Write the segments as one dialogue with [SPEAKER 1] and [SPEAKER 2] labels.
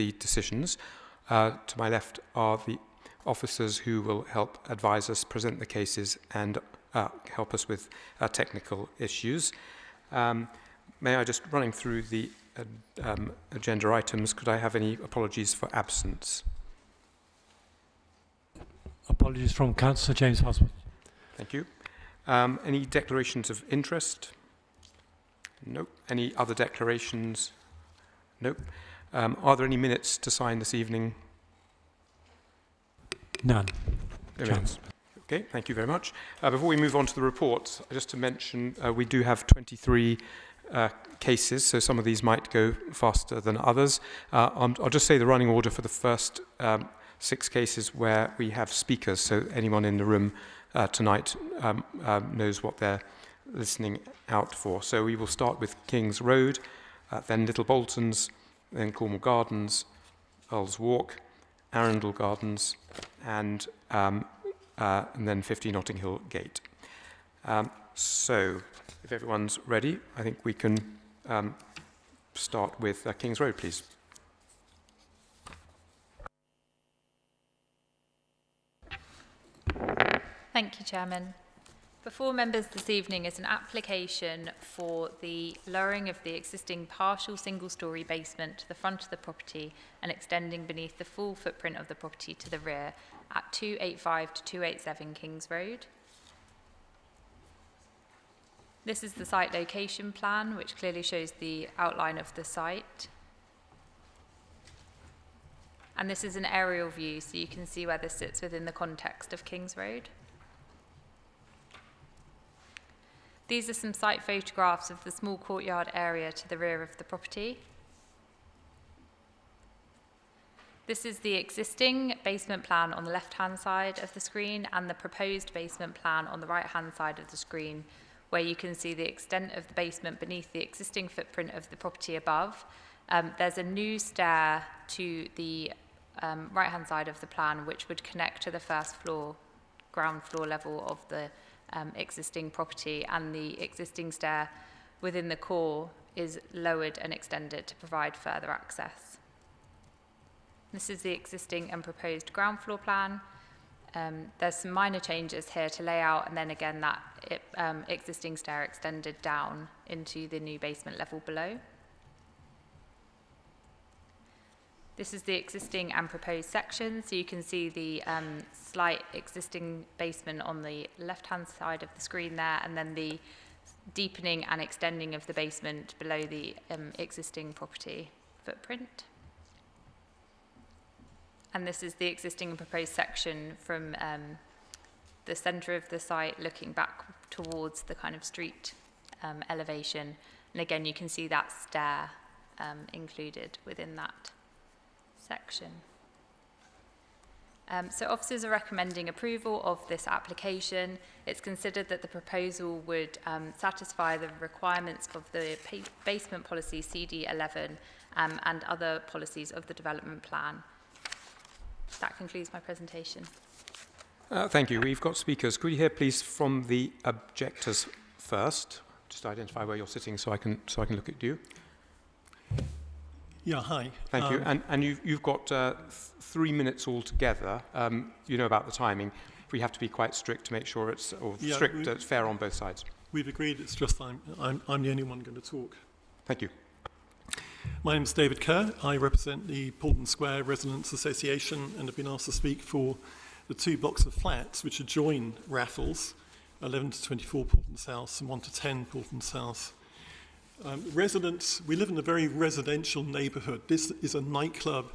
[SPEAKER 1] the decisions. To my left are the officers who will help advise us, present the cases, and help us with technical issues. May I just, running through the agenda items, could I have any apologies for absence?
[SPEAKER 2] Apologies from Councillor James Hosworth.
[SPEAKER 1] Thank you. Any declarations of interest? Nope. Any other declarations? Nope. Are there any minutes to sign this evening?
[SPEAKER 2] None.
[SPEAKER 1] No minutes. Okay, thank you very much. Before we move on to the reports, just to mention we do have 23 cases, so some of these might go faster than others. I'll just say the running order for the first 6 cases where we have speakers, so anyone in the room tonight knows what they're listening out for. So we will start with King's Road, then Little Boltons, then Cornwall Gardens, Earl's Walk, Arundel Gardens, and then 50 Notting Hill Gate. So, if everyone's ready, I think we can start with King's Road, please.
[SPEAKER 3] Thank you, Chairman. Before members this evening is an application for the lowering of the existing partial single-storey basement to the front of the property and extending beneath the full footprint of the property to the rear at 285 to 287 Kings Road. This is the site location plan, which clearly shows the outline of the site. And this is an aerial view, so you can see where this sits within the context of Kings Road. These are some site photographs of the small courtyard area to the rear of the property. This is the existing basement plan on the left-hand side of the screen and the proposed basement plan on the right-hand side of the screen, where you can see the extent of the basement beneath the existing footprint of the property above. There's a new stair to the right-hand side of the plan, which would connect to the first floor, ground floor level of the existing property, and the existing stair within the core is lowered and extended to provide further access. This is the existing and proposed ground floor plan. There's some minor changes here to layout, and then again that existing stair extended down into the new basement level below. This is the existing and proposed section, so you can see the slight existing basement on the left-hand side of the screen there, and then the deepening and extending of the basement below the existing property footprint. And this is the existing and proposed section from the centre of the site looking back towards the kind of street elevation. And again, you can see that stair included within that section. So officers are recommending approval of this application. It's considered that the proposal would satisfy the requirements of the basement policy CD11 and other policies of the development plan. That concludes my presentation.
[SPEAKER 1] Thank you. We've got speakers. Could we hear, please, from the objectors first? Just identify where you're sitting so I can look at you.
[SPEAKER 4] Yeah, hi.
[SPEAKER 1] Thank you. And you've got 3 minutes altogether. You know about the timing. We have to be quite strict to make sure it's fair on both sides.
[SPEAKER 4] We've agreed. It's just I'm the only one going to talk.
[SPEAKER 1] Thank you.
[SPEAKER 4] My name is David Kerr. I represent the Portland Square Residents Association and have been asked to speak for the 2 blocks of flats which adjoin Raffles, 11 to 24 Portland House and 1 to 10 Portland House. Residents, we live in a very residential neighbourhood. This is a nightclub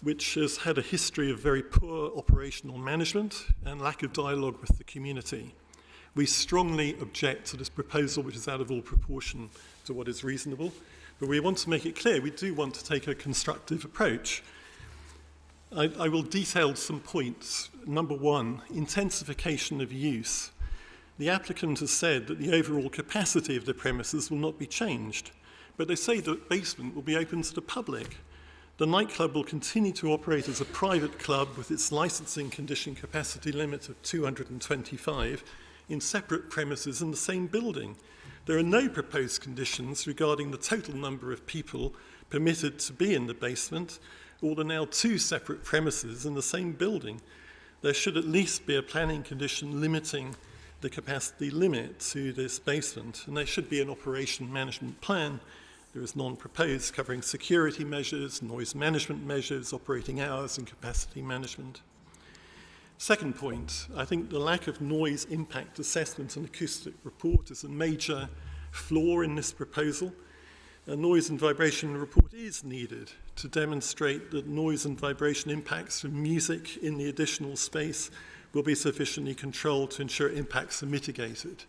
[SPEAKER 4] which has had a history of very poor operational management and lack of dialogue with the community. We strongly object to this proposal, which is out of all proportion to what is reasonable, but we want to make it clear we do want to take a constructive approach. I will detail some points. Number 1, intensification of use. The applicant has said that the overall capacity of the premises will not be changed, but they say the basement will be open to the public. The nightclub will continue to operate as a private club with its licensing condition capacity limit of 225 in separate premises in the same building. There are no proposed conditions regarding the total number of people permitted to be in the basement, or the now 2 separate premises in the same building. There should at least be a planning condition limiting the capacity limit to this basement, and there should be an operation management plan. There is none proposed, covering security measures, noise management measures, operating hours, and capacity management. Second point, I think the lack of noise impact assessment and acoustic report is a major flaw in this proposal. A noise and vibration report is needed to demonstrate that noise and vibration impacts from music in the additional space will be sufficiently controlled to ensure impacts are mitigated.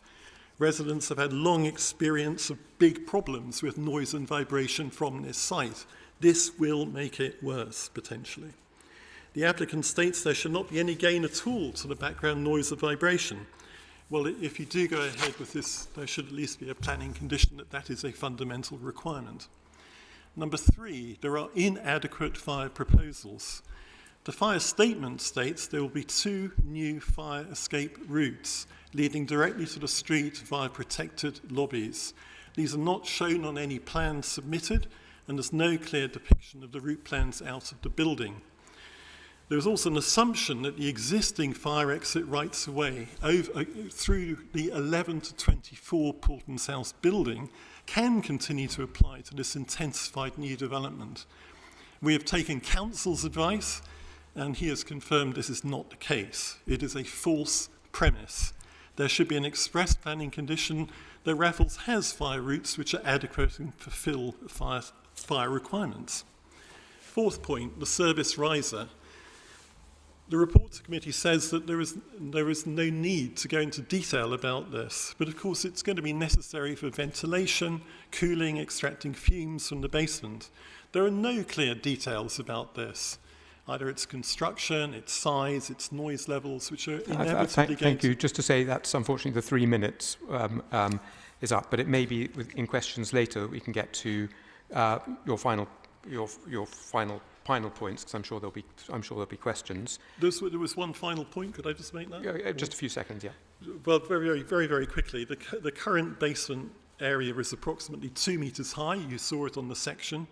[SPEAKER 4] Residents have had long experience of big problems with noise and vibration from this site. This will make it worse, potentially. The applicant states there should not be any gain at all to the background noise or vibration. Well, if you do go ahead with this, there should at least be a planning condition that that is a fundamental requirement. Number 3, there are inadequate fire proposals. The fire statement states there will be 2 new fire escape routes leading directly to the street via protected lobbies. These are not shown on any plans submitted, and there's no clear depiction of the route plans out of the building. There is also an assumption that the existing fire exit rights of way through the 11 to 24 Paultons House building can continue to apply to this intensified new development. We have taken council's advice, and he has confirmed this is not the case. It is a false premise. There should be an express planning condition that Raffles has fire routes which are adequate and fulfill fire requirements. Fourth point, the service riser. The reports committee says that there is no need to go into detail about this, but of course it's going to be necessary for ventilation, cooling, extracting fumes from the basement. There are no clear details about this, either its construction, its size, its noise levels, which are inevitably
[SPEAKER 1] Thank you. Just to say that's unfortunately the 3 minutes is up, but it may be in questions later that we can get to your final points, because I'm sure there'll be questions.
[SPEAKER 4] There was one final point. Could I just make that?
[SPEAKER 1] Yeah, just a few seconds. Yeah.
[SPEAKER 4] Well, very quickly. The current basement area is approximately 2 meters high. You saw it on the section.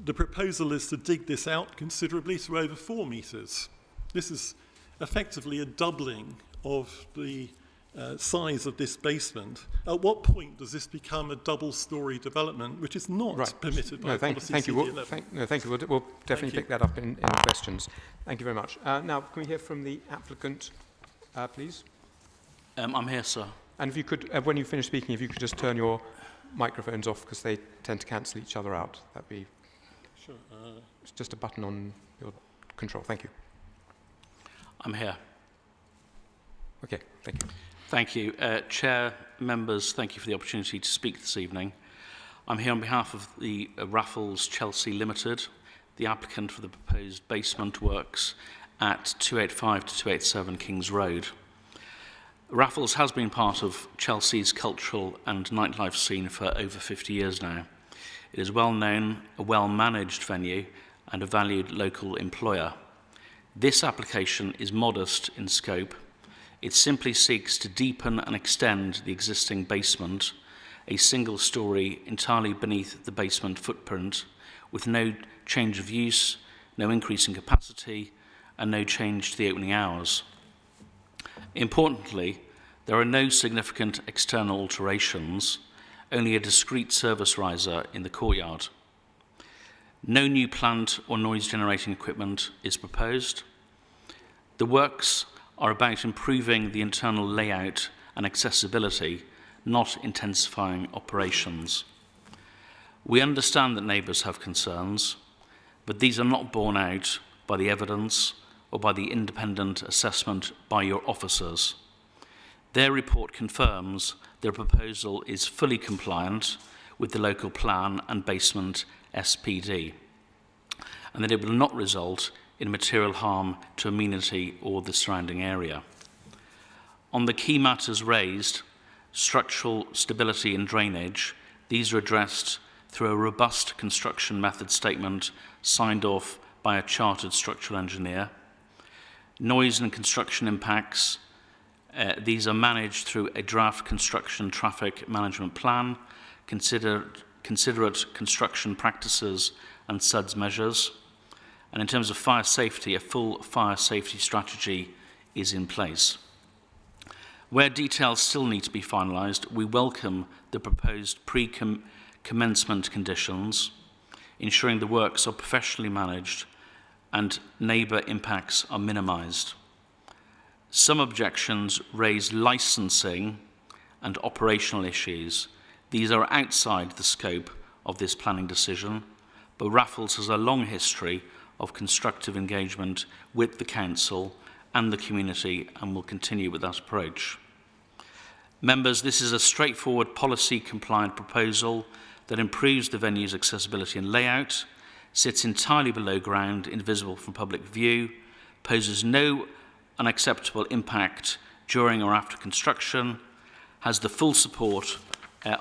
[SPEAKER 4] The proposal is to dig this out considerably to over 4 meters. This is effectively a doubling of the size of this basement. At what point does this become a double-storey development, which is not permitted by policy CD11?
[SPEAKER 1] Thank you. We'll definitely pick that up in the questions. Thank you very much. Now, can we hear from the applicant, please?
[SPEAKER 5] I'm here, sir.
[SPEAKER 1] And if you could, when you finish speaking, if you could just turn your microphones off, because they tend to cancel each other out. That'd be
[SPEAKER 4] sure.
[SPEAKER 1] It's just a button on your control. Thank you.
[SPEAKER 5] I'm here.
[SPEAKER 1] Okay, thank you.
[SPEAKER 5] Thank you. Chair, members, thank you for the opportunity to speak this evening. I'm here on behalf of the Raffles Chelsea Limited, the applicant for the proposed basement works at 285 to 287 Kings Road. Raffles has been part of Chelsea's cultural and nightlife scene for over 50 years now. It is well known, a well-managed venue, and a valued local employer. This application is modest in scope. It simply seeks to deepen and extend the existing basement, a single story entirely beneath the basement footprint, with no change of use, no increase in capacity, and no change to the opening hours. Importantly, there are no significant external alterations, only a discrete service riser in the courtyard. No new plant or noise-generating equipment is proposed. The works are about improving the internal layout and accessibility, not intensifying operations. We understand that neighbours have concerns, but these are not borne out by the evidence or by the independent assessment by your officers. Their report confirms their proposal is fully compliant with the local plan and basement SPD, and that it will not result in material harm to amenity or the surrounding area. On the key matters raised, structural stability and drainage, these are addressed through a robust construction method statement signed off by a chartered structural engineer. Noise and construction impacts, these are managed through a draft construction traffic management plan considered considerate construction practices and SUDS measures. And in terms of fire safety, a full fire safety strategy is in place. Where details still need to be finalised, we welcome the proposed pre-commencement conditions, ensuring the works are professionally managed and neighbour impacts are minimised. Some objections raise licensing and operational issues. These are outside the scope of this planning decision, but Raffles has a long history of constructive engagement with the council and the community and will continue with that approach. Members, this is a straightforward policy-compliant proposal that improves the venue's accessibility and layout, sits entirely below ground, invisible from public view, poses no unacceptable impact during or after construction, has the full support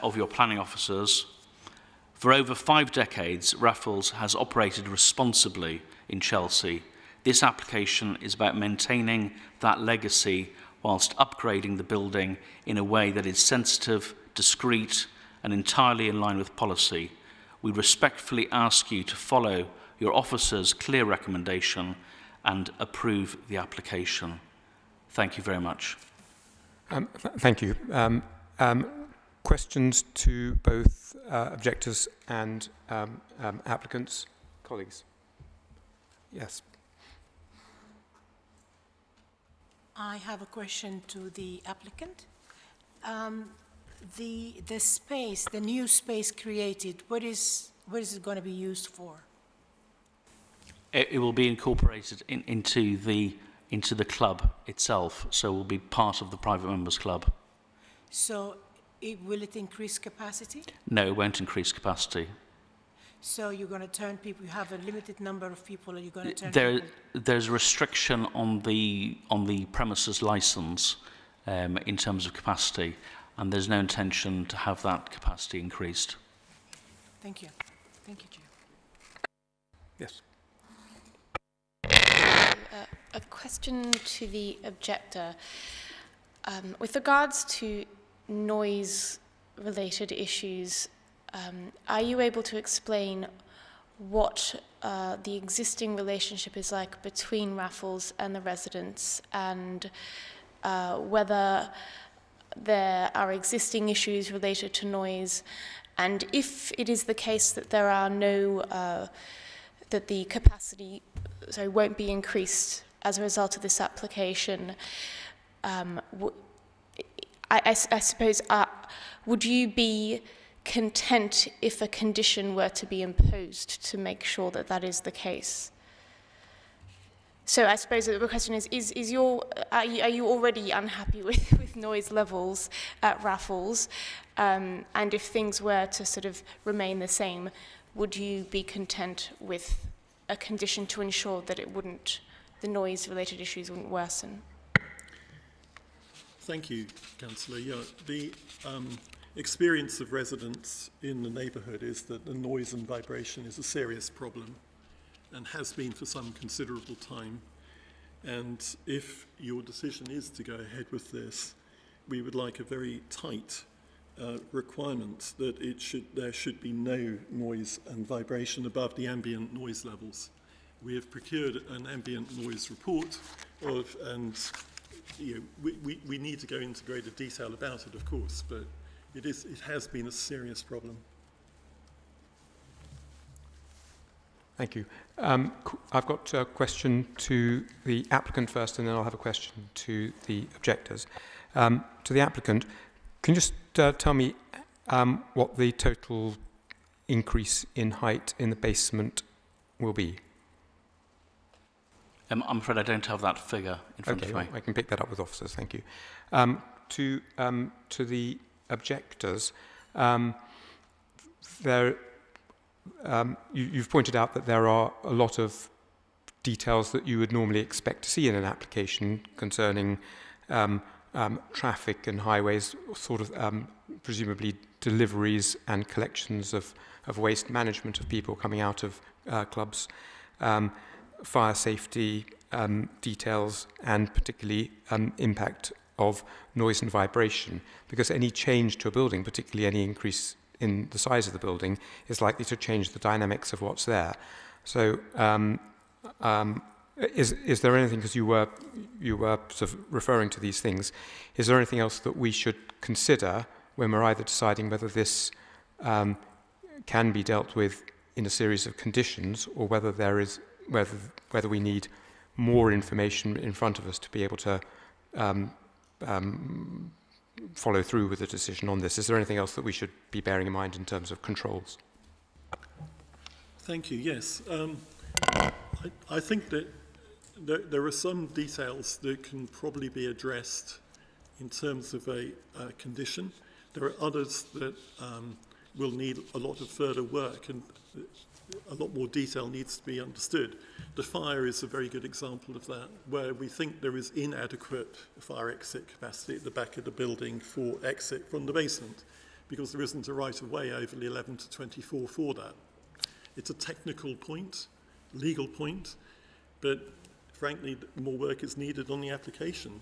[SPEAKER 5] of your planning officers. For over 5 decades, Raffles has operated responsibly in Chelsea. This application is about maintaining that legacy whilst upgrading the building in a way that is sensitive, discreet, and entirely in line with policy. We respectfully ask you to follow your officer's clear recommendation and approve the application. Thank you very much.
[SPEAKER 1] Thank you. Questions to both objectors and applicants? Colleagues? Yes.
[SPEAKER 6] I have a question to the applicant. The space, the new space created, what is it going to be used for?
[SPEAKER 5] It will be incorporated into the club itself, so it will be part of the private members club.
[SPEAKER 6] So will it increase capacity?
[SPEAKER 5] No, it won't increase capacity.
[SPEAKER 6] So you're going to turn people, you have a limited number of people, are you going to turn people?
[SPEAKER 5] There's a restriction on the premises licence in terms of capacity, and there's no intention to have that capacity increased.
[SPEAKER 6] Thank you. Thank you, Chair.
[SPEAKER 1] Yes.
[SPEAKER 7] A question to the objector. With regards to noise-related issues, are you able to explain what the existing relationship is like between Raffles and the residents, and whether there are existing issues related to noise, and if it is the case that there are no, that the capacity won't be increased as a result of this application, I suppose, would you be content if a condition were to be imposed to make sure that that is the case? So I suppose the question is are you already unhappy with noise levels at Raffles? And if things were to sort of remain the same, would you be content with a condition to ensure that the noise-related issues wouldn't worsen?
[SPEAKER 4] Thank you, Councillor. Yeah, the experience of residents in the neighbourhood is that the noise and vibration is a serious problem and has been for some considerable time. And if your decision is to go ahead with this, we would like a very tight requirement that there should be no noise and vibration above the ambient noise levels. We have procured an ambient noise report and we need to go into greater detail about it, of course, but it has been a serious problem.
[SPEAKER 1] Thank you. I've got a question to the applicant first, and then I'll have a question to the objectors. To the applicant, can you just tell me what the total increase in height in the basement will be?
[SPEAKER 5] I'm afraid I don't have that figure in front of me.
[SPEAKER 1] Well, I can pick that up with officers, thank you. To the objectors, you've pointed out that there are a lot of details that you would normally expect to see in an application concerning traffic and highways, sort of presumably deliveries and collections of waste, management of people coming out of clubs, fire safety details, and particularly impact of noise and vibration, because any change to a building, particularly any increase in the size of the building is likely to change the dynamics of what's there. So is there anything, because you were sort of referring to these things, is there anything else that we should consider when we're either deciding whether this can be dealt with in a series of conditions, or whether whether we need more information in front of us to be able to follow through with a decision on this? Is there anything else that we should be bearing in mind in terms of controls?
[SPEAKER 4] Thank you. Yes. I think that there are some details that can probably be addressed in terms of a condition. There are others that will need a lot of further work, and a lot more detail needs to be understood. The fire is a very good example of that, where we think there is inadequate fire exit capacity at the back of the building for exit from the basement, because there isn't a right-of-way over the 11 to 24 for that. It's a technical point, legal point, but frankly, more work is needed on the application.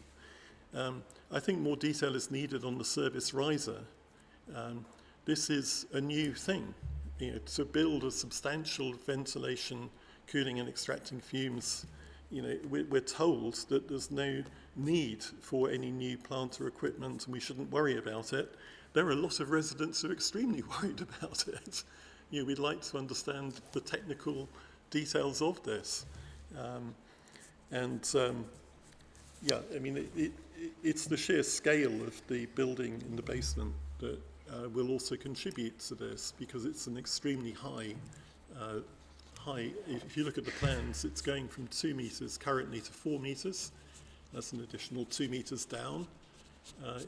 [SPEAKER 4] I think more detail is needed on the service riser. This is a new thing. You know, to build a substantial ventilation, cooling and extracting fumes, you know, we're told that there's no need for any new plant or equipment and we shouldn't worry about it. There are a lot of residents who are extremely worried about it. You know, we'd like to understand the technical details of this. Yeah, I mean, it's the sheer scale of the building in the basement that will also contribute to this, because it's an extremely high, if you look at the plans, it's going from 2 meters currently to 4 meters. That's an additional 2 meters down.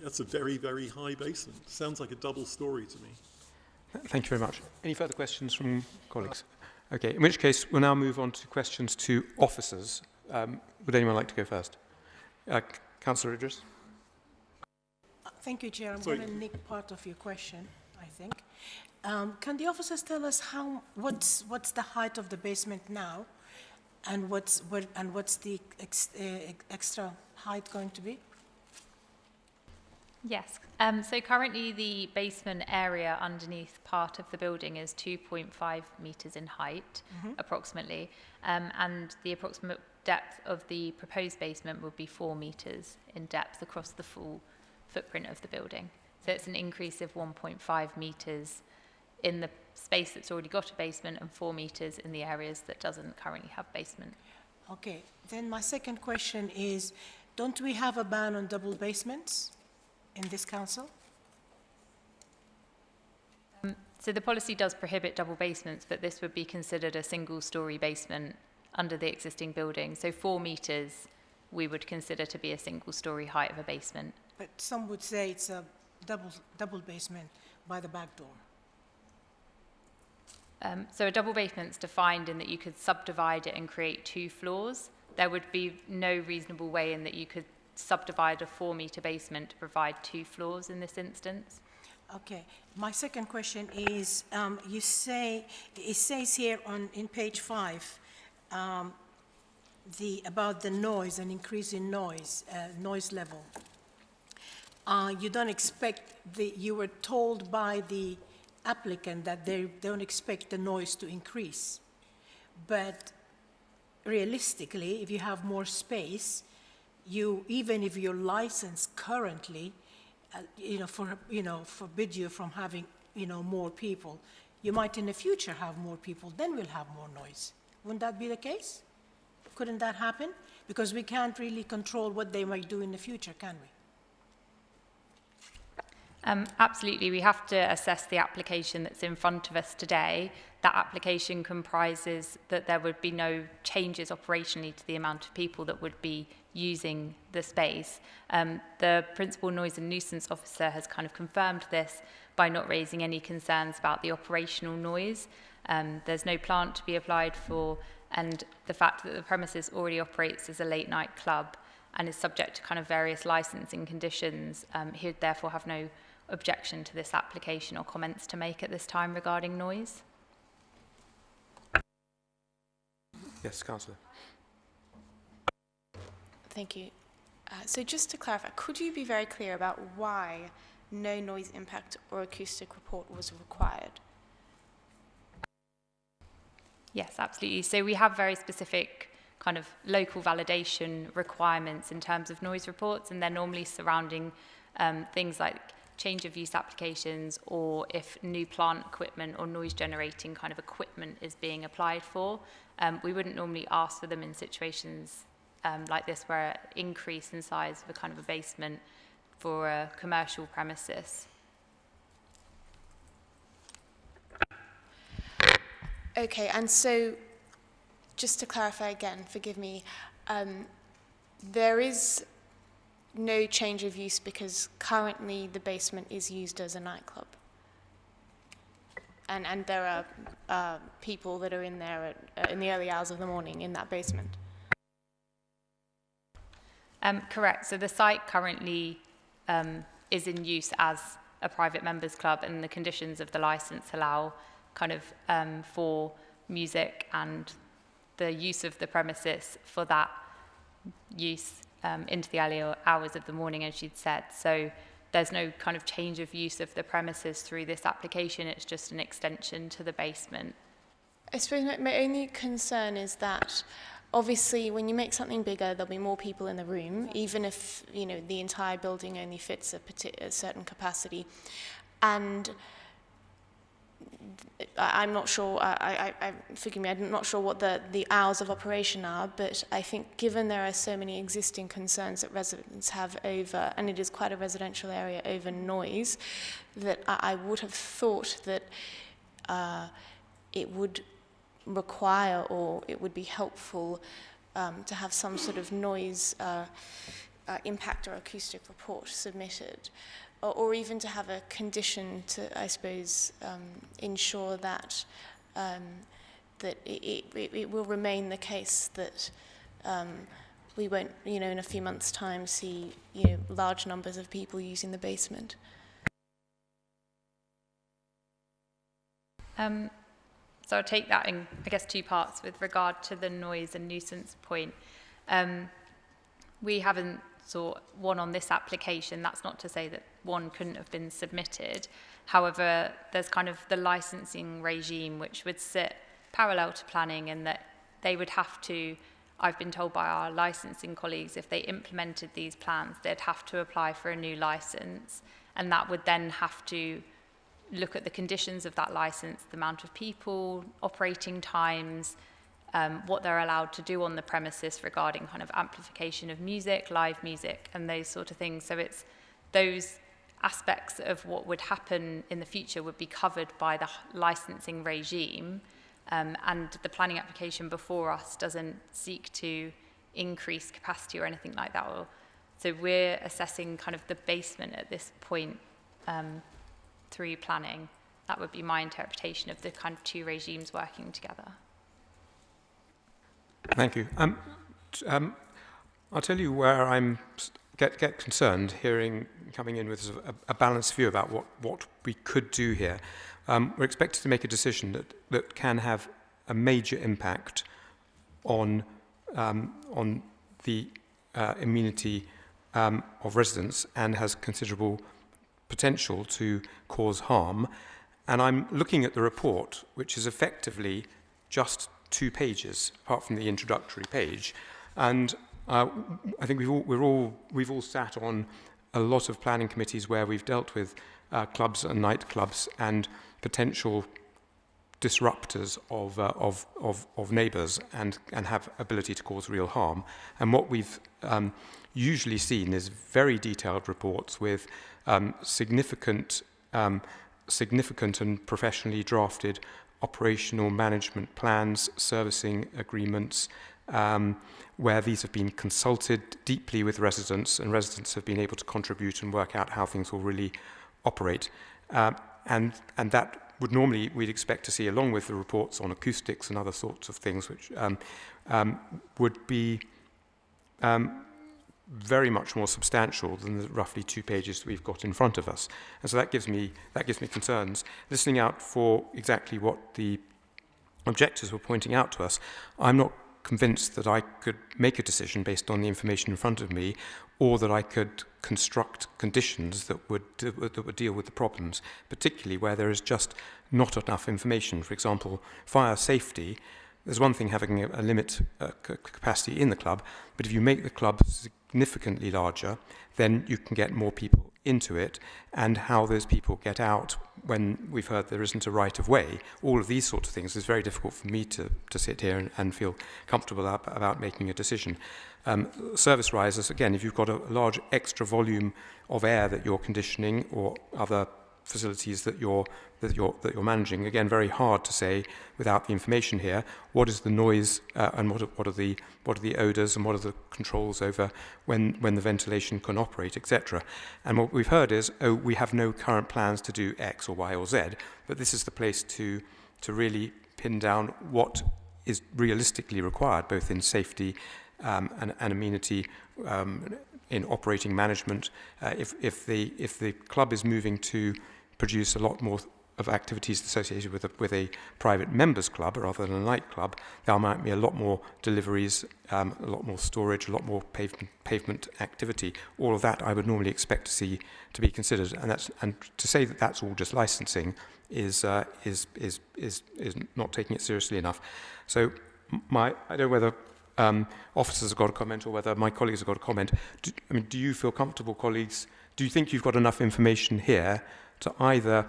[SPEAKER 4] That's a very, very high basement. Sounds like a double story to me.
[SPEAKER 1] Thank you very much. Any further questions from colleagues? Okay, in which case we'll now move on to questions to officers. Would anyone like to go first? Councillor Idris.
[SPEAKER 6] Thank you, Chair. I'm
[SPEAKER 4] Sorry.
[SPEAKER 6] going to nick part of your question, I think. Can the officers tell us what's the height of the basement now, and what's the extra height going to be?
[SPEAKER 3] Yes. So currently the basement area underneath part of the building is 2.5 metres in height, approximately, and the approximate depth of the proposed basement would be 4 metres in depth across the full footprint of the building. So it's an increase of 1.5 metres in the space that's already got a basement and 4 metres in the areas that doesn't currently have basement.
[SPEAKER 6] Okay. Then my second question is, don't we have a ban on double basements in this council?
[SPEAKER 3] So the policy does prohibit double basements, but this would be considered a single-storey basement under the existing building. So 4 metres we would consider to be a single-storey height of a basement.
[SPEAKER 6] But some would say it's a double basement by the back door.
[SPEAKER 3] So a double basement's defined in that you could subdivide it and create 2 floors. There would be no reasonable way in that you could subdivide a 4-metre basement to provide 2 floors in this instance.
[SPEAKER 6] Okay. My second question is, it says here in page 5, about the noise and increase in noise level. You don't expect you were told by the applicant that they don't expect the noise to increase. But realistically, if you have more space, even if your license currently, forbid you from having, more people, you might in the future have more people, then we'll have more noise. Wouldn't that be the case? Couldn't that happen? Because we can't really control what they might do in the future, can we?
[SPEAKER 3] Absolutely, we have to assess the application that's in front of us today. That application comprises that there would be no changes operationally to the amount of people that would be using the space. The Principal Noise and Nuisance Officer has kind of confirmed this by not raising any concerns about the operational noise. There's no plant to be applied for, and the fact that the premises already operates as a late night club and is subject to kind of various licensing conditions, he would therefore have no objection to this application or comments to make at this time regarding noise.
[SPEAKER 1] Yes, Councillor.
[SPEAKER 7] Thank you. So just to clarify, could you be very clear about why no noise impact or acoustic report was required.
[SPEAKER 3] Yes, absolutely. So we have very specific kind of local validation requirements in terms of noise reports, and they're normally surrounding things like change of use applications, or if new plant equipment or noise generating kind of equipment is being applied for. We wouldn't normally ask for them in situations like this, where an increase in size of a kind of a basement for a commercial premises.
[SPEAKER 7] Okay, and so just to clarify again, forgive me, there is no change of use because currently the basement is used as a nightclub. And there are people that are in there in the early hours of the morning in that basement.
[SPEAKER 3] Correct. So the site currently is in use as a private members club, and the conditions of the license allow kind of for music and the use of the premises for that use into the early hours of the morning, as you'd said. So there's no kind of change of use of the premises through this application. It's just an extension to the basement.
[SPEAKER 7] I suppose my only concern is that obviously when you make something bigger, there'll be more people in the room, even if, you know, the entire building only fits a certain capacity. And I'm not sure, forgive me, I'm not sure what the hours of operation are, but I think given there are so many existing concerns that residents have over, and it is quite a residential area, over noise, that I would have thought that it would require, or it would be helpful to have some sort of noise impact or acoustic report submitted. Or even to have a condition to, I suppose, ensure that that it will remain the case that we won't, you know, in a few months' time see, you know, large numbers of people using the basement.
[SPEAKER 3] So I'll take that in, I guess, two parts with regard to the noise and nuisance point. We haven't sought one on this application. That's not to say that one couldn't have been submitted. However, there's kind of the licensing regime which would sit parallel to planning, in that they would have to, I've been told by our licensing colleagues, if they implemented these plans, they'd have to apply for a new license, and that would then have to look at the conditions of that license, the amount of people, operating times, what they're allowed to do on the premises regarding kind of amplification of music, live music, and those sort of things. So it's those aspects of what would happen in the future would be covered by the licensing regime, and the planning application before us doesn't seek to increase capacity or anything like that. So we're assessing kind of the basement at this point through planning. That would be my interpretation of the kind of two regimes working together.
[SPEAKER 1] Thank you. I'll tell you where I'm get concerned coming in with a balanced view about what we could do here. We're expected to make a decision that can have a major impact on the immunity of residents, and has considerable potential to cause harm. And I'm looking at the report, which is effectively just 2 pages, apart from the introductory page, and I think we've all sat on a lot of planning committees where we've dealt with clubs and nightclubs and potential disruptors of neighbours and have ability to cause real harm. And what we've usually seen is very detailed reports with significant and professionally drafted operational management plans, servicing agreements, where these have been consulted deeply with residents, and residents have been able to contribute and work out how things will really operate. And that would normally, we'd expect to see, along with the reports on acoustics and other sorts of things, which would be very much more substantial than the roughly 2 pages that we've got in front of us. And so that gives me concerns. Listening out for exactly what the objectors were pointing out to us, I'm not convinced that I could make a decision based on the information in front of me, or that I could construct conditions that would deal with the problems, particularly where there is just not enough information. For example, fire safety. There's one thing having a limit capacity in the club, but if you make the club significantly larger, then you can get more people into it, and how those people get out when we've heard there isn't a right of way. All of these sorts of things is very difficult for me to sit here and feel comfortable about making a decision. Service risers, again, if you've got a large extra volume of air that you're conditioning or other facilities that you're managing, again, very hard to say without the information here what is the noise and what are the odours and what are the controls over when the ventilation can operate, etc. And what we've heard is, oh, we have no current plans to do X or Y or Z, but this is the place to really pin down what is realistically required, both in safety and amenity, in operating management. If the club is moving to produce a lot more of activities associated with a private members club rather than a nightclub, there might be a lot more deliveries, a lot more storage, a lot more pavement activity. All of that I would normally expect to see to be considered, and to say that that's all just licensing is not taking it seriously enough. So I don't know whether officers have got a comment or whether my colleagues have got a comment. Do you feel comfortable, colleagues? Do you think you've got enough information here to either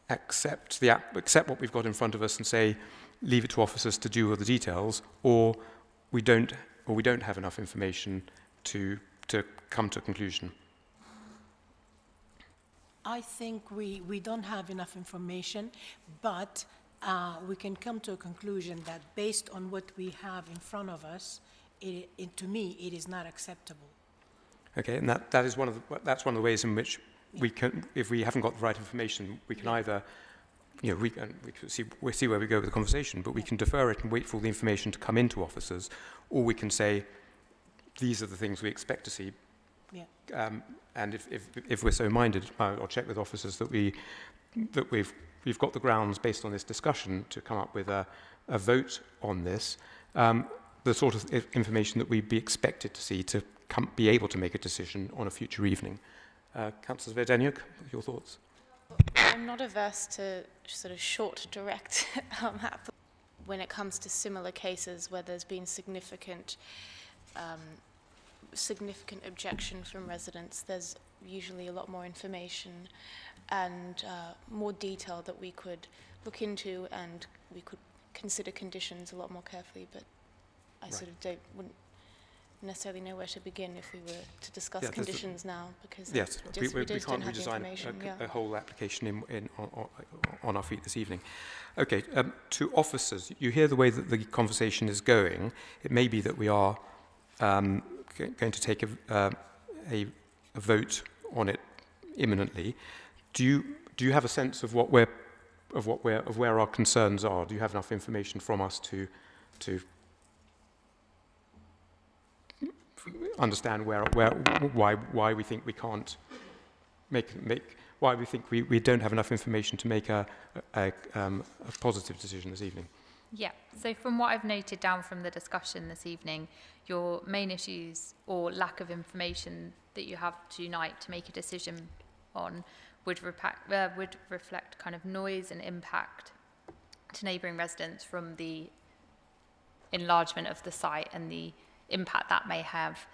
[SPEAKER 1] accept what we've got in front of us and say, leave it to officers to do all the details, or we don't have enough information to come to a conclusion?
[SPEAKER 6] I think we don't have enough information, but we can come to a conclusion that based on what we have in front of us, to me, it is not acceptable.
[SPEAKER 1] Okay, and that's one of the ways in which we can, if we haven't got the right information, we can either, we can see where we go with the conversation, but we can defer it and wait for the information to come into officers, or we can say, these are the things we expect to see.
[SPEAKER 6] Yeah.
[SPEAKER 1] And if we're so minded, I'll check with officers that we've got the grounds based on this discussion to come up with a vote on this, the sort of information that we'd be expected to see to be able to make a decision on a future evening. Councillor Verdeniuk, your thoughts?
[SPEAKER 7] I'm not averse to sort of short, direct when it comes to similar cases where there's been significant objection from residents. There's usually a lot more information and more detail that we could look into, and we could consider conditions a lot more carefully, but I sort of wouldn't necessarily know where to begin if we were to discuss conditions now, because
[SPEAKER 1] yes,
[SPEAKER 7] we
[SPEAKER 1] can't
[SPEAKER 7] redesign
[SPEAKER 1] a whole application on our feet this evening. Okay, to officers, you hear the way that the conversation is going. It may be that we are going to take a vote on it imminently. Do you have a sense of where our concerns are? Do you have enough information from us to understand why we think we can't why we think we don't have enough information to make a positive decision this evening?
[SPEAKER 3] Yeah, so from what I've noted down from the discussion this evening, your main issues or lack of information that you have tonight to make a decision on would reflect kind of noise and impact to neighbouring residents from the enlargement of the site and the impact that may have.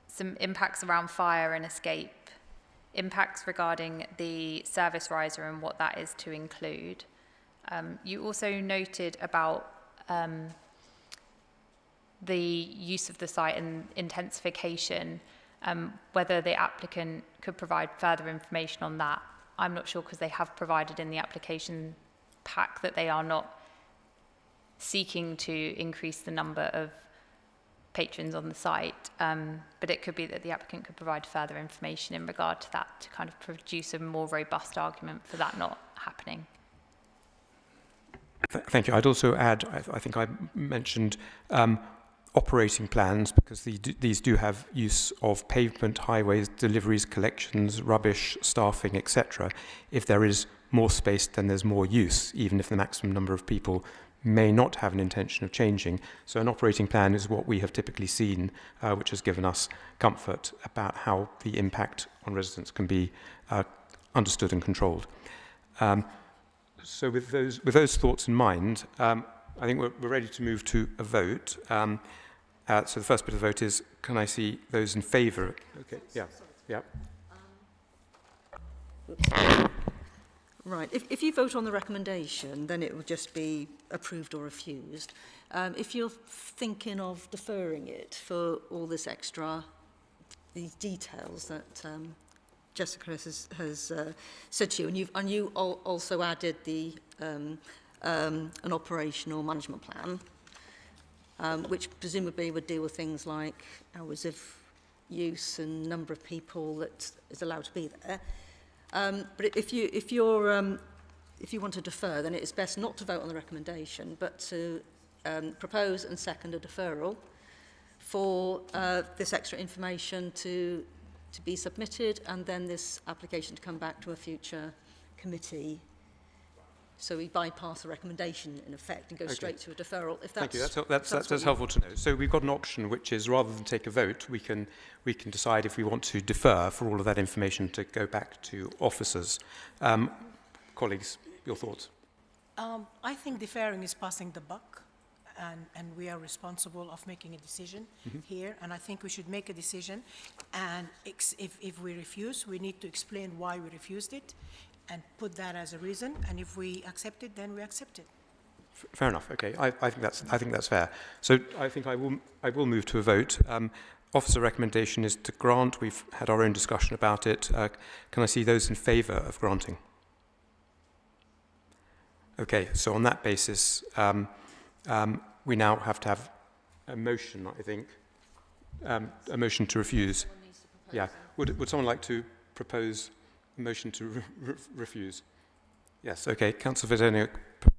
[SPEAKER 3] Some impacts around fire and escape, impacts regarding the service riser and what that is to include. You also noted about the use of the site and intensification, whether the applicant could provide further information on that. I'm not sure, because they have provided in the application pack that they are not seeking to increase the number of patrons on the site, but it could be that the applicant could provide further information in regard to that to kind of produce a more robust argument for that not happening.
[SPEAKER 1] Thank you. I'd also add, I think I mentioned operating plans, because these do have use of pavement, highways, deliveries, collections, rubbish, staffing, etc. If there is more space, then there's more use, even if the maximum number of people may not have an intention of changing. So an operating plan is what we have typically seen, which has given us comfort about how the impact on residents can be understood and controlled. So with those thoughts in mind, I think we're ready to move to a vote. So the first bit of the vote is, can I see those in favour? Okay, yeah, yeah.
[SPEAKER 8] Right. If you vote on the recommendation, then it will just be approved or refused. If you're thinking of deferring it for all this extra, these details that Jessica has said to you, and you also added the an operational management plan, which presumably would deal with things like hours of use and number of people that is allowed to be there. But if you want to defer, then it's best not to vote on the recommendation, but to propose and second a deferral for this extra information to be submitted, and then this application to come back to a future committee. So we bypass the recommendation in effect and go straight to a deferral. If that's,
[SPEAKER 1] thank you. That's helpful to know. So we've got an option, which is rather than take a vote, we can decide if we want to defer for all of that information to go back to officers. Colleagues, your thoughts?
[SPEAKER 6] I think deferring is passing the buck, and we are responsible of making a decision here, and I think we should make a decision, and if we refuse, we need to explain why we refused it, and put that as a reason, and if we accept it, then we accept it.
[SPEAKER 1] Fair enough. Okay, I think that's fair. So I think I will move to a vote. Officer recommendation is to grant. We've had our own discussion about it. Can I see those in favour of granting? Okay, so on that basis, we now have to have a motion, I think, a motion to refuse. Yeah. Would someone like to propose a motion to refuse? Yes. Okay. Councillor Vedenia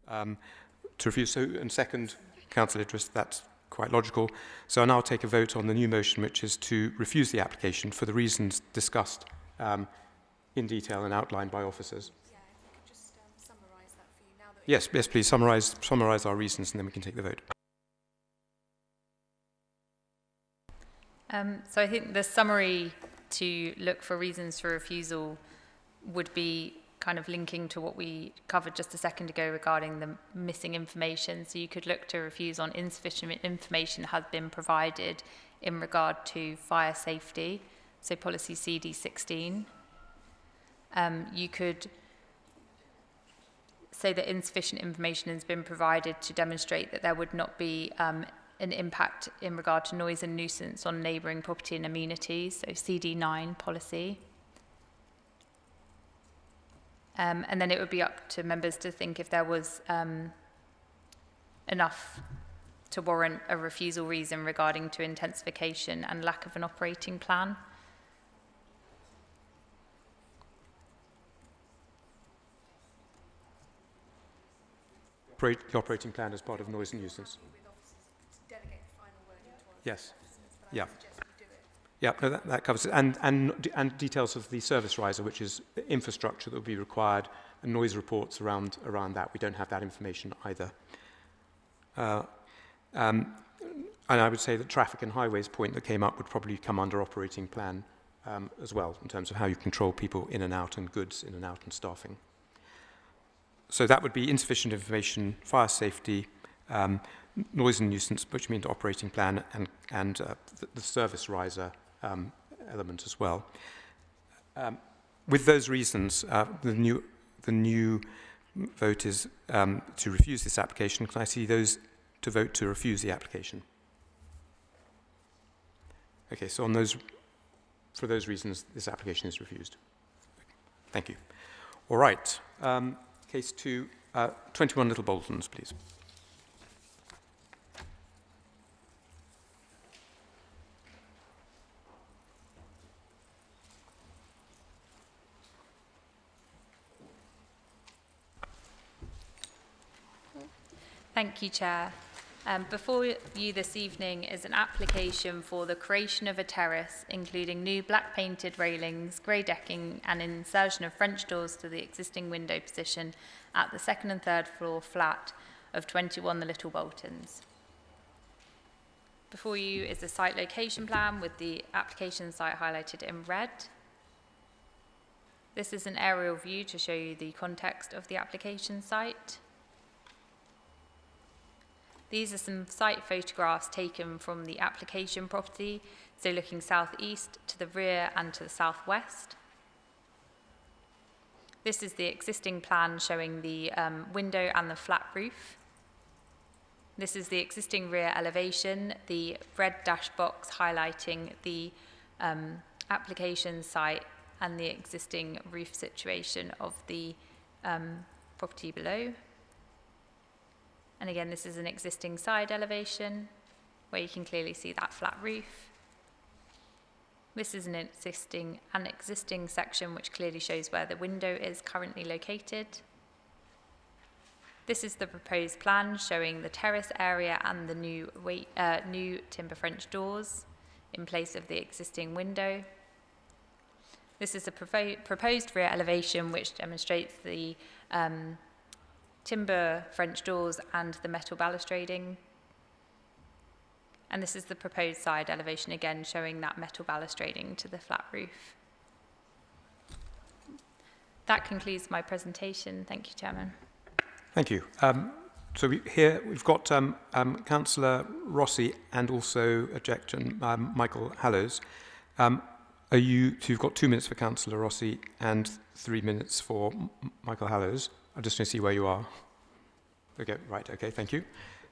[SPEAKER 1] to refuse. So, and second, Councillor Idris. That's quite logical. So I now take a vote on the new motion, which is to refuse the application for the reasons discussed in detail and outlined by officers. Yes, please summarise our reasons, and then we can take the vote.
[SPEAKER 3] So I think the summary to look for reasons for refusal would be kind of linking to what we covered just a second ago regarding the missing information. So you could look to refuse on insufficient information has been provided in regard to fire safety, so policy CD16. You could say that insufficient information has been provided to demonstrate that there would not be an impact in regard to noise and nuisance on neighbouring property and amenities, so CD9 policy. And then it would be up to members to think if there was enough to warrant a refusal reason regarding to intensification and lack of an operating plan.
[SPEAKER 1] The operating plan as part of noise and nuisance. Yes. Yeah. Yeah, no, that covers it. And details of the service riser, which is the infrastructure that will be required, and noise reports around that. We don't have that information either. And I would say that traffic and highways point that came up would probably come under operating plan as well, in terms of how you control people in and out and goods in and out and staffing. So that would be insufficient information, fire safety, noise and nuisance, which means operating plan, and the service riser element as well. With those reasons, the new vote is to refuse this application. Can I see those to vote to refuse the application? Okay, so for those reasons, this application is refused. Thank you. All right. Case 2, 21 Little Boltons, please.
[SPEAKER 3] Thank you, Chair. Before you this evening is an application for the creation of a terrace, including new black painted railings, grey decking and insertion of French doors to the existing window position at the second and third floor flat of 21 The Little Boltons. Before you is a site location plan with the application site highlighted in red. This is an aerial view to show you the context of the application site. These are some site photographs taken from the application property, so looking southeast to the rear and to the southwest. This is the existing plan showing the window and the flat roof. This is the existing rear elevation, the red dash box highlighting the application site and the existing roof situation of the property below. And again, this is an existing side elevation where you can clearly see that flat roof. This is an existing section which clearly shows where the window is currently located. This is the proposed plan showing the terrace area and the new timber French doors in place of the existing window. This is a proposed rear elevation which demonstrates the timber French doors and the metal balustrading. And this is the proposed side elevation, again showing that metal balustrading to the flat roof. That concludes my presentation. Thank you, Chairman.
[SPEAKER 1] Thank you. So we've got Councillor Rossi and also objection Michael Hallows. So you've got 2 minutes for Councillor Rossi and 3 minutes for Michael Hallows. I'm just going to see where you are. Okay, right, okay, thank you.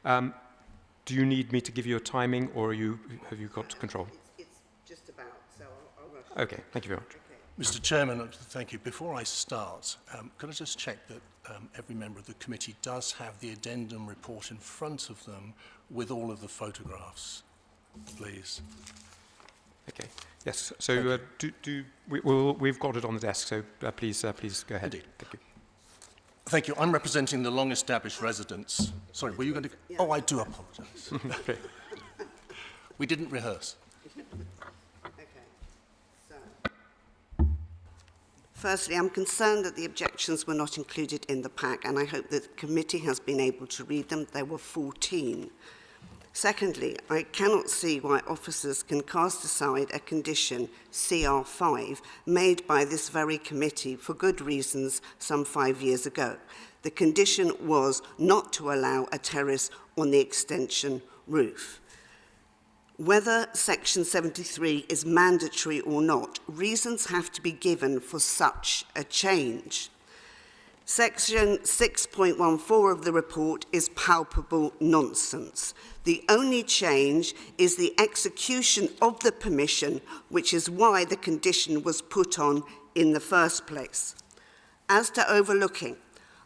[SPEAKER 1] Do you need me to give you a timing or have you got control?
[SPEAKER 9] It's just about, so I'll rush.
[SPEAKER 1] Okay, thank you very much.
[SPEAKER 9] Okay.
[SPEAKER 10] Mr. Chairman, thank you. Before I start, could I just check that every member of the committee does have the addendum report in front of them with all of the photographs, please?
[SPEAKER 1] Okay, yes, so we've got it on the desk, so please go ahead.
[SPEAKER 10] Indeed.
[SPEAKER 1] Thank you.
[SPEAKER 10] Thank you. I'm representing the long-established residents. Sorry, were you going to...
[SPEAKER 9] Yeah.
[SPEAKER 10] Oh, I do apologise.
[SPEAKER 1] Okay.
[SPEAKER 10] We didn't rehearse.
[SPEAKER 9] Okay. So, firstly, I'm concerned that the objections were not included in the pack, and I hope that the committee has been able to read them. There were 14. Secondly, I cannot see why officers can cast aside a condition, CR5, made by this very committee for good reasons some 5 years ago. The condition was not to allow a terrace on the extension roof. Whether Section 73 is mandatory or not, reasons have to be given for such a change. Section 6.14 of the report is palpable nonsense. The only change is the execution of the permission, which is why the condition was put on in the first place. As to overlooking,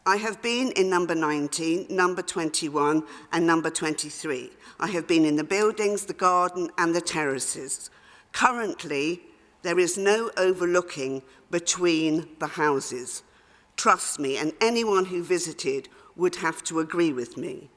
[SPEAKER 9] I have been in number 19, number 21 and number 23. I have been in the buildings, the garden and the terraces. Currently, there is no overlooking between the houses. Trust me, and anyone who visited would have to agree with me.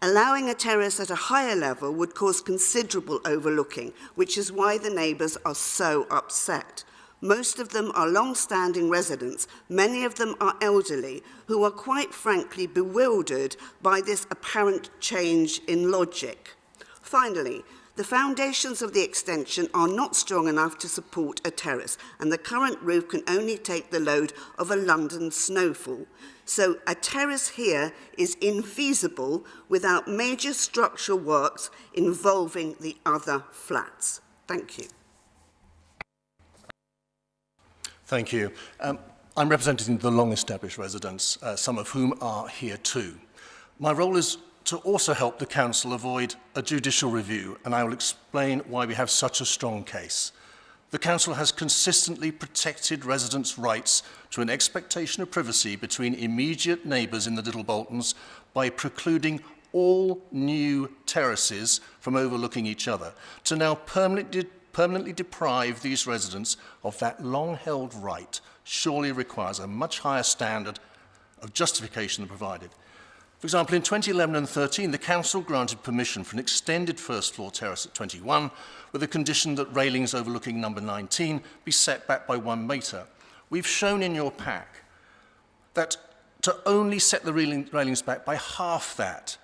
[SPEAKER 9] Allowing a terrace at a higher level would cause considerable overlooking, which is why the neighbours are so upset. Most of them are long-standing residents, many of them are elderly, who are quite frankly bewildered by this apparent change in logic. Finally, the foundations of the extension are not strong enough to support a terrace, and the current roof can only take the load of a London snowfall. So a terrace here is infeasible without major structural works involving the other flats. Thank you.
[SPEAKER 10] Thank you. I'm representing the long-established residents, some of whom are here too. My role is to also help the Council avoid a judicial review, and I will explain why we have such a strong case. The Council has consistently protected residents' rights to an expectation of privacy between immediate neighbours in the Little Boltons by precluding all new terraces from overlooking each other, to now permanently deprive these residents of that long-held right surely requires a much higher standard of justification than provided. For example, in 2011 and 13, the Council granted permission for an extended first floor terrace at 21 with a condition that railings overlooking number 19 be set back by 1 metre. We've shown in your pack that to only set the railings back by half that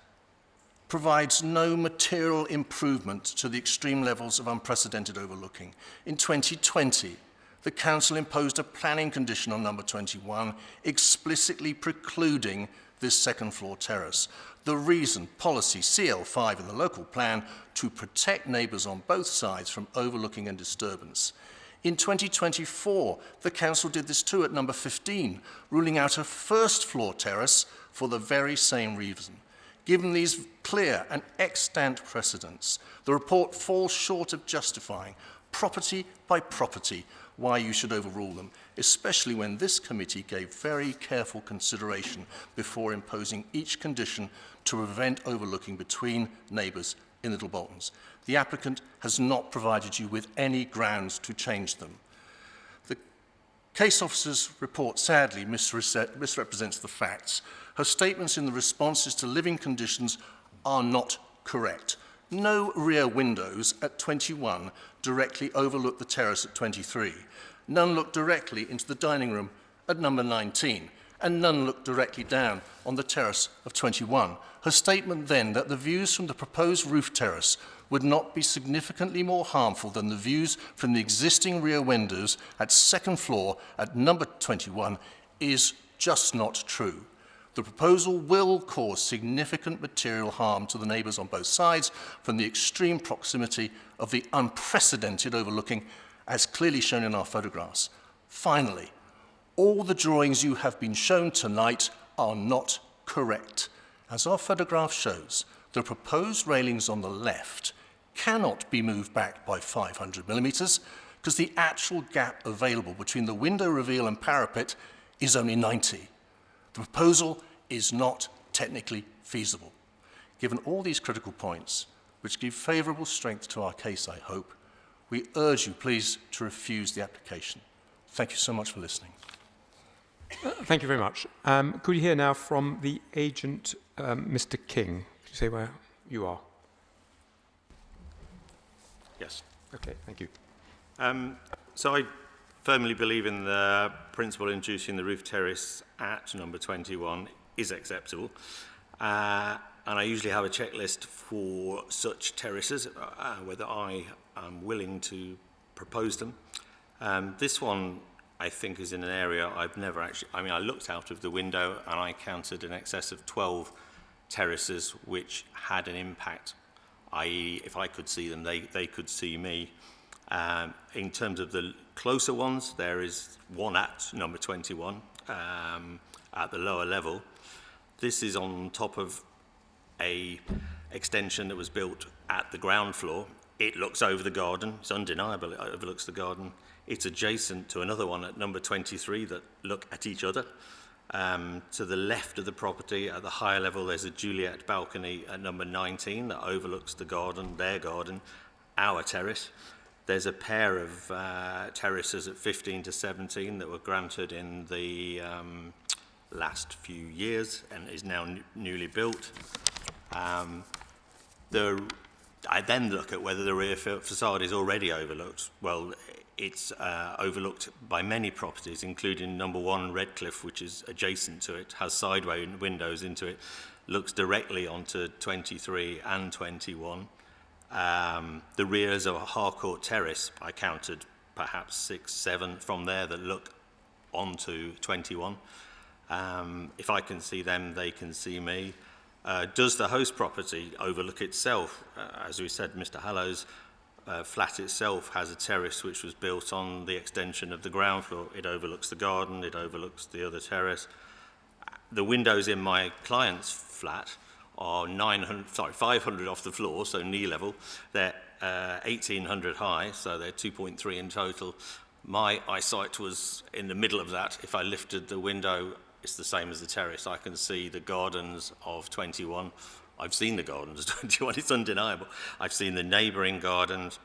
[SPEAKER 10] provides no material improvement to the extreme levels of unprecedented overlooking. In 2020, the Council imposed a planning condition on number 21, explicitly precluding this second floor terrace. The reason, policy CL5 in the local plan, to protect neighbours on both sides from overlooking and disturbance. In 2024, the Council did this too at number 15, ruling out a first floor terrace for the very same reason. Given these clear and extant precedents, the report falls short of justifying, property by property, why you should overrule them, especially when this committee gave very careful consideration before imposing each condition to prevent overlooking between neighbours in Little Boltons. The applicant has not provided you with any grounds to change them. The case officer's report sadly misrepresents the facts. Her statements in the responses to living conditions are not correct. No rear windows at 21 directly overlook the terrace at 23. None look directly into the dining room at number 19, and none look directly down on the terrace of 21. Her statement then that the views from the proposed roof terrace would not be significantly more harmful than the views from the existing rear windows at second floor at number 21 is just not true. The proposal will cause significant material harm to the neighbours on both sides from the extreme proximity of the unprecedented overlooking, as clearly shown in our photographs. Finally, all the drawings you have been shown tonight are not correct. As our photograph shows, the proposed railings on the left cannot be moved back by 500 millimetres because the actual gap available between the window reveal and parapet is only 90. The proposal is not technically feasible. Given all these critical points, which give favourable strength to our case, I hope, we urge you, please, to refuse the application. Thank you so much for listening.
[SPEAKER 1] Thank you very much. Could you hear now from the agent, Mr. King? Could you say where you are?
[SPEAKER 11] Yes.
[SPEAKER 1] Okay, thank you.
[SPEAKER 11] So I firmly believe in the principle introducing the roof terrace at number 21 is acceptable. And I usually have a checklist for such terraces, whether I am willing to propose them. This one, I think, is in an area I've never actually, I looked out of the window and I counted in excess of 12 terraces which had an impact, i.e. if I could see them, they could see me. In terms of the closer ones, there is one at number 21 at the lower level. This is on top of a extension that was built at the ground floor. It looks over the garden. It's undeniable it overlooks the garden. It's adjacent to another one at number 23 that look at each other. To the left of the property, at the higher level, there's a Juliet balcony at number 19 that overlooks the garden, their garden, our terrace. There's a pair of terraces at 15 to 17 that were granted in the last few years and is now newly built. I then look at whether the rear facade is already overlooked. Well, it's overlooked by many properties, including number 1 Redcliffe, which is adjacent to it, has sideway windows into it, looks directly onto 23 and 21. The rears of a Harcourt Terrace, I counted perhaps 6, 7 from there that look onto 21. If I can see them, they can see me. Does the host property overlook itself? As we said, Mr. Hallow's flat itself has a terrace which was built on the extension of the ground floor. It overlooks the garden, it overlooks the other terrace. The windows in my client's flat are 500 off the floor, so knee level. They're 1,800 high, so they're 2.3 in total. My eyesight was in the middle of that. If I lifted the window, it's the same as the terrace. I can see the gardens of 21. I've seen the gardens of 21, it's undeniable. I've seen the neighbouring gardens.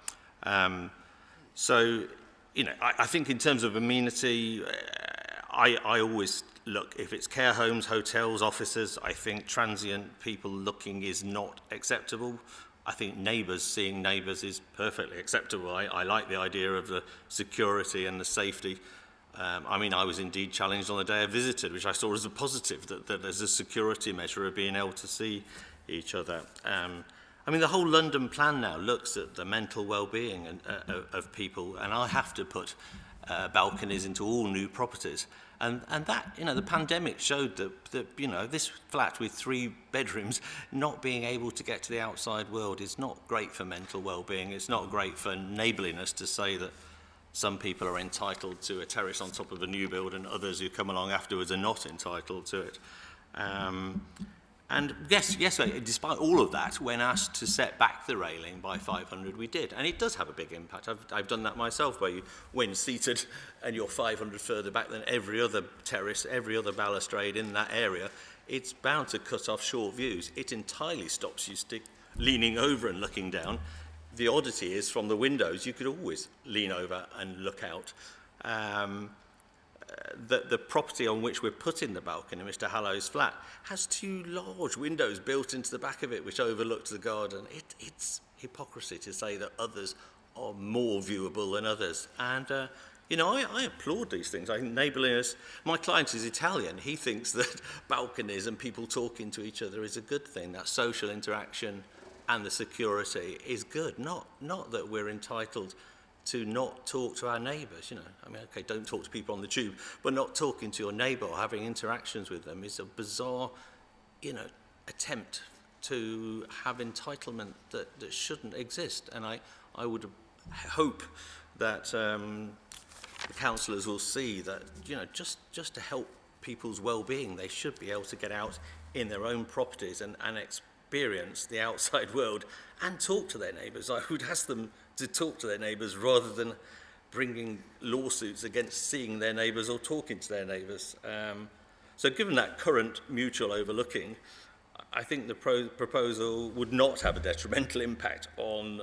[SPEAKER 11] So, you know, I think in terms of amenity, I always look, if it's care homes, hotels, offices, I think transient people looking is not acceptable. I think neighbours, seeing neighbours is perfectly acceptable. I like the idea of the security and the safety. I mean, I was indeed challenged on the day I visited, which I saw as a positive, that there's a security measure of being able to see each other. I mean, the whole London plan now looks at the mental well-being of people, and I have to put balconies into all new properties. And that, you know, the pandemic showed that, you know, this flat with 3 bedrooms not being able to get to the outside world is not great for mental well-being. It's not great for neighbourliness to say that some people are entitled to a terrace on top of a new build and others who come along afterwards are not entitled to it. And yes, despite all of that, when asked to set back the railing by 500, we did. And it does have a big impact. I've done that myself, where when seated and you're 500 further back than every other terrace, every other balustrade in that area, it's bound to cut off short views. It entirely stops you leaning over and looking down. The oddity is, from the windows, you could always lean over and look out. The property on which we're putting the balcony, Mr. Hallow's flat, has 2 large windows built into the back of it, which overlooks the garden. It's hypocrisy to say that others are more viewable than others. And, you know, I applaud these things. I think neighbourliness, my client is Italian. He thinks that balconies and people talking to each other is a good thing. That social interaction and the security is good. Not that we're entitled to not talk to our neighbours, you know. I mean, okay, don't talk to people on the tube, but not talking to your neighbour or having interactions with them is a bizarre, you know, attempt to have entitlement that shouldn't exist. And I would hope that the councillors will see that, you know, just to help people's well-being, they should be able to get out in their own properties and experience the outside world and talk to their neighbours. I would ask them to talk to their neighbours rather than bringing lawsuits against seeing their neighbours or talking to their neighbours. So given that current mutual overlooking, I think the proposal would not have a detrimental impact on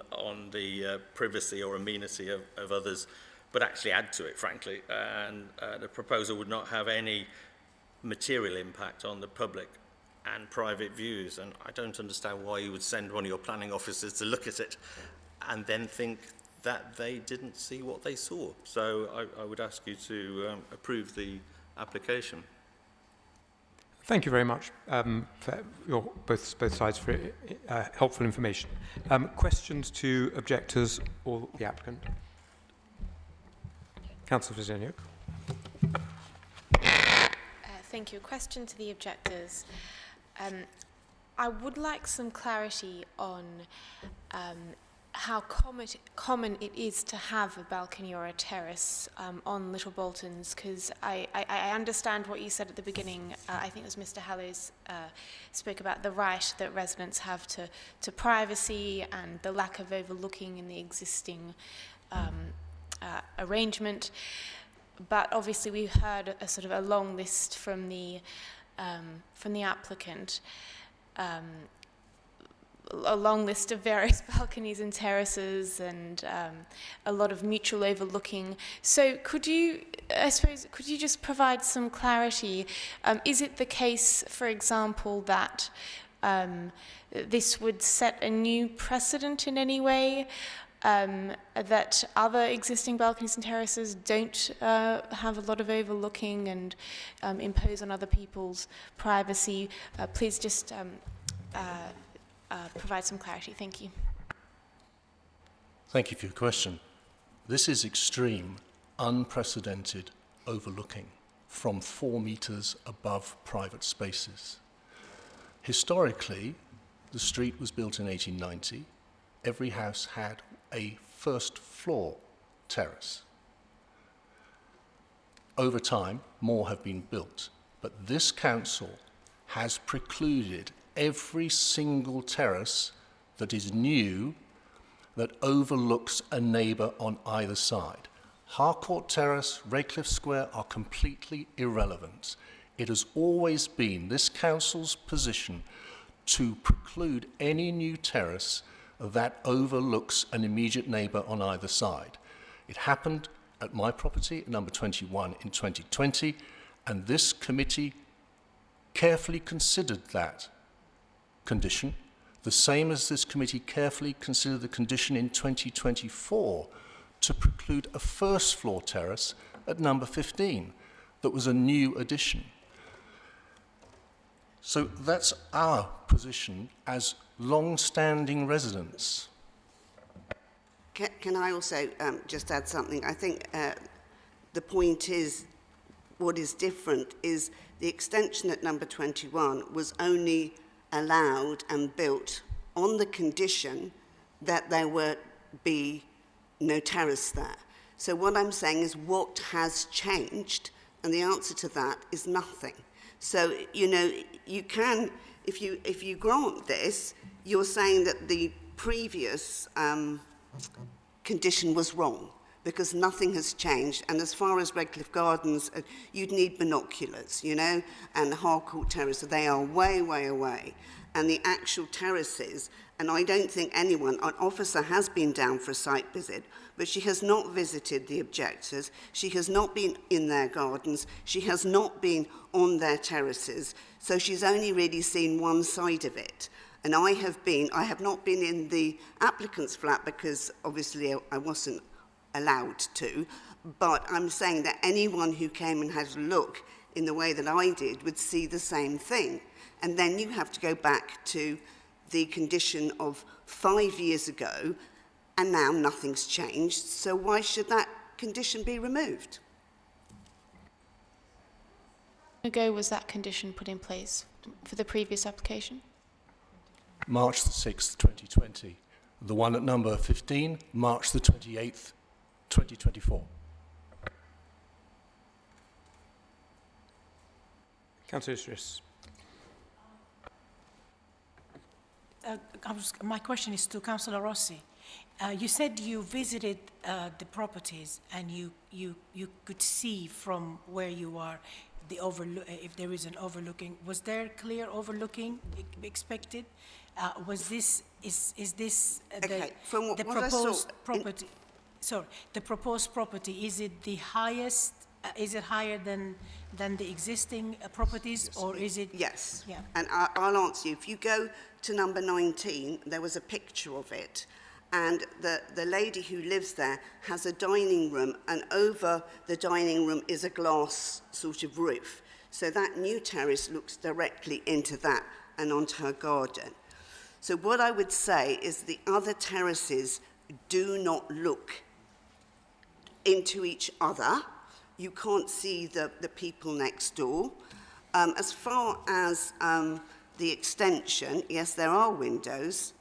[SPEAKER 11] the privacy or amenity of others, but actually add to it, frankly. And the proposal would not have any material impact on the public and private views. And I don't understand why you would send one of your planning officers to look at it and then think that they didn't see what they saw. So I would ask you to approve the application.
[SPEAKER 1] Thank you very much for both sides for helpful information. Questions to objectors or the applicant? Councillor Fuseniuk.
[SPEAKER 7] Thank you. A question to the objectors. I would like some clarity on how common it is to have a balcony or a terrace on Little Boltons, because I understand what you said at the beginning. I think it was Mr. Hallows spoke about the right that residents have to privacy and the lack of overlooking in the existing arrangement. But obviously we've heard a sort of a long list from the applicant, a long list of various balconies and terraces and a lot of mutual overlooking. So could you just provide some clarity? Is it the case, for example, that this would set a new precedent in any way? That other existing balconies and terraces don't have a lot of overlooking and impose on other people's privacy? Please just provide some clarity. Thank you.
[SPEAKER 10] Thank you for your question. This is extreme, unprecedented overlooking from 4 metres above private spaces. Historically, the street was built in 1890. Every house had a first floor terrace. Over time, more have been built, but this council has precluded every single terrace that is new that overlooks a neighbour on either side. Harcourt Terrace, Redcliffe Square are completely irrelevant. It has always been this council's position to preclude any new terrace that overlooks an immediate neighbour on either side. It happened at my property, number 21, in 2020, And this committee carefully considered that condition, the same as this committee carefully considered the condition in 2024 to preclude a first floor terrace at number 15 that was a new addition. So that's our position as long-standing residents.
[SPEAKER 9] Can I also just add something? I think the point is, what is different is the extension at number 21 was only allowed and built on the condition that there would be no terrace there. So what I'm saying is what has changed, and the answer to that is nothing. So, you know, you can, if you grant this, you're saying that the previous condition was wrong because nothing has changed. And as far as Redcliffe Gardens, you'd need binoculars, you know, and Harcourt Terrace, they are way, way away. And the actual terraces, and I don't think anyone, an officer has been down for a site visit, but she has not visited the objectors, she has not been in their gardens, she has not been on their terraces, so she's only really seen one side of it. And I have not been in the applicant's flat because obviously I wasn't allowed to, but I'm saying that anyone who came and had a look in the way that I did would see the same thing. And then you have to go back to the condition of 5 years ago, and now nothing's changed, so why should that condition be removed?
[SPEAKER 7] How long ago was that condition put in place for the previous application?
[SPEAKER 10] March the 6th, 2020. The one at number 15, March the 28th, 2024.
[SPEAKER 1] Councillor Istris.
[SPEAKER 6] My question is to Councillor Rossi. You said you visited the properties and you could see from where you are the if there is an overlooking. Was there clear overlooking expected? Was this is this
[SPEAKER 9] Okay, from
[SPEAKER 6] the
[SPEAKER 9] what I
[SPEAKER 6] proposed
[SPEAKER 9] saw
[SPEAKER 6] property? Sorry, the proposed property, is it the highest? Is it higher than the existing properties, or is it?
[SPEAKER 9] Yes,
[SPEAKER 6] Yeah.
[SPEAKER 9] and I'll answer you. If you go to number 19, there was a picture of it, and the lady who lives there has a dining room, and over the dining room is a glass sort of roof. So that new terrace looks directly into that and onto her garden. So what I would say is the other terraces do not look into each other. You can't see the people next door. As far as the extension, yes, there are windows.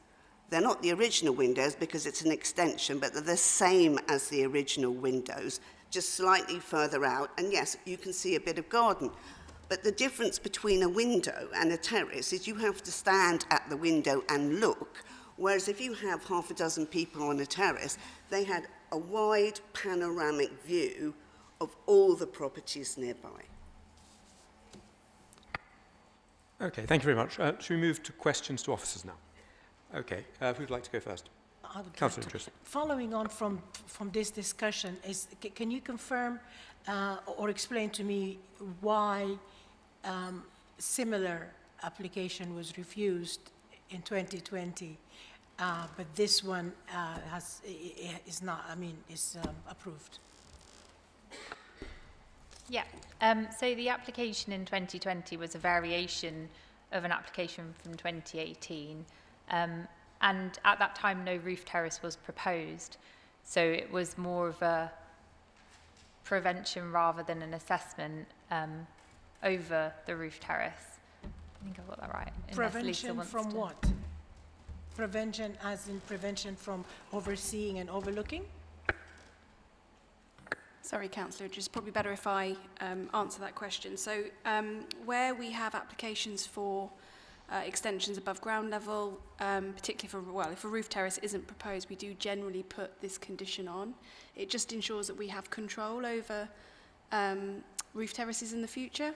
[SPEAKER 9] They're not the original windows because it's an extension, but they're the same as the original windows, just slightly further out. And yes, you can see a bit of garden. But the difference between a window and a terrace is you have to stand at the window and look, whereas if you have half a dozen people on a terrace, they had a wide panoramic view of all the properties nearby.
[SPEAKER 1] Okay, thank you very much. Should we move to questions to officers now? Okay, who'd like to go first?
[SPEAKER 6] I would
[SPEAKER 1] Councillor
[SPEAKER 6] like to-
[SPEAKER 1] Idris.
[SPEAKER 6] Following on from this discussion, can you confirm or explain to me why similar application was refused in 2020, but this one is not? I mean, is approved.
[SPEAKER 3] Yeah, so the application in 2020 was a variation of an application from 2018. And at that time, no roof terrace was proposed. So it was more of a prevention rather than an assessment over the roof terrace. I think I got that right. unless Lisa
[SPEAKER 6] Prevention
[SPEAKER 3] wants
[SPEAKER 6] from
[SPEAKER 3] to-
[SPEAKER 6] what? Prevention as in prevention from overseeing and overlooking?
[SPEAKER 12] Sorry, Councillor, it's probably better if I answer that question. So where we have applications for extensions above ground level, particularly for, well, if a roof terrace isn't proposed, we do generally put this condition on. It just ensures that we have control over roof terraces in the future.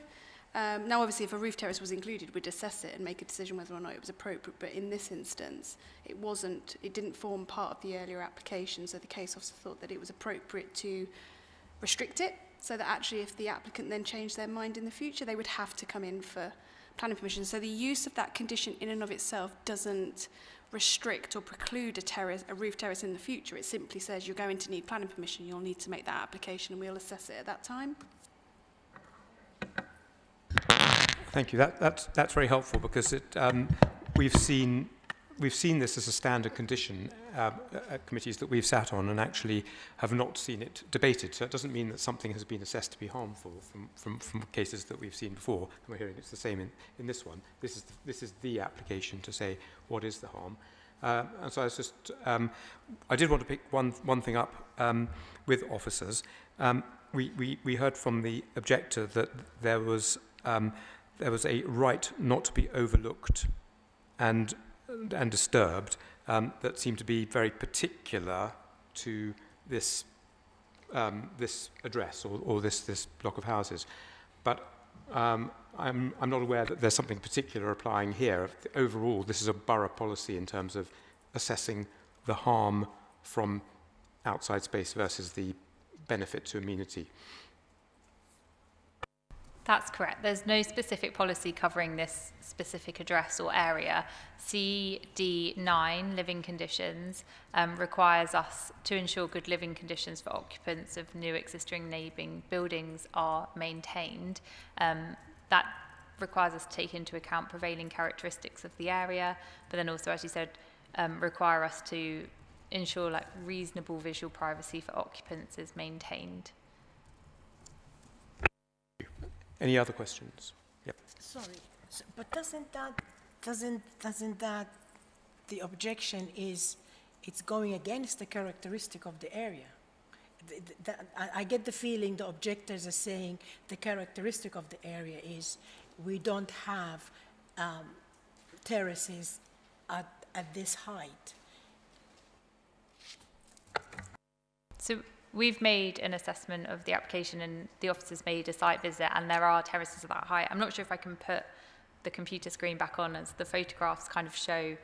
[SPEAKER 12] Now, obviously, if a roof terrace was included, we'd assess it and make a decision whether or not it was appropriate. But in this instance, it didn't form part of the earlier application, so the case officer thought that it was appropriate to restrict it so that actually if the applicant then changed their mind in the future, they would have to come in for planning permission. So the use of that condition in and of itself doesn't restrict or preclude a roof terrace in the future. It simply says you're going to need planning permission, you'll need to make that application and we'll assess it at that time.
[SPEAKER 1] Thank you. That's very helpful because we've seen this as a standard condition at committees that we've sat on and actually have not seen it debated. So it doesn't mean that something has been assessed to be harmful from cases that we've seen before. And we're hearing it's the same in this one. This is the application to say what is the harm. And so I was just I did want to pick one thing up with officers. We heard from the objector that there was a right not to be overlooked and disturbed that seemed to be very particular to this this address or this block of houses. But I'm not aware that there's something particular applying here. Overall, this is a borough policy in terms of assessing the harm from outside space versus the benefit to amenity.
[SPEAKER 3] That's correct. There's no specific policy covering this specific address or area. CD9, living conditions, requires us to ensure good living conditions for occupants of new existing neighbouring buildings are maintained. That requires us to take into account prevailing characteristics of the area, but then also, as you said, require us to ensure reasonable visual privacy for occupants is maintained.
[SPEAKER 1] Any other questions? Yep.
[SPEAKER 6] Sorry, but doesn't that the objection is it's going against the characteristic of the area? I get the feeling the objectors are saying the characteristic of the area is we don't have terraces at this height.
[SPEAKER 3] So we've made an assessment of the application and the officers made a site visit and there are terraces of that height. I'm not sure if I can put the computer screen back on as the photographs kind of show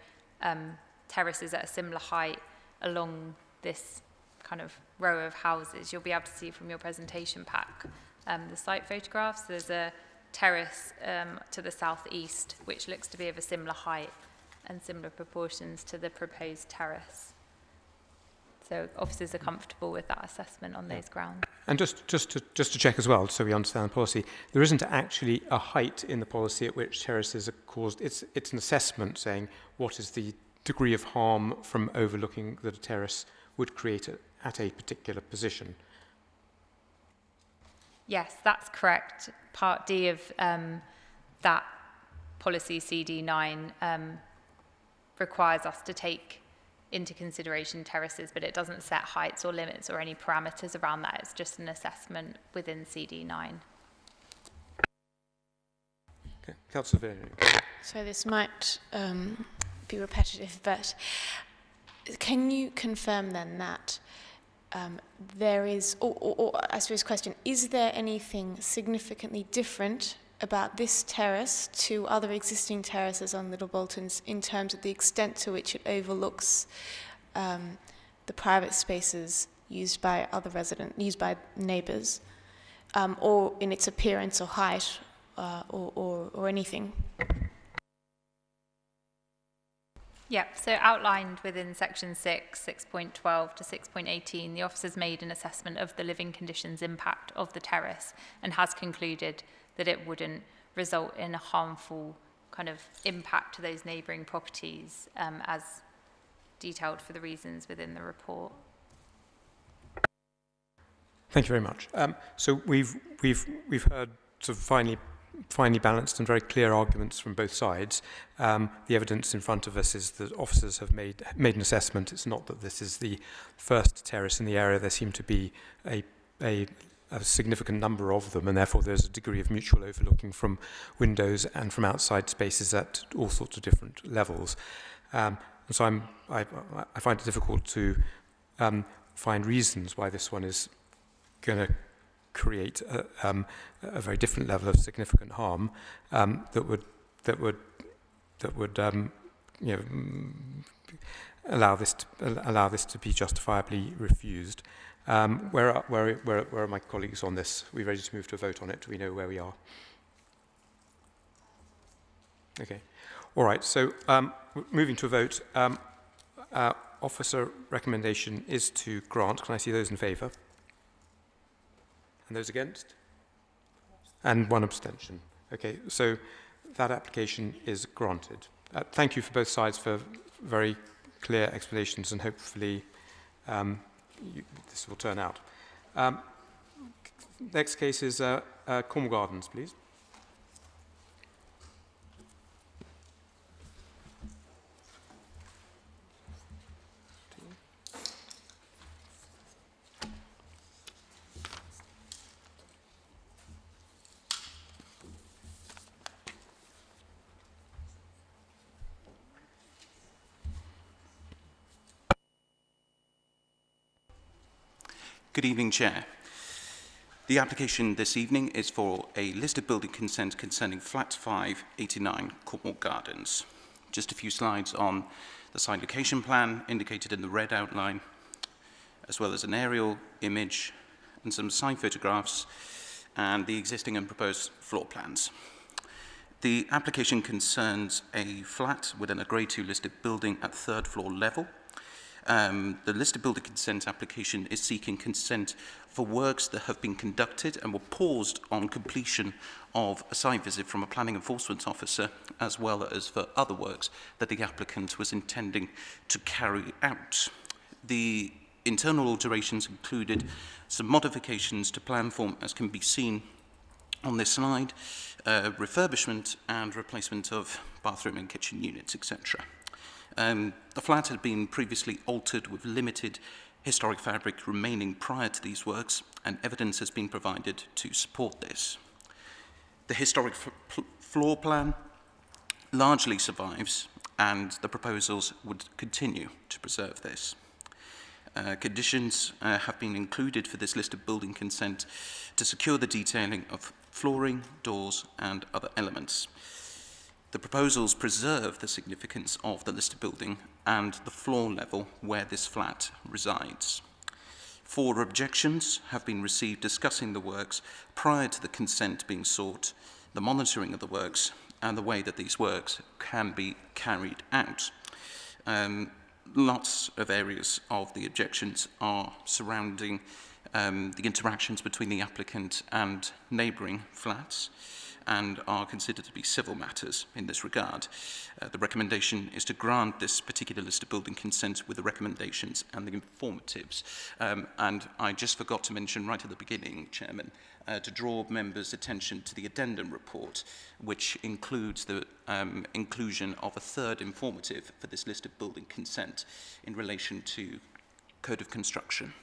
[SPEAKER 3] terraces at a similar height along this kind of row of houses. You'll be able to see from your presentation pack the site photographs. There's a terrace to the southeast which looks to be of a similar height and similar proportions to the proposed terrace. So officers are comfortable with that assessment on those grounds.
[SPEAKER 1] And just to check as well, so we understand the policy, there isn't actually a height in the policy at which terraces are caused. It's an assessment saying what is the degree of harm from overlooking that a terrace would create at a particular position.
[SPEAKER 3] Yes, that's correct. Part D of that policy CD9 requires us to take into consideration terraces, but it doesn't set heights or limits or any parameters around that. It's just an assessment within CD9.
[SPEAKER 1] Okay, Councillor Vernier.
[SPEAKER 7] So this might be repetitive, but can you confirm then that there is, or I suppose question, is there anything significantly different about this terrace to other existing terraces on Little Boltons in terms of the extent to which it overlooks the private spaces used by other used by neighbours, or in its appearance or height, or anything?
[SPEAKER 3] Yep, so outlined within section 6, 6.12 to 6.18, the officers made an assessment of the living conditions impact of the terrace and has concluded that it wouldn't result in a harmful kind of impact to those neighbouring properties as detailed for the reasons within the report.
[SPEAKER 1] Thank you very much. So we've heard sort of finely balanced and very clear arguments from both sides. The evidence in front of us is that officers have made an assessment. It's not that this is the first terrace in the area. There seem to be a significant number of them, and therefore there's a degree of mutual overlooking from windows and from outside spaces at all sorts of different levels. And so I find it difficult to find reasons why this one is going to create a very different level of significant harm that would you know, allow this to be justifiably refused. Where are my colleagues on this? Are we ready to move to a vote on it? Do we know where we are? Okay. All right. So moving to a vote, officer recommendation is to grant. Can I see those in favour? And those against? And one abstention. Okay. So that application is granted. Thank you for both sides for very clear explanations, and hopefully this will turn out. Next case is Cornwall Gardens, please.
[SPEAKER 13] Good evening, Chair. The application this evening is for a listed building consent concerning Flat 589 Cornwall Gardens. Just a few slides on the site location plan indicated in the red outline, as well as an aerial image and some site photographs and the existing and proposed floor plans. The application concerns a flat within a Grade 2 listed building at third floor level. The listed building consent application is seeking consent for works that have been conducted and were paused on completion of a site visit from a planning enforcement officer, as well as for other works that the applicant was intending to carry out. The internal alterations included some modifications to plan form, as can be seen on this slide, refurbishment and replacement of bathroom and kitchen units, etc. The flat had been previously altered with limited historic fabric remaining prior to these works, and evidence has been provided to support this. The historic floor plan largely survives, and the proposals would continue to preserve this. Conditions have been included for this listed building consent to secure the detailing of flooring, doors, and other elements. The proposals preserve the significance of the listed building and the floor level where this flat resides. 4 objections have been received discussing the works prior to the consent being sought, the monitoring of the works, and the way that these works can be carried out. Lots of areas of the objections are surrounding the interactions between the applicant and neighbouring flats, and are considered to be civil matters in this regard. The recommendation is to grant this particular listed building consent with the recommendations and the informatives. And I just forgot to mention right at the beginning, Chairman, to draw members' attention to the addendum report, which includes the inclusion of a third informative for this listed building consent in relation to Code of Construction.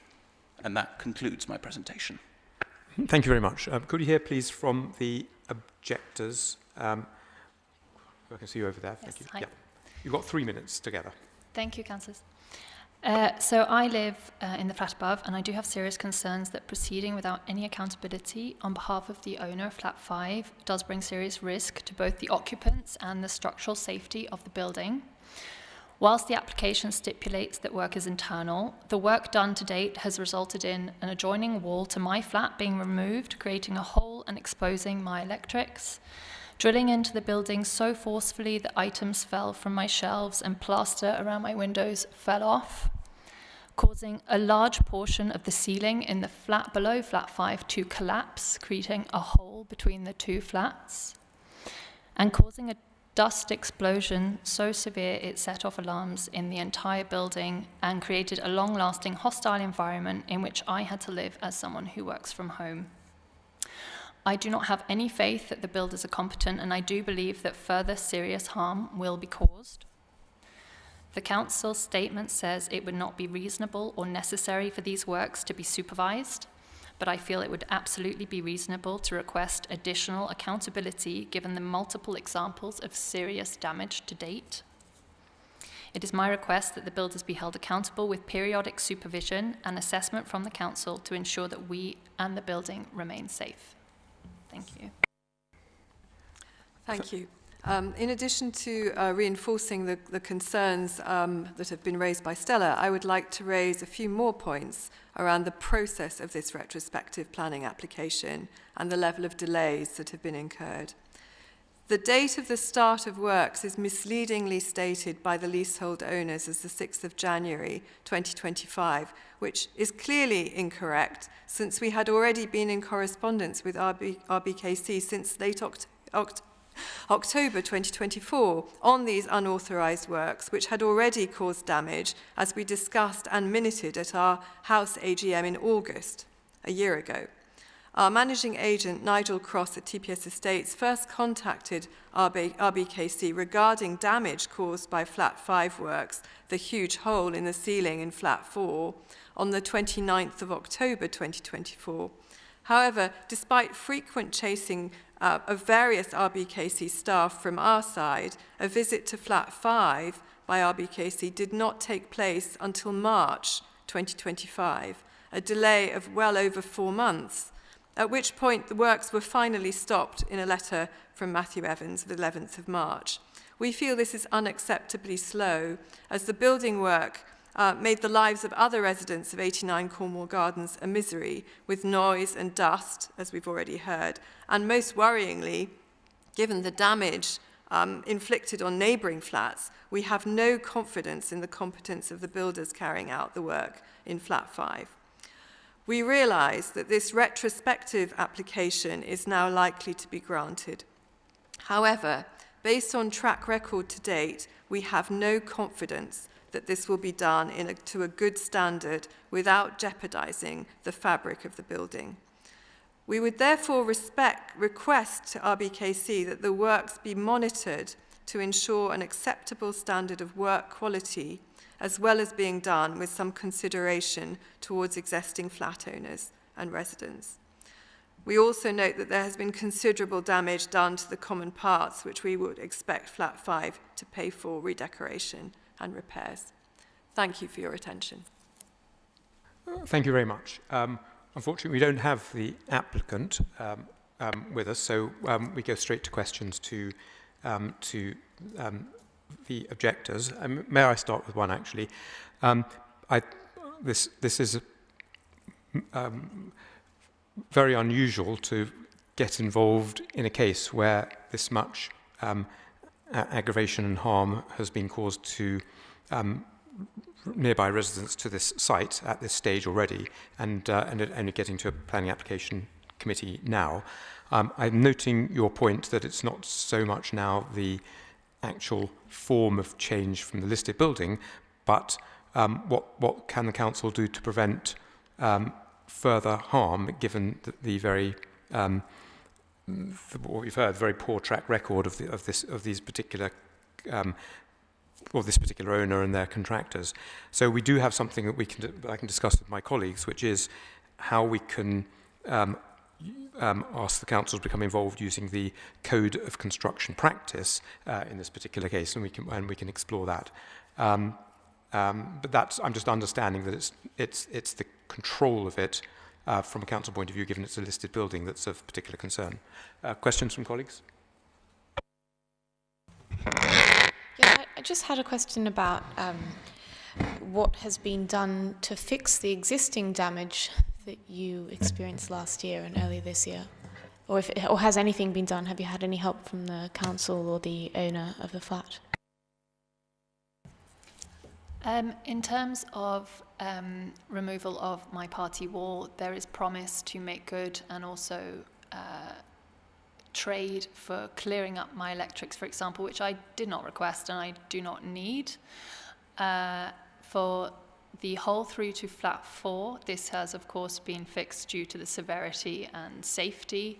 [SPEAKER 13] And that concludes my presentation.
[SPEAKER 1] Thank you very much. Could we hear, please, from the objectors? I can see you over there. Thank you.
[SPEAKER 14] Hi.
[SPEAKER 1] Yeah. You've got 3 minutes together.
[SPEAKER 14] Thank you, councillors. So I live in the flat above, and I do have serious concerns that proceeding without any accountability on behalf of the owner of flat 5 does bring serious risk to both the occupants and the structural safety of the building. Whilst the application stipulates that work is internal, the work done to date has resulted in an adjoining wall to my flat being removed, creating a hole and exposing my electrics, drilling into the building so forcefully that items fell from my shelves and plaster around my windows fell off, causing a large portion of the ceiling in the flat below flat 5 to collapse, creating a hole between the 2 flats, and causing a dust explosion so severe it set off alarms in the entire building and created a long-lasting hostile environment in which I had to live as someone who works from home. I do not have any faith that the builders are competent, and I do believe that further serious harm will be caused. The council's statement says it would not be reasonable or necessary for these works to be supervised, but I feel it would absolutely be reasonable to request additional accountability given the multiple examples of serious damage to date. It is my request that the builders be held accountable with periodic supervision and assessment from the council to ensure that we and the building remain safe. Thank you.
[SPEAKER 15] Thank you. In addition to reinforcing the concerns that have been raised by Stella, I would like to raise a few more points around the process of this retrospective planning application and the level of delays that have been incurred. The date of the start of works is misleadingly stated by the leasehold owners as the 6th of January 2025, which is clearly incorrect since we had already been in correspondence with RBKC since late October 2024 on these unauthorised works, which had already caused damage, as we discussed and minuted at our House AGM in August, a year ago. Our managing agent, Nigel Cross at TPS Estates, first contacted RBKC regarding damage caused by Flat 5 works, the huge hole in the ceiling in Flat 4, on the 29th of October 2024. However, despite frequent chasing of various RBKC staff from our side, a visit to Flat 5 by RBKC did not take place until March 2025, a delay of well over 4 months, at which point the works were finally stopped in a letter from Matthew Evans, the 11th of March. We feel this is unacceptably slow, as the building work made the lives of other residents of 89 Cornwall Gardens a misery, with noise and dust, as we've already heard. And most worryingly, given the damage inflicted on neighbouring flats, we have no confidence in the competence of the builders carrying out the work in Flat 5. We realise that this retrospective application is now likely to be granted. However, based on track record to date, we have no confidence that this will be done to a good standard without jeopardising the fabric of the building. We would therefore request to RBKC that the works be monitored to ensure an acceptable standard of work quality, as well as being done with some consideration towards existing flat owners and residents. We also note that there has been considerable damage done to the common parts, which we would expect Flat 5 to pay for redecoration and repairs. Thank you for your attention.
[SPEAKER 1] Thank you very much. Unfortunately, we don't have the applicant with us, so we go straight to questions to the objectors. May I start with one, actually? This is very unusual to get involved in a case where this much aggravation and harm has been caused to nearby residents to this site at this stage already, and only getting to a planning application committee now. I'm noting your point that it's not so much now the actual form of change from the listed building, but what can the council do to prevent further harm, given the very what we've heard, very poor track record of this particular owner and their contractors. So we do have something that I can discuss with my colleagues, which is how we can ask the council to become involved using the Code of Construction Practice in this particular case, and we can explore that. But I'm just understanding that it's the control of it from a council point of view, given it's a listed building, that's of particular concern. Questions from colleagues?
[SPEAKER 7] Yeah, I just had a question about what has been done to fix the existing damage that you experienced last year and earlier this year, or has anything been done? Have you had any help from the council or the owner of the flat?
[SPEAKER 14] In terms of removal of my party wall, there is promise to make good and also trade for clearing up my electrics, for example, which I did not request and I do not need. For the hole through to Flat 4, this has of course been fixed due to the severity and safety,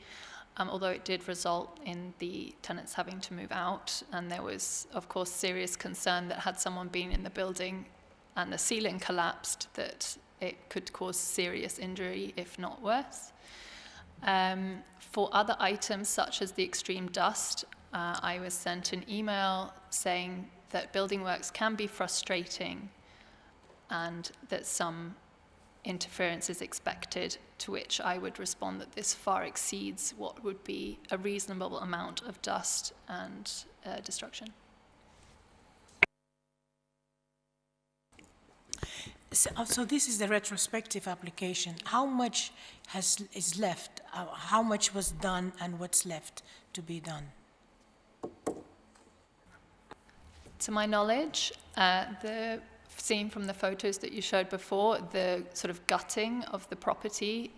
[SPEAKER 14] although it did result in the tenants having to move out, and there was of course serious concern that had someone been in the building and the ceiling collapsed, that it could cause serious injury, if not worse. For other items such as the extreme dust, I was sent an email saying that building works can be frustrating and that some interference is expected, to which I would respond that this far exceeds what would be a reasonable amount of dust and destruction.
[SPEAKER 6] So this is the retrospective application. How much is left? How much was done and what's left to be done?
[SPEAKER 14] To my knowledge, seen from the photos that you showed before, the sort of gutting of the property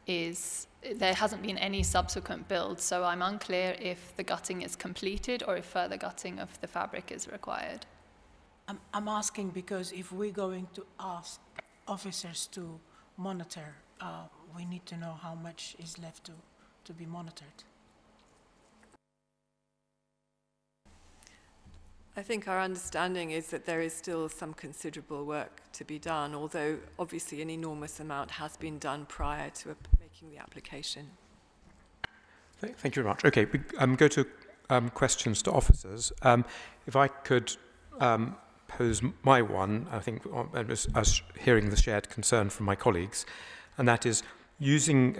[SPEAKER 14] there hasn't been any subsequent build, so I'm unclear if the gutting is completed or if further gutting of the fabric is required.
[SPEAKER 6] I'm asking because if we're going to ask officers to monitor, we need to know how much is left to be monitored.
[SPEAKER 15] I think our understanding is that there is still some considerable work to be done, although obviously an enormous amount has been done prior to making the application.
[SPEAKER 1] Thank you very much. Okay, we go to questions to officers. If I could pose my one, I think I was hearing the shared concern from my colleagues, and that is using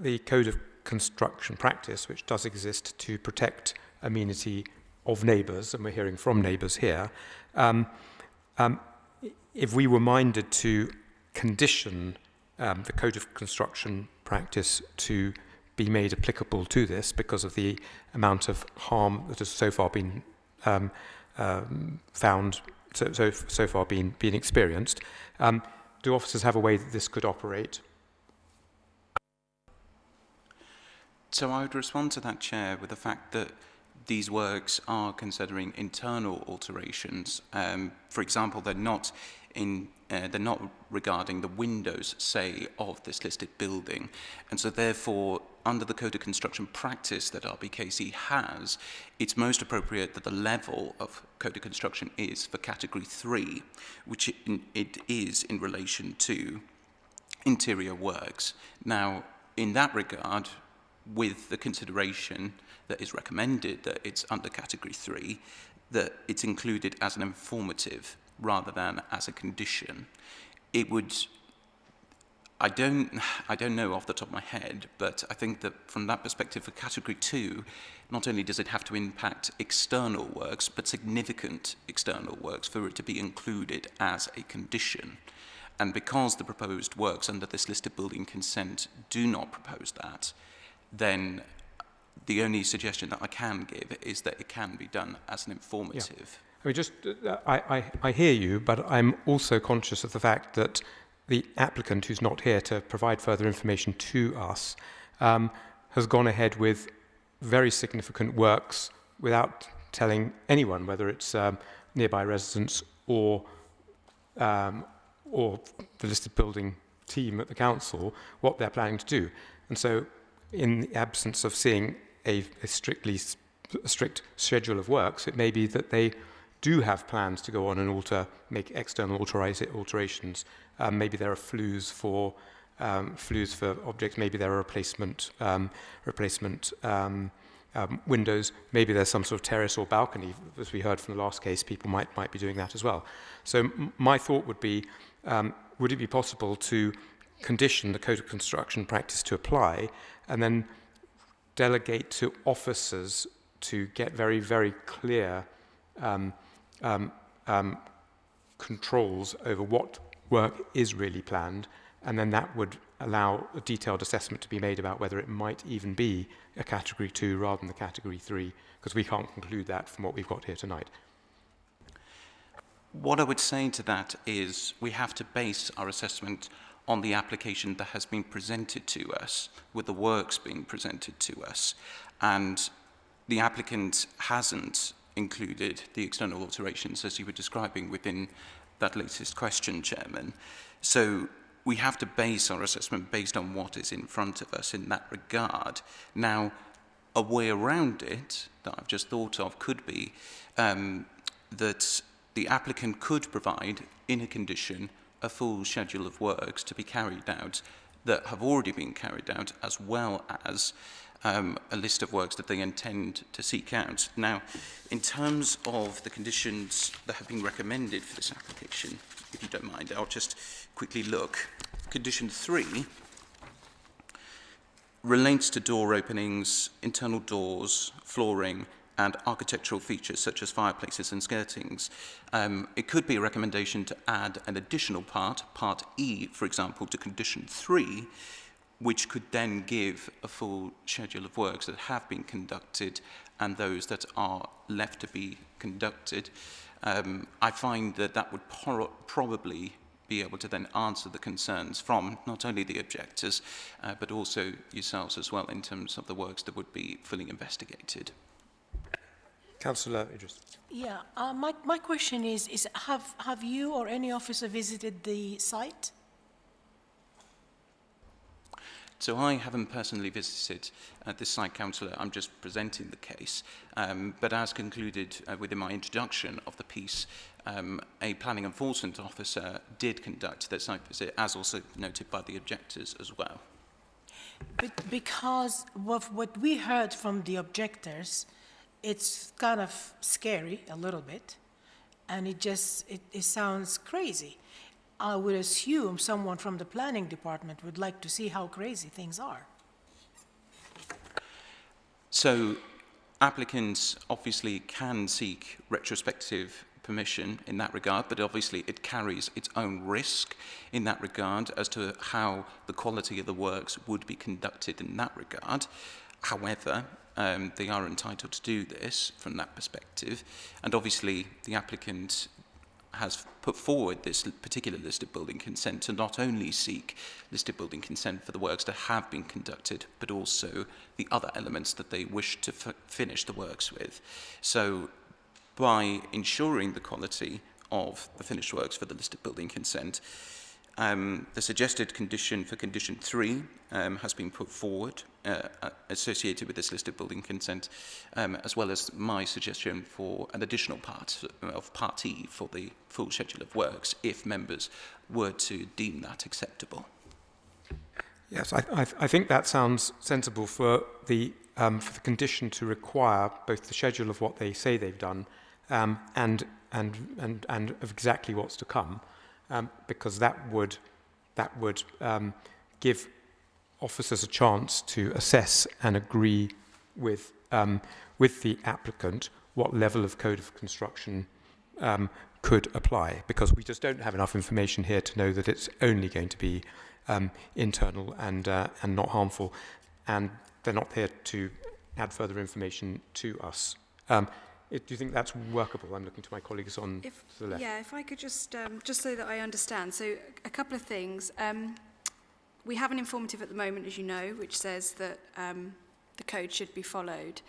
[SPEAKER 1] the Code of Construction Practice, which does exist to protect amenity of neighbours, and we're hearing from neighbours here, if we were minded to condition the Code of Construction Practice to be made applicable to this because of the amount of harm that has so far been found, so far been experienced, do officers have a way that this could operate?
[SPEAKER 13] So I would respond to that, Chair, with the fact that these works are considering internal alterations. For example, they're not regarding the windows, say, of this listed building. And so therefore, under the Code of Construction Practice that RBKC has, it's most appropriate that the level of Code of Construction is for Category 3, which it is in relation to interior works. Now, in that regard, with the consideration that is recommended that it's under Category 3, that it's included as an informative rather than as a condition. It would, I don't know off the top of my head, but I think that from that perspective for Category 2, not only does it have to impact external works, but significant external works for it to be included as a condition. And because the proposed works under this listed building consent do not propose that, then the only suggestion that I can give is that it can be done as an informative.
[SPEAKER 1] Yeah. I hear you, but I'm also conscious of the fact that the applicant, who's not here to provide further information to us, has gone ahead with very significant works without telling anyone, whether it's nearby residents or the listed building team at the council, what they're planning to do. And so, in the absence of seeing a strict schedule of works, it may be that they do have plans to go on and make external alterations. Maybe there are flues for objects. Maybe there are replacement windows. Maybe there's some sort of terrace or balcony. As we heard from the last case, people might be doing that as well. So my thought would be, would it be possible to condition the Code of Construction Practice to apply, and then delegate to officers to get very, very clear controls over what work is really planned, and then that would allow a detailed assessment to be made about whether it might even be a Category 2 rather than the Category 3, because we can't conclude that from what we've got here tonight.
[SPEAKER 13] What I would say to that is we have to base our assessment on the application that has been presented to us, with the works being presented to us. And the applicant hasn't included the external alterations as you were describing within that latest question, Chairman. So we have to base our assessment based on what is in front of us in that regard. Now, a way around it that I've just thought of could be that the applicant could provide, in a condition, a full schedule of works to be carried out that have already been carried out, as well as a list of works that they intend to seek out. Now, in terms of the conditions that have been recommended for this application, if you don't mind, I'll just quickly look. Condition 3 relates to door openings, internal doors, flooring, and architectural features such as fireplaces and skirtings. It could be a recommendation to add an additional part, Part E, for example, to condition 3, which could then give a full schedule of works that have been conducted and those that are left to be conducted. I find that that would probably be able to then answer the concerns from not only the objectors, but also yourselves as well in terms of the works that would be fully investigated.
[SPEAKER 1] Councillor Idris.
[SPEAKER 6] Yeah, my question is have you or any officer visited the site?
[SPEAKER 13] So I haven't personally visited this site, Councillor. I'm just presenting the case. But as concluded within my introduction of the piece, a planning enforcement officer did conduct that site visit, as also noted by the objectors as well.
[SPEAKER 6] But because of what we heard from the objectors, it's kind of scary a little bit, and it sounds crazy. I would assume someone from the planning department would like to see how crazy things are.
[SPEAKER 13] So applicants obviously can seek retrospective permission in that regard, but obviously it carries its own risk in that regard as to how the quality of the works would be conducted in that regard. However, they are entitled to do this from that perspective, and obviously the applicant has put forward this particular listed building consent to not only seek listed building consent for the works that have been conducted, but also the other elements that they wish to finish the works with. So by ensuring the quality of the finished works for the listed building consent, the suggested condition for condition 3 has been put forward associated with this listed building consent, as well as my suggestion for an additional part of Part E for the full schedule of works, if members were to deem that acceptable.
[SPEAKER 1] Yes, I think that sounds sensible for the condition to require both the schedule of what they say they've done and of exactly what's to come. Because that would give officers a chance to assess and agree with the applicant what level of code of construction could apply, because we just don't have enough information here to know that it's only going to be internal and not harmful, and they're not here to add further information to us. Do you think that's workable? I'm looking to my colleagues on to the left.
[SPEAKER 12] Yeah, if I could just so that I understand. So a couple of things. We have an informative at the moment, as you know, which says that the code should be followed.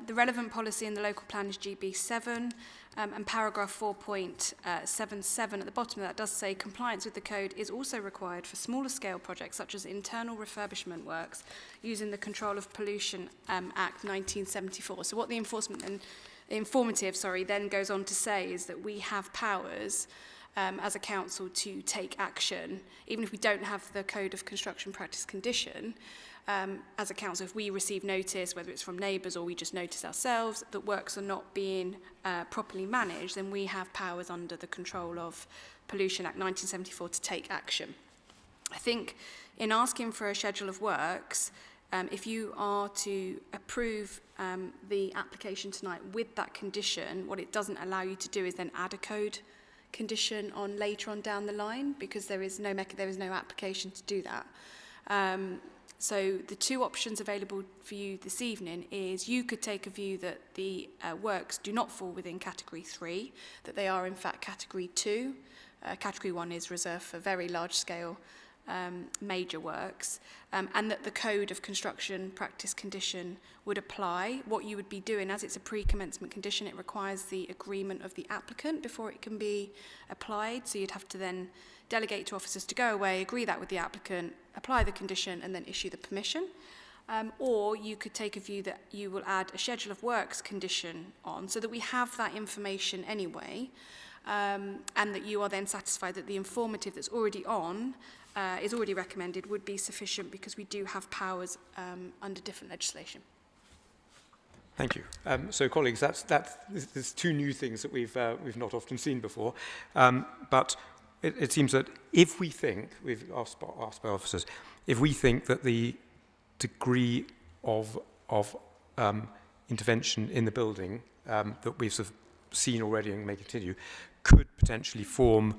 [SPEAKER 12] The relevant policy in the local plan is GB7, and paragraph 4.77 at the bottom of that does say compliance with the code is also required for smaller scale projects such as internal refurbishment works using the Control of Pollution Act 1974. So what the informative then goes on to say is that we have powers as a council to take action, even if we don't have the Code of Construction Practice condition. As a council, if we receive notice, whether it's from neighbours or we just notice ourselves that works are not being properly managed, then we have powers under the Control of Pollution Act 1974 to take action. I think in asking for a schedule of works, if you are to approve the application tonight with that condition, what it doesn't allow you to do is then add a code condition on later on down the line, because there is no application to do that. So the two options available for you this evening is you could take a view that the works do not fall within category 3, that they are in fact category 2. Category 1 is reserved for very large scale major works, and that the Code of Construction Practice condition would apply. What you would be doing, as it's a pre-commencement condition, it requires the agreement of the applicant before it can be applied, so you'd have to then delegate to officers to go away, agree that with the applicant, apply the condition, and then issue the permission. Or you could take a view that you will add a schedule of works condition on, so that we have that information anyway, and that you are then satisfied that the informative that's already on is already recommended would be sufficient, because we do have powers under different legislation.
[SPEAKER 1] Thank you. So, colleagues, there's two new things that we've not often seen before, but it seems that if we think, we've asked by officers, if we think that the degree of intervention in the building that we've sort of seen already and may continue could potentially form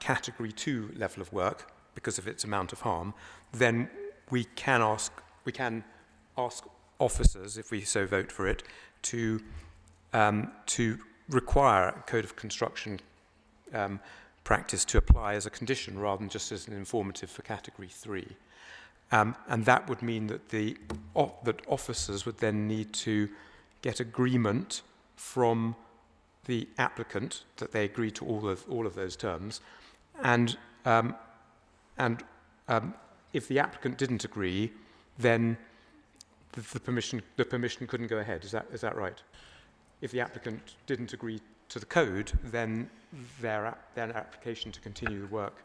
[SPEAKER 1] category 2 level of work because of its amount of harm, then we can ask officers, if we so vote for it, to require a code of construction practice to apply as a condition rather than just as an informative for category 3. And that would mean that that officers would then need to get agreement from the applicant that they agree to all of those terms, and if the applicant didn't agree, then the permission couldn't go ahead. Is that right? If the applicant didn't agree to the code, then their application to continue the work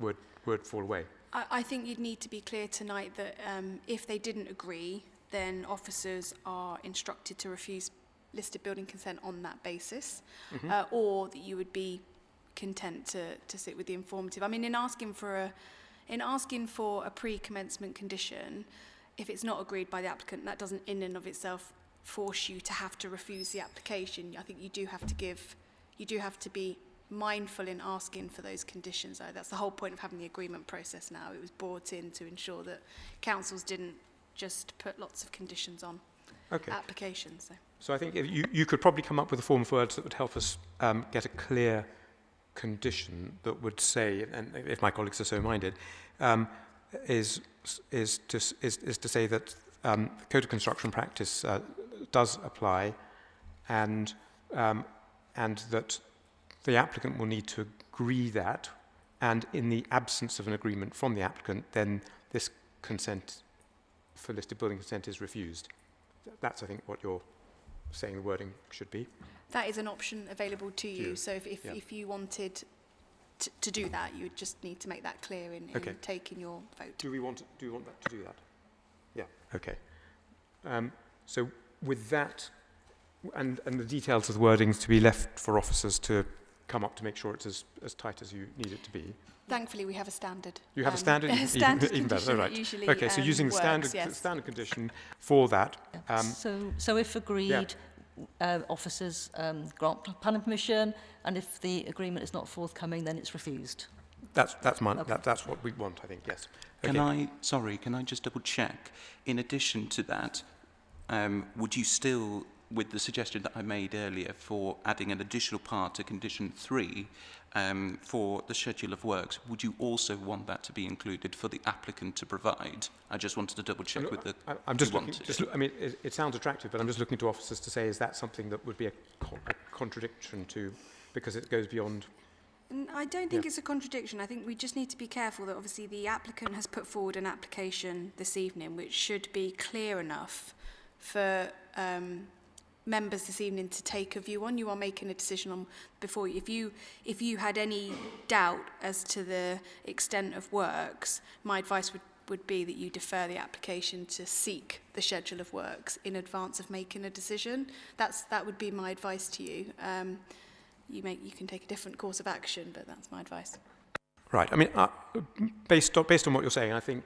[SPEAKER 1] would fall away.
[SPEAKER 12] I think you'd need to be clear tonight that if they didn't agree, then officers are instructed to refuse listed building consent on that basis, or that you would be content to sit with the informative. I mean, in asking for a pre-commencement condition, if it's not agreed by the applicant, that doesn't in and of itself force you to have to refuse the application. I think you do have to be mindful in asking for those conditions. That's the whole point of having the agreement process now. It was brought in to ensure that councils didn't just put lots of conditions on applications.
[SPEAKER 1] So I think you could probably come up with a form of words that would help us get a clear condition that would say, and if my colleagues are so minded, is to say that the Code of Construction Practice does apply, and that the applicant will need to agree that, and in the absence of an agreement from the applicant, then this consent for listed building consent is refused. That's, I think, what you're saying the wording should be.
[SPEAKER 12] That is an option available to you. So if you wanted to do that, you would just need to make that clear in taking your vote.
[SPEAKER 1] Do we want that to do that? Yeah. Okay. So with that, and the details of the wordings to be left for officers to come up to make sure it's as tight as you need it to be.
[SPEAKER 12] Thankfully, we have a standard.
[SPEAKER 1] You have a standard? Even better, right. Okay, so using the standard condition for that.
[SPEAKER 8] So if agreed, officers grant planning permission, and if the agreement is not forthcoming, then it's refused.
[SPEAKER 1] That's what we want, I think, yes.
[SPEAKER 13] Okay. Can I just double check? In addition to that, would you still, with the suggestion that I made earlier for adding an additional part to condition 3 for the schedule of works, would you also want that to be included for the applicant to provide? I just wanted to double check with the...
[SPEAKER 1] I'm just looking, I mean, it sounds attractive, but I'm just looking to officers to say, is that something that would be a contradiction to, because it goes beyond...
[SPEAKER 12] I don't think it's a contradiction. I think we just need to be careful that obviously the applicant has put forward an application this evening which should be clear enough for members this evening to take a view on. You are making a decision on before you. If you had any doubt as to the extent of works, my advice would be that you defer the application to seek the schedule of works in advance of making a decision. That would be my advice to you. You can take a different course of action, but that's my advice.
[SPEAKER 1] Right. I mean, based on what you're saying, I think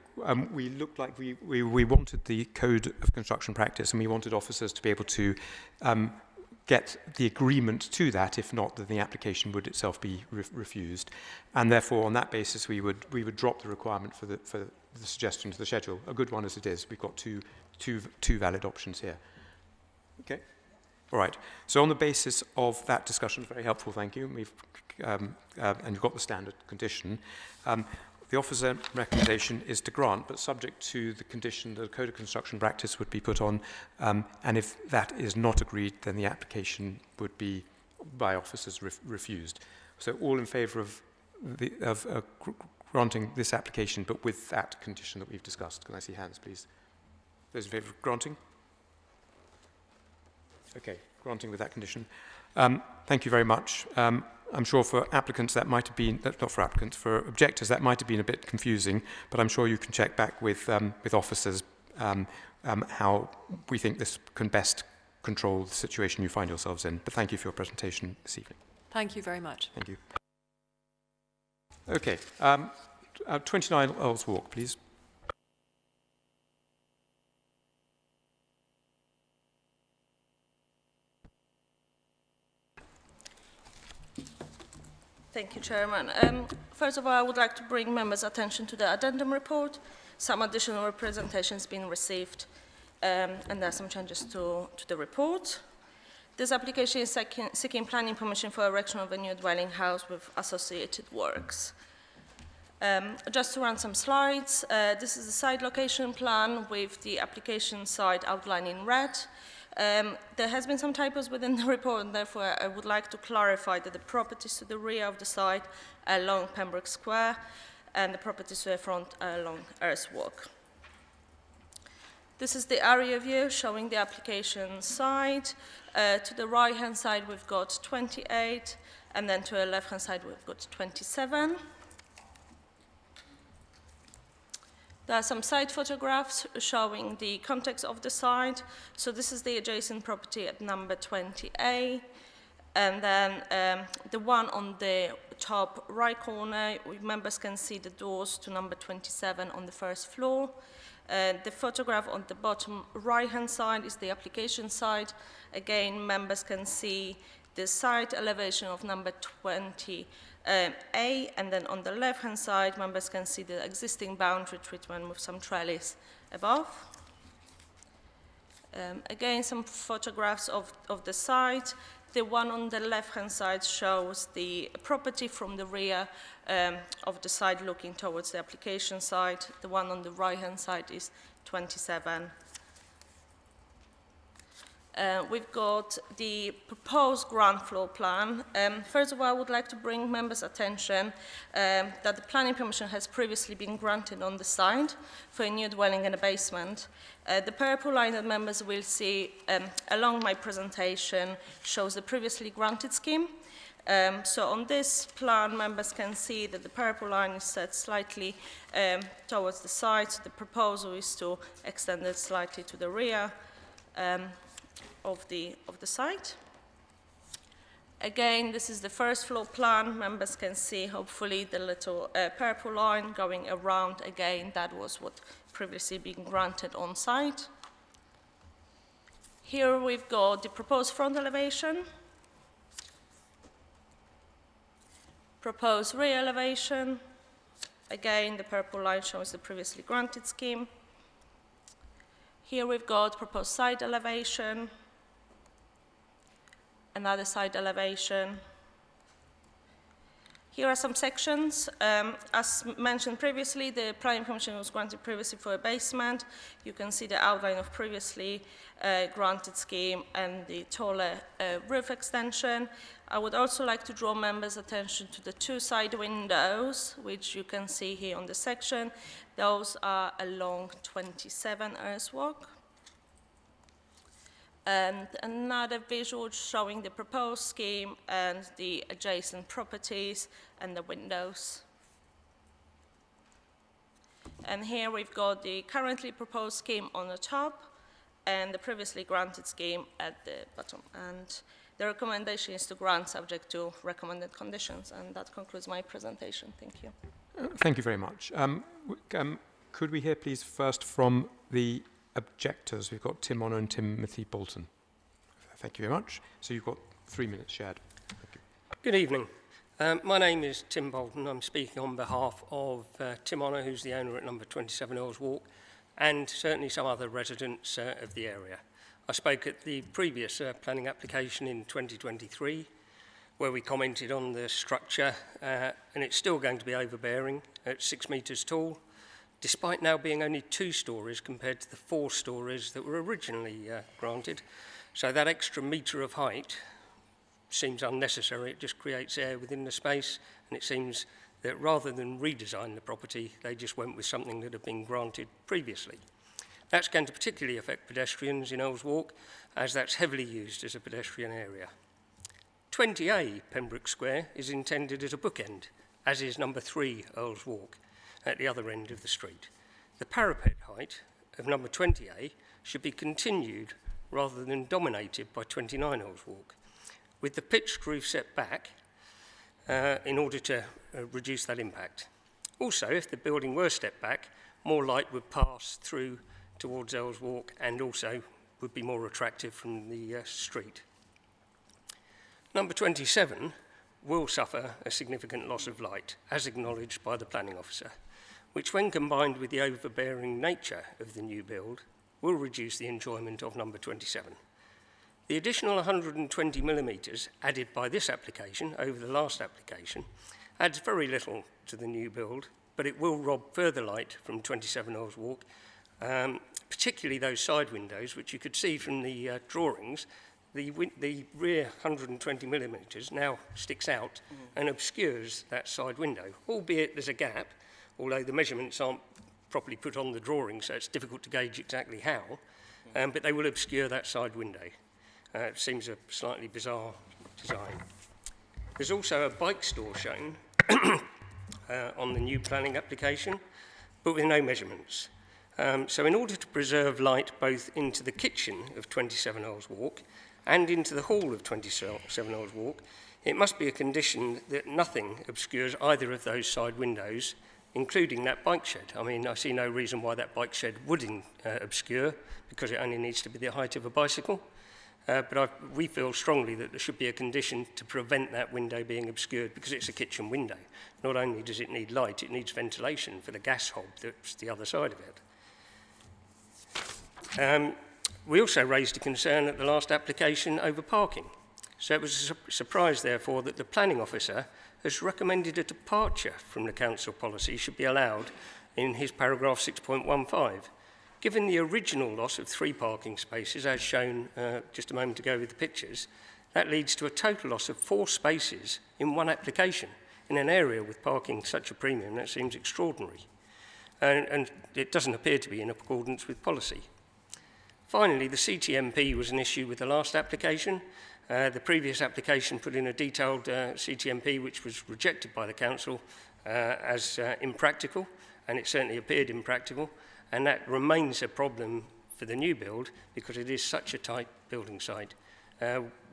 [SPEAKER 1] we looked like we wanted the Code of Construction Practice, and we wanted officers to be able to get the agreement to that. If not, then the application would itself be refused, and therefore, on that basis, we would drop the requirement for the suggestion to the schedule. A good one as it is. We've got two valid options here. Okay. All right. So on the basis of that discussion, very helpful, thank you. And you've got the standard condition. The officer recommendation is to grant, but subject to the condition that a Code of Construction Practice would be put on, and if that is not agreed, then the application would be, by officers, refused. So all in favour of granting this application, but with that condition that we've discussed. Can I see hands, please? Those in favour of granting? Okay, granting with that condition. Thank you very much. I'm sure for applicants that might have been, not for applicants, for objectors that might have been a bit confusing, but I'm sure you can check back with officers how we think this can best control the situation you find yourselves in. But thank you for your presentation this evening.
[SPEAKER 15] Thank you very much.
[SPEAKER 1] Thank you. Okay, 29 Earls Walk, please.
[SPEAKER 16] Thank you, Chairman. First of all, I would like to bring members' attention to the addendum report. Some additional representations been received, and there are some changes to the report. This application is seeking planning permission for erection of a new dwelling house with associated works. Just to run some slides, this is the site location plan with the application site outlined in red. There has been some typos within the report, and therefore I would like to clarify that the properties to the rear of the site are along Pembroke Square, and the properties to the front are along Earthwalk. This is the area view showing the application site. To the right-hand side, we've got 28, and then to the left-hand side, we've got 27. There are some site photographs showing the context of the site. So this is the adjacent property at number 20A. And then the one on the top right corner, members can see the doors to number 27 on the first floor. The photograph on the bottom right-hand side is the application site. Again, members can see the site elevation of number 20A, and then on the left-hand side, members can see the existing boundary treatment with some trellis above. Again, some photographs of the site. The one on the left-hand side shows the property from the rear of the site looking towards the application site. The one on the right-hand side is 27. We've got the proposed ground floor plan. First of all, I would like to bring members' attention that the planning permission has previously been granted on the site for a new dwelling and a basement. The purple line that members will see along my presentation shows the previously granted scheme. So on this plan, members can see that the purple line is set slightly towards the site. The proposal is to extend it slightly to the rear of the site. Again, this is the first floor plan. Members can see, hopefully, the little purple line going around. Again, that was what previously been granted on site. Here we've got the proposed front elevation, proposed rear elevation. Again, the purple line shows the previously granted scheme. Here we've got proposed side elevation, another side elevation. Here are some sections. As mentioned previously, the planning permission was granted previously for a basement. You can see the outline of previously granted scheme and the taller roof extension. I would also like to draw members' attention to the two side windows, which you can see here on the section. Those are along 27 Earthwalk. And another visual showing the proposed scheme and the adjacent properties and the windows. And here we've got the currently proposed scheme on the top and the previously granted scheme at the bottom. And the recommendation is to grant subject to recommended conditions. And that concludes my presentation. Thank you.
[SPEAKER 1] Thank you very much. Could we hear, please, first from the objectors? We've got Tim Honor and Timothy Bolton. Thank you very much. So you've got 3 minutes shared. Thank you.
[SPEAKER 17] Good evening. My name is Tim Bolton. I'm speaking on behalf of Tim Honor, who's the owner at number 27 Earls Walk, and certainly some other residents of the area. I spoke at the previous planning application in 2023, where we commented on the structure, and it's still going to be overbearing at 6 metres tall, despite now being only 2 stories compared to the 4 stories that were originally granted. So that extra metre of height seems unnecessary. It just creates air within the space, and it seems that rather than redesign the property, they just went with something that had been granted previously. That's going to particularly affect pedestrians in Earls Walk, as that's heavily used as a pedestrian area. 20A Pembroke Square is intended as a bookend, as is number 3 Earls Walk, at the other end of the street. The parapet height of number 20A should be continued rather than dominated by 29 Earls Walk, with the pitched roof set back in order to reduce that impact. Also, if the building were stepped back, more light would pass through towards Earls Walk and also would be more attractive from the street. Number 27 will suffer a significant loss of light, as acknowledged by the planning officer, which when combined with the overbearing nature of the new build, will reduce the enjoyment of number 27. The additional 120 millimetres added by this application over the last application adds very little to the new build, but it will rob further light from 27 Earls Walk, particularly those side windows, which you could see from the drawings. The rear 120 millimetres now sticks out and obscures that side window, albeit there's a gap, although the measurements aren't properly put on the drawing, so it's difficult to gauge exactly how, but they will obscure that side window. It seems a slightly bizarre design. There's also a bike store shown on the new planning application, but with no measurements. So in order to preserve light both into the kitchen of 27 Earls Walk and into the hall of 27 Earls Walk, it must be a condition that nothing obscures either of those side windows, including that bike shed. I mean, I see no reason why that bike shed would obscure, because it only needs to be the height of a bicycle. But we feel strongly that there should be a condition to prevent that window being obscured, because it's a kitchen window. Not only does it need light, it needs ventilation for the gas hob that's the other side of it. We also raised a concern at the last application over parking. So it was a surprise, therefore, that the planning officer has recommended a departure from the council policy should be allowed in his paragraph 6.15. Given the original loss of 3 parking spaces, as shown just a moment ago with the pictures, that leads to a total loss of 4 spaces in one application in an area with parking such a premium. That seems extraordinary. And it doesn't appear to be in accordance with policy. Finally, the CTMP was an issue with the last application. The previous application put in a detailed CTMP which was rejected by the council as impractical, and it certainly appeared impractical, and that remains a problem for the new build because it is such a tight building site.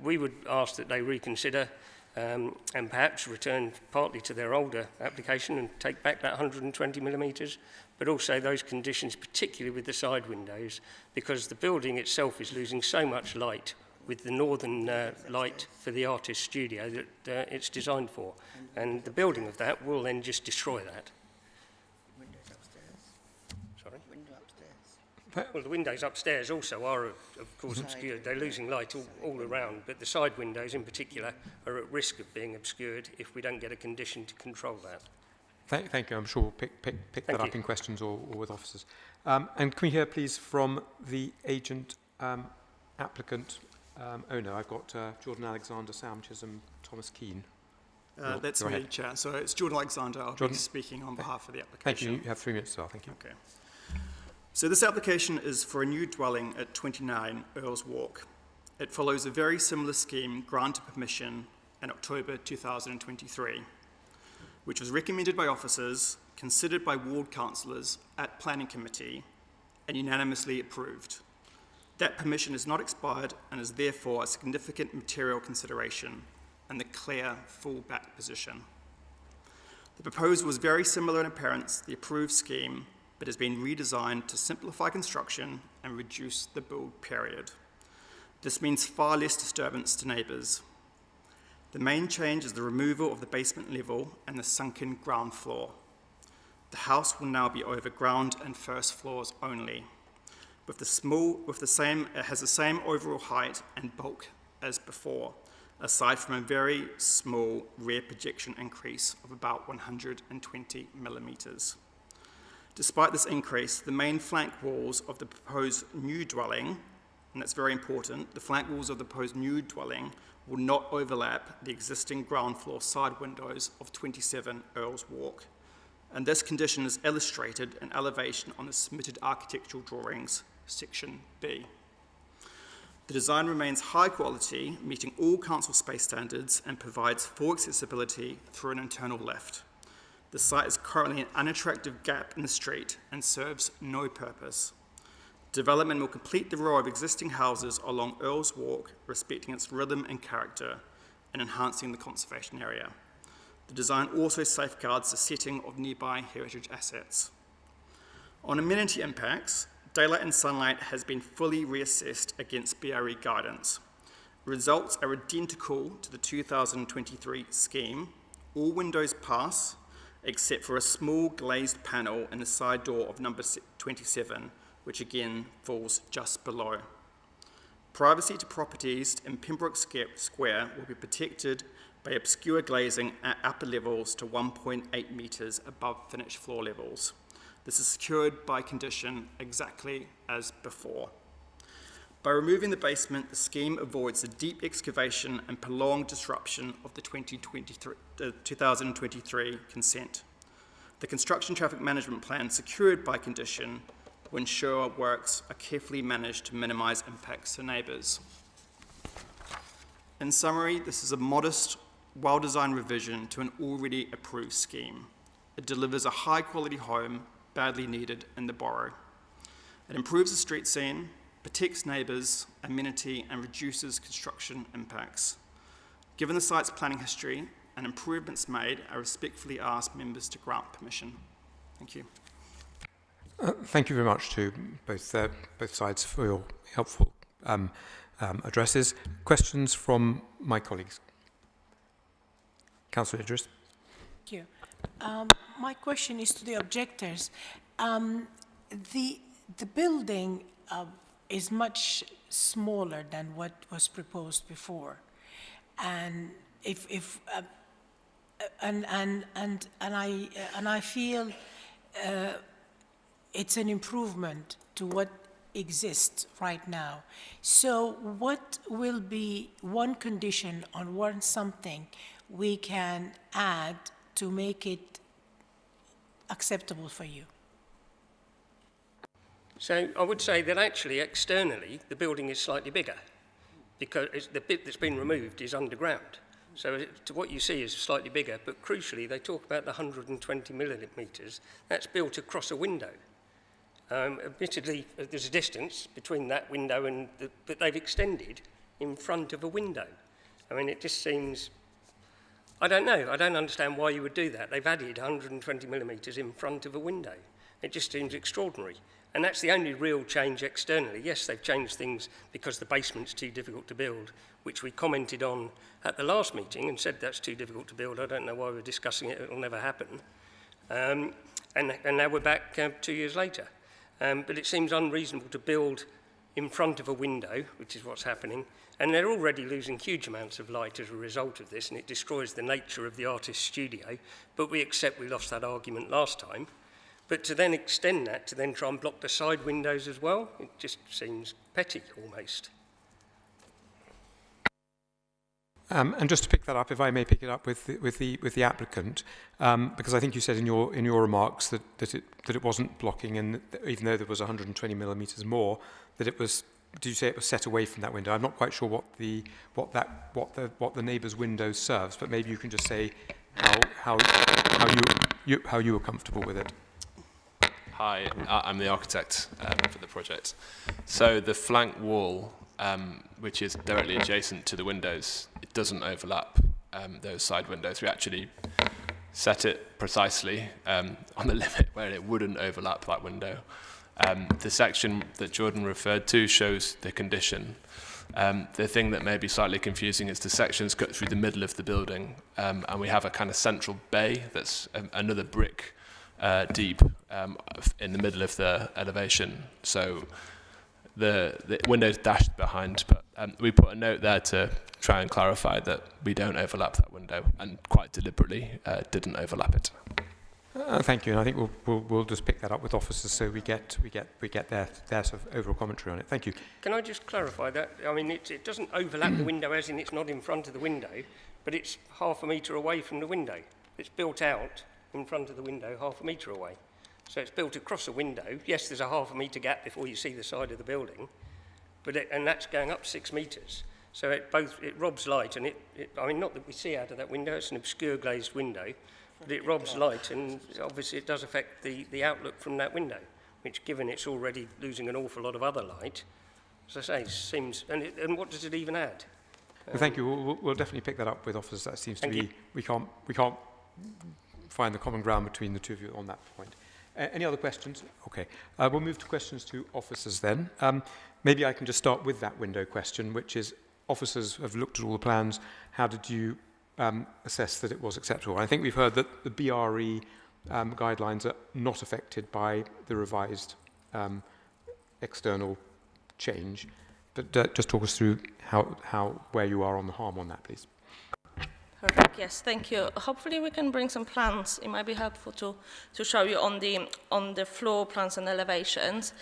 [SPEAKER 17] We would ask that they reconsider and perhaps return partly to their older application and take back that 120 millimetres, but also those conditions, particularly with the side windows, because the building itself is losing so much light with the northern light for the artist's studio that it's designed for. And the building of that will then just destroy that.
[SPEAKER 18] Windows upstairs.
[SPEAKER 17] Sorry?
[SPEAKER 18] Window upstairs.
[SPEAKER 17] Well, the windows upstairs also are, of course, obscured. They're losing light all around, but the side windows in particular are at risk of being obscured if we don't get a condition to control that.
[SPEAKER 1] Thank you. I'm sure we'll pick that up in questions or with officers. And can we hear, please, from the agent, applicant, owner? I've got Jordan Alexander, Sam Chisholm, Thomas Keane.
[SPEAKER 19] That's me, Chair. So it's Jordan Alexander. I'll be speaking on behalf of the application.
[SPEAKER 1] Thank you. You have 3 minutes, sir. Thank you.
[SPEAKER 19] Okay. So this application is for a new dwelling at 29 Earls Walk. It follows a very similar scheme granted permission in October 2023, which was recommended by officers, considered by ward councillors at planning committee, and unanimously approved. That permission is not expired and is therefore a significant material consideration and the clear fallback position. The proposal was very similar in appearance to the approved scheme, but has been redesigned to simplify construction and reduce the build period. This means far less disturbance to neighbours. The main change is the removal of the basement level and the sunken ground floor. The house will now be over ground and first floors only. It has the same overall height and bulk as before, aside from a very small rear projection increase of about 120 millimetres. Despite this increase, the main flank walls of the proposed new dwelling, and that's very important, the flank walls of the proposed new dwelling will not overlap the existing ground floor side windows of 27 Earls Walk. And this condition is illustrated in elevation on the submitted architectural drawings, section B. The design remains high quality, meeting all council space standards, and provides full accessibility through an internal lift. The site is currently an unattractive gap in the street and serves no purpose. Development will complete the row of existing houses along Earls Walk, respecting its rhythm and character and enhancing the conservation area. The design also safeguards the setting of nearby heritage assets. On amenity impacts, daylight and sunlight has been fully reassessed against BRE guidance. The results are identical to the 2023 scheme. All windows pass, except for a small glazed panel in the side door of number 27, which again falls just below. Privacy to properties in Pembroke Square will be protected by obscure glazing at upper levels to 1.8 metres above finished floor levels. This is secured by condition exactly as before. By removing the basement, the scheme avoids the deep excavation and prolonged disruption of the 2023 consent. The construction traffic management plan secured by condition will ensure works are carefully managed to minimise impacts to neighbours. In summary, this is a modest, well-designed revision to an already approved scheme. It delivers a high-quality home badly needed in the borough. It improves the street scene, protects neighbours, amenity, and reduces construction impacts. Given the site's planning history and improvements made, I respectfully ask members to grant permission. Thank you.
[SPEAKER 1] Thank you very much to both sides for your helpful addresses. Questions from my colleagues? Councillor Idris.
[SPEAKER 6] Thank you. My question is to the objectors. The building is much smaller than what was proposed before, and I feel it's an improvement to what exists right now. So, what will be one condition on one something we can add to make it acceptable for you?
[SPEAKER 17] So I would say that actually externally the building is slightly bigger because the bit that's been removed is underground. So what you see is slightly bigger, but crucially they talk about the 120 millimetres. That's built across a window. Admittedly, there's a distance between that window and but they've extended in front of a window. I mean, it just seems, I don't know, I don't understand why you would do that. They've added 120 millimetres in front of a window. It just seems extraordinary. And that's the only real change externally. Yes, they've changed things because the basement's too difficult to build, which we commented on at the last meeting and said that's too difficult to build. I don't know why we're discussing it. It'll never happen. And now we're back 2 years later. But it seems unreasonable to build in front of a window, which is what's happening, and they're already losing huge amounts of light as a result of this, and it destroys the nature of the artist's studio. But we accept we lost that argument last time. But to then extend that, to then try and block the side windows as well, it just seems petty almost.
[SPEAKER 1] And just to pick that up, if I may pick it up with the applicant, because I think you said in your remarks that it wasn't blocking, and even though there was 120 millimetres more, that it was. Did you say it was set away from that window? I'm not quite sure what the neighbour's window serves, but maybe you can just say how you were comfortable with it.
[SPEAKER 20] Hi, I'm the architect for the project. So the flank wall, which is directly adjacent to the windows, it doesn't overlap those side windows. We actually set it precisely on the limit where it wouldn't overlap that window. The section that Jordan referred to shows the condition. The thing that may be slightly confusing is the sections cut through the middle of the building, and we have a kind of central bay that's another brick deep in the middle of the elevation. So the window's dashed behind, but we put a note there to try and clarify that we don't overlap that window, and quite deliberately didn't overlap it.
[SPEAKER 1] Thank you, and I think we'll just pick that up with officers so we get their sort of overall commentary on it. Thank you.
[SPEAKER 17] Can I just clarify that? I mean, it doesn't overlap the window as in it's not in front of the window, but it's half a metre away from the window. It's built out in front of the window, half a metre away. So it's built across a window. Yes, there's a half a metre gap before you see the side of the building, and that's going up 6 metres. So it robs light, and I mean, not that we see out of that window, it's an obscure glazed window, but it robs light, and obviously it does affect the outlook from that window, which, given it's already losing an awful lot of other light, as I say, seems, and what does it even add?
[SPEAKER 1] Well, thank you. We'll definitely pick that up with officers. That seems to be, we can't find the common ground between the two of you on that point. Any other questions? Okay. We'll move to questions to officers then. Maybe I can just start with that window question, which is officers have looked at all the plans, how did you assess that it was acceptable? I think we've heard that the BRE guidelines are not affected by the revised external change, but just talk us through where you are on the harm on that, please.
[SPEAKER 16] Perfect. Yes, thank you. Hopefully we can bring some plans. It might be helpful to show you on the floor plans and elevations.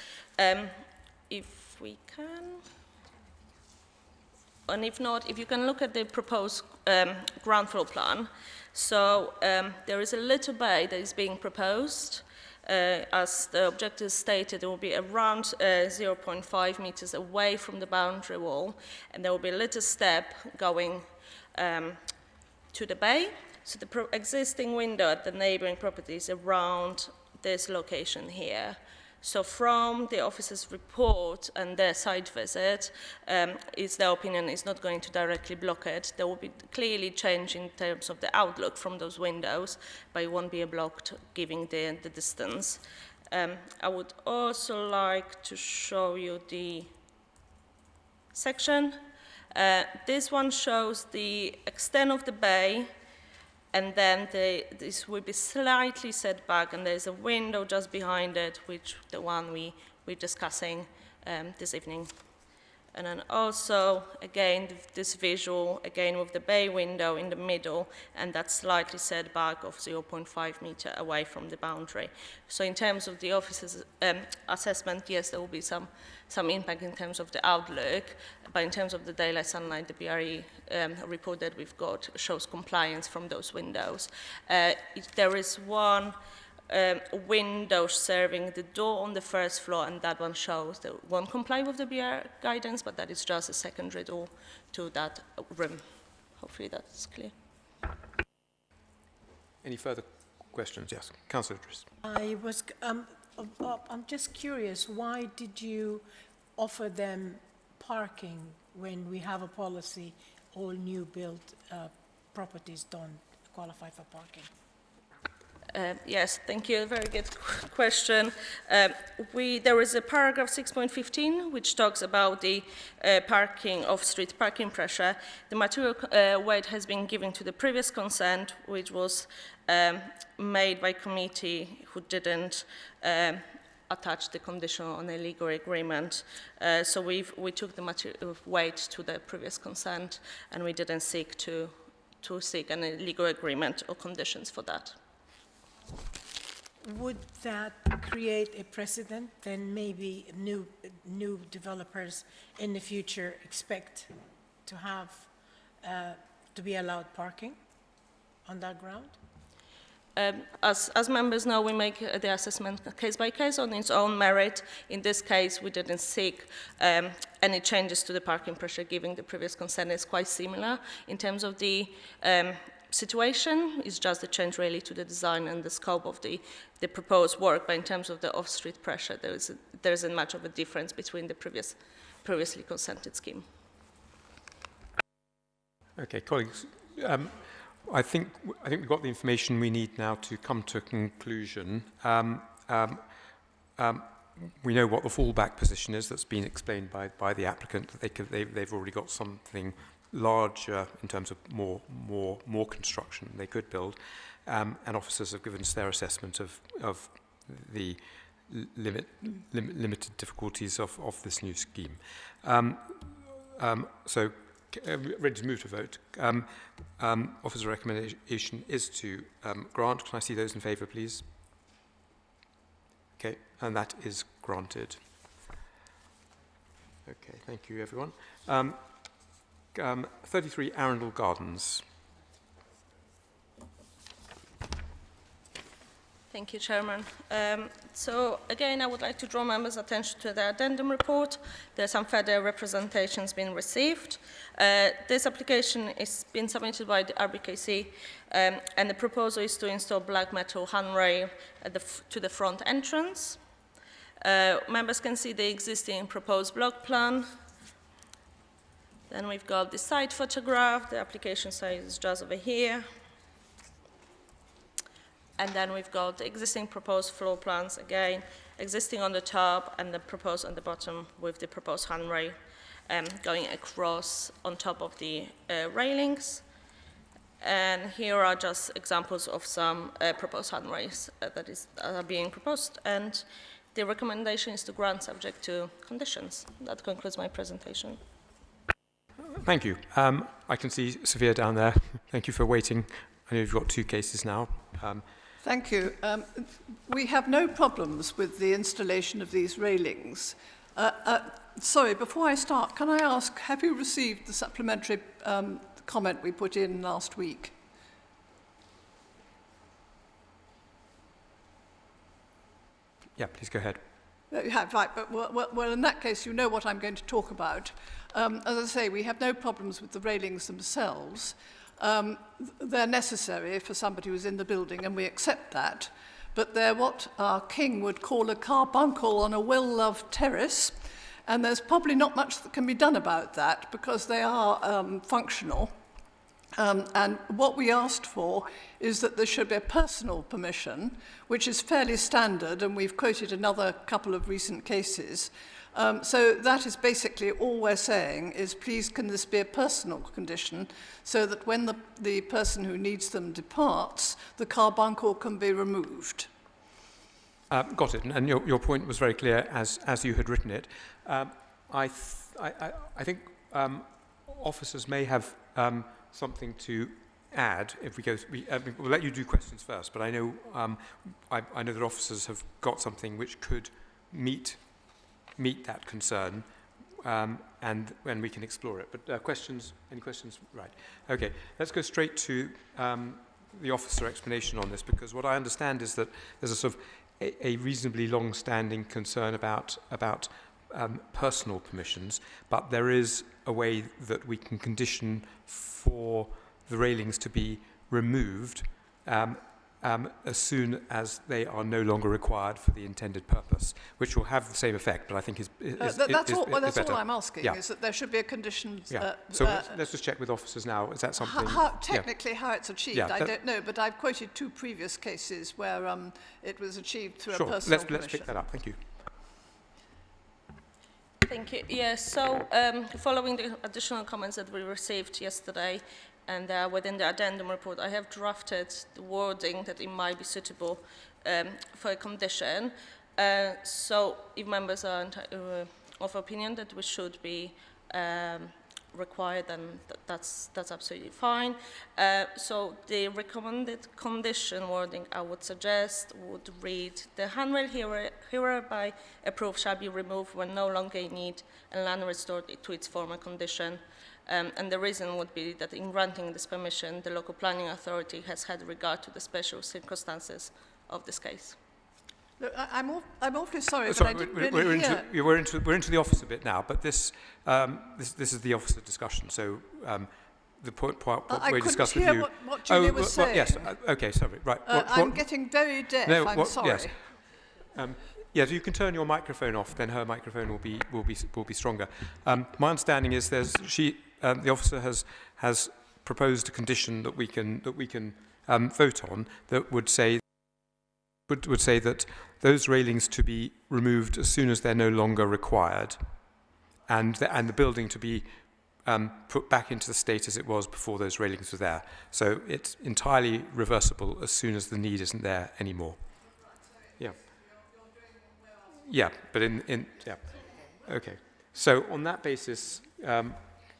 [SPEAKER 16] If we can, and if not, if you can look at the proposed ground floor plan. So there is a little bay that is being proposed. As the objective stated, it will be around 0.5 meters away from the boundary wall, and there will be a little step going to the bay. So the existing window at the neighboring property is around this location here. So from the officer's report and their site visit, is their opinion is not going to directly block it. There will be clearly change in terms of the outlook from those windows, but it won't be blocked giving the distance. I would also like to show you the section. This one shows the extent of the bay, and then this will be slightly set back, and there's a window just behind it, which the one we're discussing this evening. And then also, again, this visual, again with the bay window in the middle, and that slightly set back of 0.5 meter away from the boundary. So in terms of the officer's assessment, yes, there will be some impact in terms of the outlook, but in terms of the daylight sunlight, the BRE report that we've got shows compliance from those windows. There is one window serving the door on the first floor, and that one shows that won't comply with the BR guidance, but that is just a secondary door to that room. Hopefully that's clear.
[SPEAKER 1] Any further questions? Yes, Councillor Idris.
[SPEAKER 6] I'm just curious, why did you offer them parking when we have a policy, all new built properties don't qualify for parking?
[SPEAKER 16] Yes, thank you. Very good question. There is a paragraph 6.15 which talks about the parking off-street parking pressure. The material weight has been given to the previous consent, which was made by committee who didn't attach the condition on a legal agreement. So we took the material weight to the previous consent, and we didn't seek to seek any legal agreement or conditions for that.
[SPEAKER 6] Would that create a precedent? Then maybe new developers in the future expect to have to be allowed parking on that ground?
[SPEAKER 16] As members know, we make the assessment case by case on its own merit. In this case, we didn't seek any changes to the parking pressure, given the previous consent is quite similar in terms of the situation. Is just a change really to the design and the scope of the proposed work, but in terms of the off-street pressure, there isn't much of a difference between the previously consented scheme. Okay, colleagues,
[SPEAKER 1] I think we've got the information we need now to come to a conclusion. We know what the fallback position is that's been explained by the applicant, that they've already got something larger in terms of more construction they could build, and officers have given us their assessment of the limited difficulties of this new scheme. So ready to move to vote. Officer recommendation is to grant. Can I see those in favour, please? Okay, and that is granted. Okay, thank you, everyone. 33 Arundel Gardens.
[SPEAKER 16] Thank you, Chairman. So again, I would like to draw members' attention to the addendum report. There are some further representations being received. This application is being submitted by the RBKC, and the proposal is to install black metal handrail to the front entrance. Members can see the existing proposed block plan. Then we've got the site photograph. The application site is just over here. And then we've got the existing proposed floor plans, again, existing on the top and the proposed on the bottom with the proposed handrail. going across on top of the railings. And here are just examples of some proposed handrails that are being proposed. And the recommendation is to grant subject to conditions. That concludes my presentation.
[SPEAKER 1] Thank you. I can see Sophia down there. Thank you for waiting. I know you've got 2 cases now.
[SPEAKER 21] Thank you. We have no problems with the installation of these railings. Sorry, before I start, can I ask, have you received the supplementary comment we put in last week?
[SPEAKER 1] Yeah, please go ahead.
[SPEAKER 21] You have, right, but well, in that case, you know what I'm going to talk about. As I say, we have no problems with the railings themselves. They're necessary for somebody who's in the building, and we accept that. But they're what our king would call a carbuncle on a well-loved terrace, and there's probably not much that can be done about that because they are functional. And what we asked for is that there should be a personal permission, which is fairly standard, and we've quoted another couple of recent cases. So that is basically all we're saying is, please, can this be a personal condition so that when the person who needs them departs, the carbuncle can be removed?
[SPEAKER 1] Got it. And your point was very clear as you had written it. I think officers may have something to add if we go. We'll let you do questions first, but I know I know that officers have got something which could meet that concern, and when we can explore it. But questions? Any questions? Right. Okay. Let's go straight to the officer explanation on this, because what I understand is that there's a sort of a reasonably long-standing concern about personal permissions, but there is a way that we can condition for the railings to be removed as soon as they are no longer required for the intended purpose, which will have the same effect, but I think is
[SPEAKER 21] that's all
[SPEAKER 1] better.
[SPEAKER 21] I'm asking,
[SPEAKER 1] yeah.
[SPEAKER 21] is that there should be a condition.
[SPEAKER 1] Yeah. So let's just check with officers now. Is that something?
[SPEAKER 21] Technically, how it's achieved, I don't know, but I've quoted 2 previous cases where it was achieved through a personal permission.
[SPEAKER 1] Let's pick that up. Thank you.
[SPEAKER 16] Thank you. Yes, so following the additional comments that we received yesterday and within the addendum report, I have drafted the wording that it might be suitable for a condition. So if members are of opinion that we should be required, then that's absolutely fine. So the recommended condition wording I would suggest would read: the handrail hereby approved shall be removed when no longer in need and land restored to its former condition. And the reason would be that in granting this permission, the local planning authority has had regard to the special circumstances of this case.
[SPEAKER 21] Look, I'm awfully sorry, but I didn't really hear.
[SPEAKER 1] We're into the officer bit now, but this is the officer discussion. So the point we discussed with you.
[SPEAKER 21] What Julia was saying.
[SPEAKER 1] Yes. Okay. Sorry. Right.
[SPEAKER 21] I'm getting very deaf. No, I'm sorry.
[SPEAKER 1] Yes. Yes, you can turn your microphone off. Then her microphone will be stronger. My understanding is the officer has proposed a condition that we can vote on that would say that those railings to be removed as soon as they're no longer required, and the building to be put back into the state as it was before those railings were there. So it's entirely reversible as soon as the need isn't there anymore. Yeah. Yeah, but yeah. Okay. So on that basis,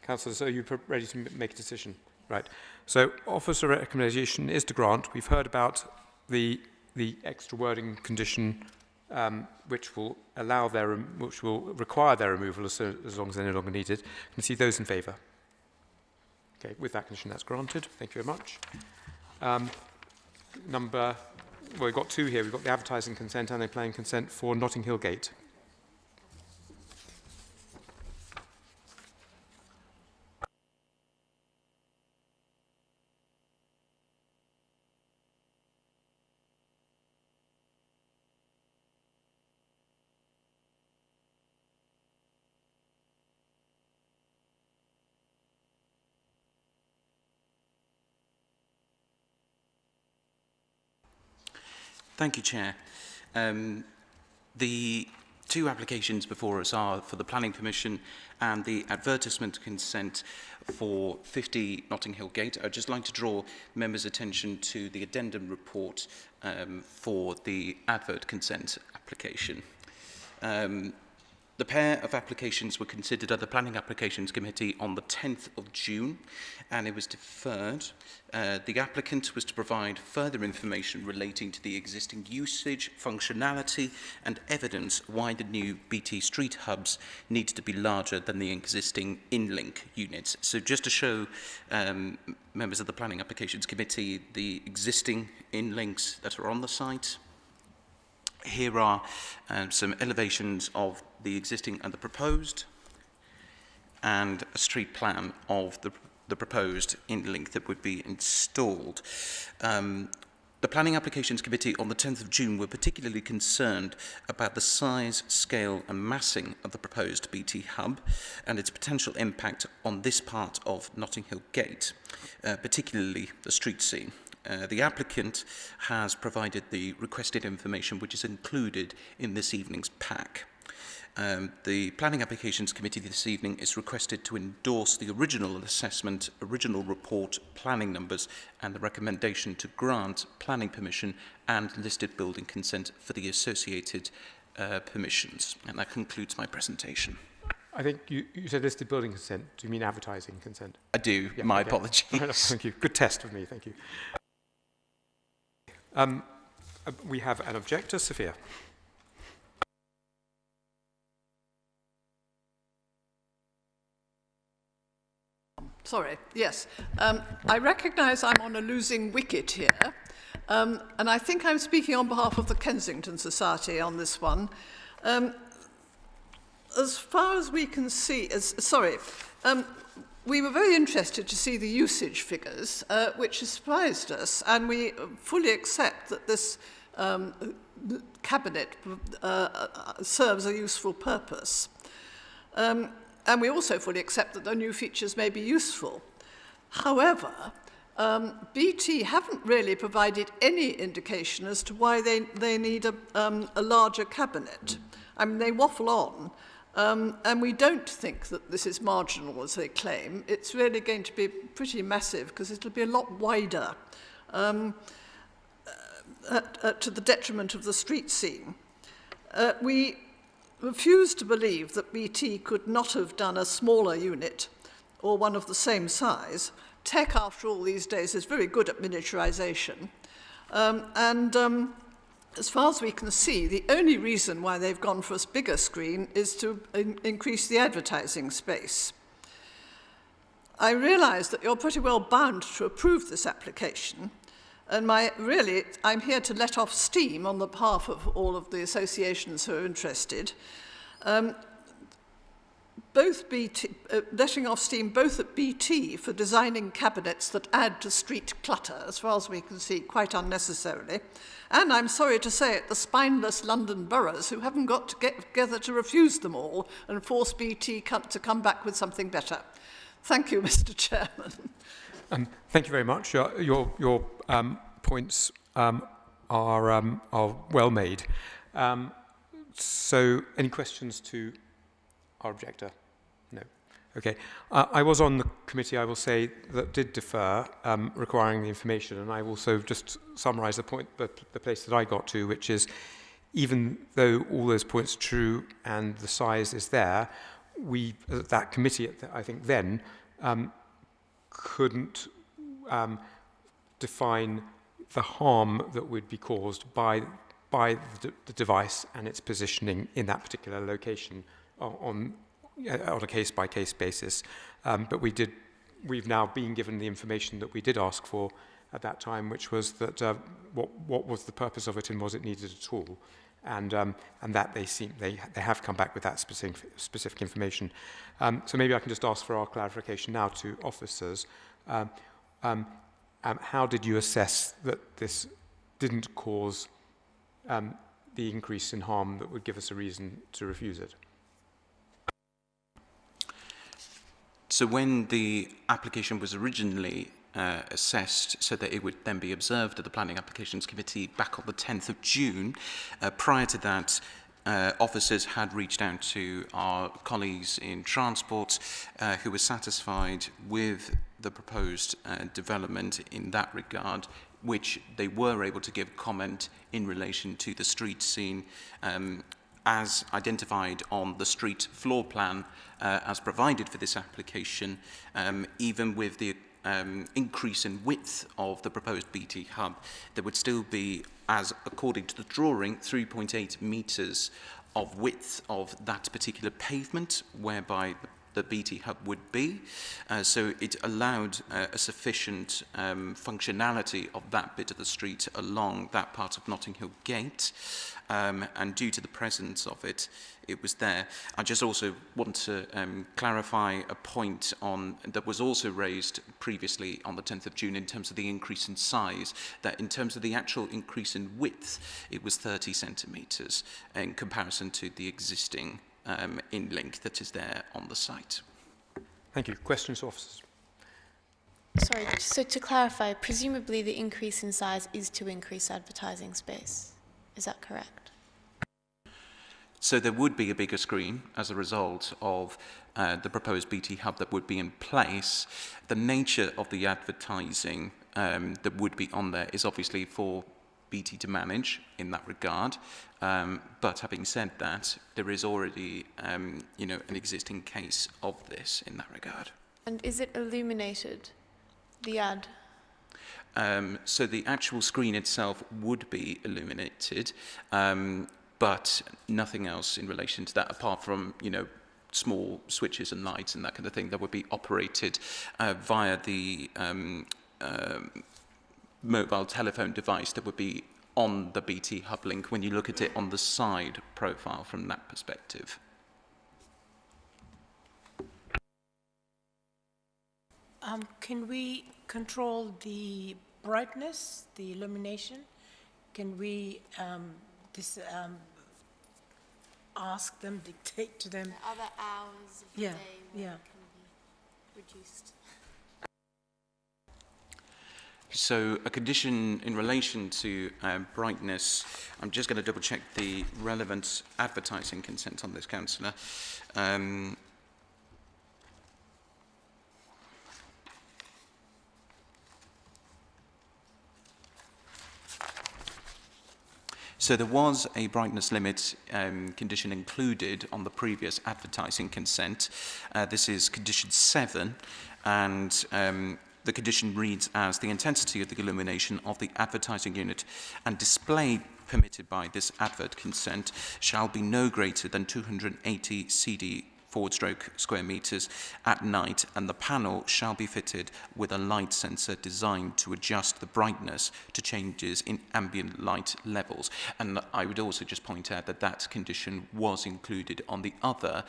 [SPEAKER 1] councillors, are you ready to make a decision? Right. So officer recommendation is to grant. We've heard about the extra wording condition, which will require their removal as long as they're no longer needed. You can see those in favour. Okay, with that condition, that's granted. Thank you very much. We've got 2 here. We've got the advertising consent and the planning consent for Notting Hill Gate.
[SPEAKER 13] Thank you, Chair. The two applications before us are for the Planning Permission and the advertisement consent for 50 Notting Hill Gate. I'd just like to draw members' attention to the addendum report for the advert consent application. The pair of applications were considered at the Planning Applications Committee on the 10th of June, and it was deferred. The applicant was to provide further information relating to the existing usage, functionality, and evidence why the new BT street hubs need to be larger than the existing InLink units. So just to show members of the Planning Applications Committee the existing InLinks that are on the site. Here are some elevations of the existing and the proposed, and a street plan of the proposed InLink that would be installed. The Planning Applications Committee on the 10th of June were particularly concerned about the size, scale and massing of the proposed BT hub and its potential impact on this part of Notting Hill Gate, particularly the street scene. The applicant has provided the requested information which is included in this evening's pack. The Planning Applications Committee this evening is requested to endorse the original assessment, original report, planning numbers and the recommendation to grant planning permission and listed building consent for the associated permissions. And that concludes my presentation.
[SPEAKER 1] I think you said listed building consent. Do you mean advertising consent?
[SPEAKER 13] I do. Yeah, my apologies.
[SPEAKER 1] Thank you. Good test of me. Thank you. We have an objector, Sophia.
[SPEAKER 21] Sorry, yes. I recognise I'm on a losing wicket here, and I think I'm speaking on behalf of the Kensington Society on this one. As far as we can see, we were very interested to see the usage figures, which surprised us, and we fully accept that this cabinet serves a useful purpose. And we also fully accept that the new features may be useful. However, BT haven't really provided any indication as to why they need a larger cabinet. I mean, they waffle on, and we don't think that this is marginal, as they claim. It's really going to be pretty massive, because it'll be a lot wider, to the detriment of the street scene. We refuse to believe that BT could not have done a smaller unit or one of the same size. Tech, after all, these days is very good at miniaturization. As far as we can see, the only reason why they've gone for a bigger screen is to increase the advertising space. I realise that you're pretty well bound to approve this application, and I'm here to let off steam on the behalf of all of the associations who are interested. Letting off steam both at BT for designing cabinets that add to street clutter, as far as we can see, quite unnecessarily. And I'm sorry to say it, the spineless London boroughs who haven't got to get together to refuse them all and force BT to come back with something better. Thank you, Mr. Chairman.
[SPEAKER 1] Thank you very much. Your points are well made. So, any questions to our objector? No. Okay. I was on the committee, I will say, that did defer, requiring the information, and I will also just summarise the point, the place that I got to, which is, even though all those points are true and the size is there, we, that committee, I think then, couldn't define the harm that would be caused by the device and its positioning in that particular location on a case-by-case basis. But we've now been given the information that we did ask for at that time, which was that what was the purpose of it and was it needed at all? And that they have come back with that specific information. So maybe I can just ask for our clarification now to officers. How did you assess that this didn't cause the increase in harm that would give us a reason to refuse it?
[SPEAKER 13] So when the application was originally assessed so that it would then be observed at the Planning Applications Committee back on the 10th of June, prior to that, officers had reached out to our colleagues in transport who were satisfied with the proposed development in that regard, which they were able to give comment in relation to the street scene as identified on the street floor plan as provided for this application, even with the increase in width of the proposed BT hub, there would still be, as according to the drawing, 3.8 metres of width of that particular pavement whereby the BT hub would be. So it allowed a sufficient functionality of that bit of the street along that part of Notting Hill Gate. And due to the presence of it, it was there. I just also want to clarify a point that was also raised previously on the 10th of June in terms of the increase in size, that in terms of the actual increase in width, it was 30 centimetres in comparison to the existing in link that is there on the site.
[SPEAKER 1] Thank you. Questions, officers?
[SPEAKER 7] Sorry, so to clarify, presumably the increase in size is to increase advertising space. Is that correct?
[SPEAKER 13] So there would be a bigger screen as a result of the proposed BT hub that would be in place. The nature of the advertising that would be on there is obviously for BT to manage in that regard. But having said that, there is already an existing case of this in that regard.
[SPEAKER 7] And is it illuminated, the ad?
[SPEAKER 13] So the actual screen itself would be illuminated, but nothing else in relation to that apart from, small switches and lights and that kind of thing that would be operated via the mobile telephone device that would be on the BT hub link when you look at it on the side profile from that perspective.
[SPEAKER 6] Can we control the brightness, the illumination? Can we ask them, dictate to them?
[SPEAKER 7] The other hours of the day where it can be reduced.
[SPEAKER 13] So a condition in relation to brightness, I'm just going to double check the relevant advertising consent on this, Councillor. So there was a brightness limit condition included on the previous advertising consent. This is condition 7, and the condition reads as the intensity of the illumination of the advertising unit and display permitted by this advert consent shall be no greater than 280 CD/square meters at night, and the panel shall be fitted with a light sensor designed to adjust the brightness to changes in ambient light levels. And I would also just point out that that condition was included on the other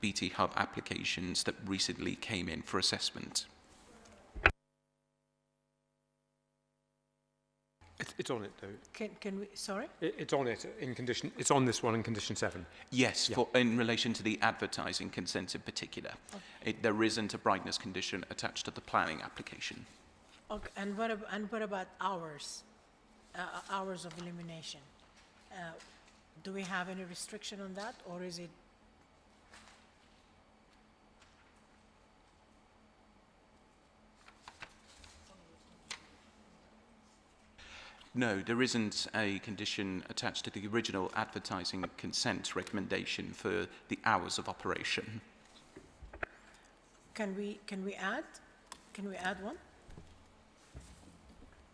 [SPEAKER 13] BT Hub applications that recently came in for assessment.
[SPEAKER 1] It's on it, though.
[SPEAKER 6] Can we, sorry?
[SPEAKER 1] It's on it in condition, it's on this one in condition 7.
[SPEAKER 13] Yes, yeah. In relation to the advertising consent in particular. Okay. There isn't a brightness condition attached to the planning application.
[SPEAKER 6] Okay, and what about hours? Hours of illumination? Do we have any restriction on that, or is it?
[SPEAKER 13] No, there isn't a condition attached to the original advertising consent recommendation for the hours of operation.
[SPEAKER 6] Can we add? Can we add one?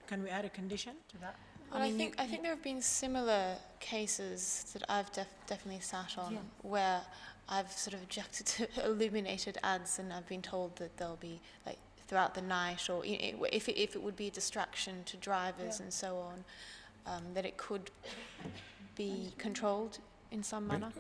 [SPEAKER 6] Can we add a condition to that?
[SPEAKER 7] Well, I think there have been similar cases that I've definitely sat on where I've sort of objected to illuminated ads, and I've been told that they'll be like throughout the night, or if it would be a distraction to drivers and so on, that it could be controlled in some manner.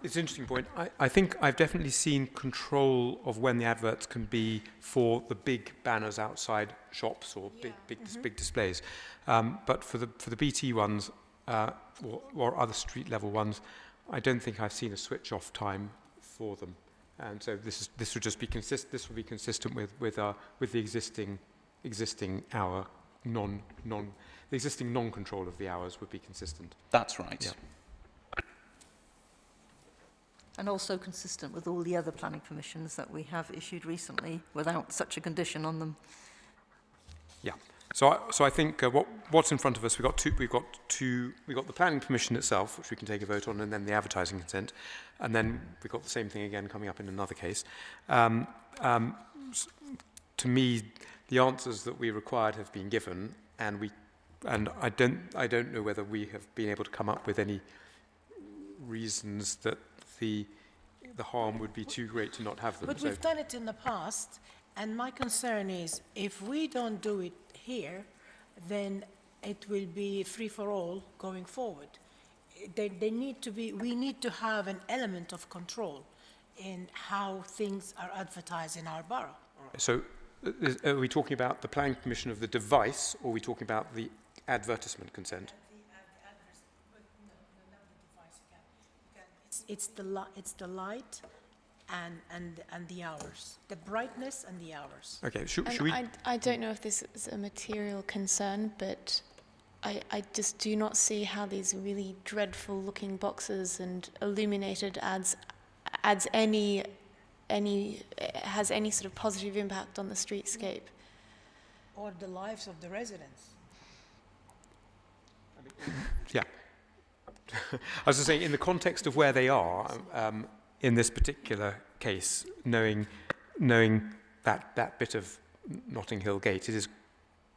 [SPEAKER 1] It's an interesting point. I think I've definitely seen control of when the adverts can be for the big banners outside shops or big displays. But for the BT ones or other street level ones, I don't think I've seen a switch off time for them. And so this would just be This would be consistent with the existing hour the existing non-control of the hours would be consistent.
[SPEAKER 13] That's right.
[SPEAKER 1] Yeah.
[SPEAKER 8] And also consistent with all the other planning permissions that we have issued recently without such a condition on them.
[SPEAKER 1] Yeah. So I think what's in front of us, we've got the planning permission itself, which we can take a vote on, and then the advertising consent, and then we've got the same thing again coming up in another case. To me, the answers that we required have been given, and I don't know whether we have been able to come up with any reasons that the harm would be too great to not have them.
[SPEAKER 6] But we've done it in the past, and my concern is if we don't do it here, then it will be free for all going forward. We need to have an element of control in how things are advertised in our borough.
[SPEAKER 1] So are we talking about the planning permission of the device, or are we talking about the advertisement consent?
[SPEAKER 6] It's the light and the hours, the brightness and the hours.
[SPEAKER 1] Okay, should we?
[SPEAKER 7] I don't know if this is a material concern, but I just do not see how these really dreadful looking boxes and illuminated ads has any sort of positive impact on the streetscape.
[SPEAKER 6] Or the lives of the residents.
[SPEAKER 1] Yeah. I was just saying, in the context of where they are, in this particular case, knowing that bit of Notting Hill Gate, it is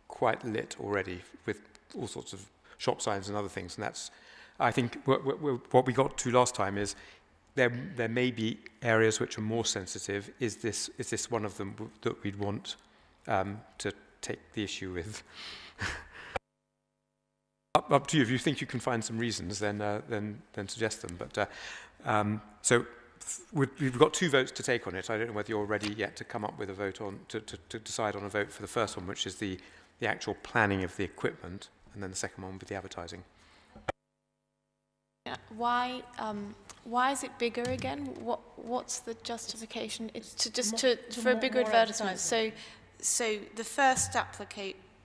[SPEAKER 1] quite lit already with all sorts of shop signs and other things. And that's, I think, what we got to last time is there may be areas which are more sensitive. Is this one of them that we'd want to take the issue with? Up to you. If you think you can find some reasons, then suggest them. But so we've got 2 votes to take on it. I don't know whether you're ready yet to come up with a vote on to decide on a vote for the first one, which is the actual planning of the equipment, and then the second one with the advertising.
[SPEAKER 7] Yeah. Why is it bigger again? What's the justification? It's for a bigger advertisement. So the first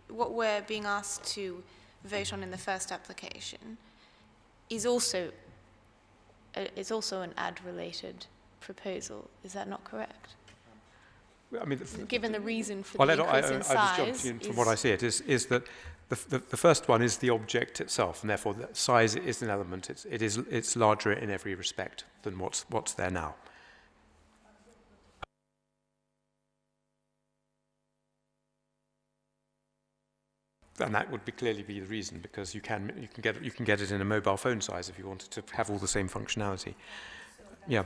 [SPEAKER 7] what we're being asked to vote on in the first application is also an ad-related proposal. Is that not correct?
[SPEAKER 1] I mean,
[SPEAKER 7] given the reason for the increase in size,
[SPEAKER 1] I just jumped in from what I see it is that the first one is the object itself, and therefore the size is an element. It's larger in every respect than what's there now. And that would clearly be the reason, because you can get it in a mobile phone size if you wanted to have all the same functionality. Yeah.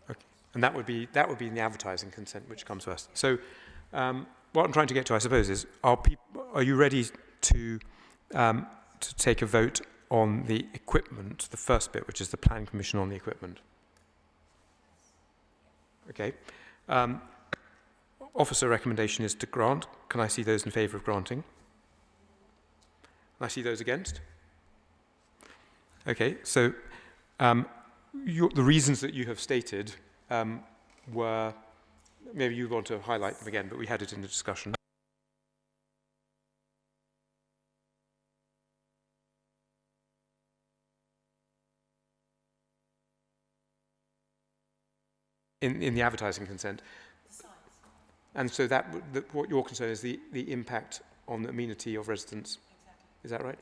[SPEAKER 1] Okay. And that would be in the advertising consent, which comes first. So, what I'm trying to get to, I suppose, is are you ready to take a vote on the equipment, the first bit, which is the planning permission on the equipment? Okay. Officer recommendation is to grant. Can I see those in favour of granting? Can I see those against? Okay, so the reasons that you have stated were, maybe you want to highlight them again, but we had it in the discussion. In the advertising consent. And so what your concern is the impact on the amenity of residents. Exactly. Is that right?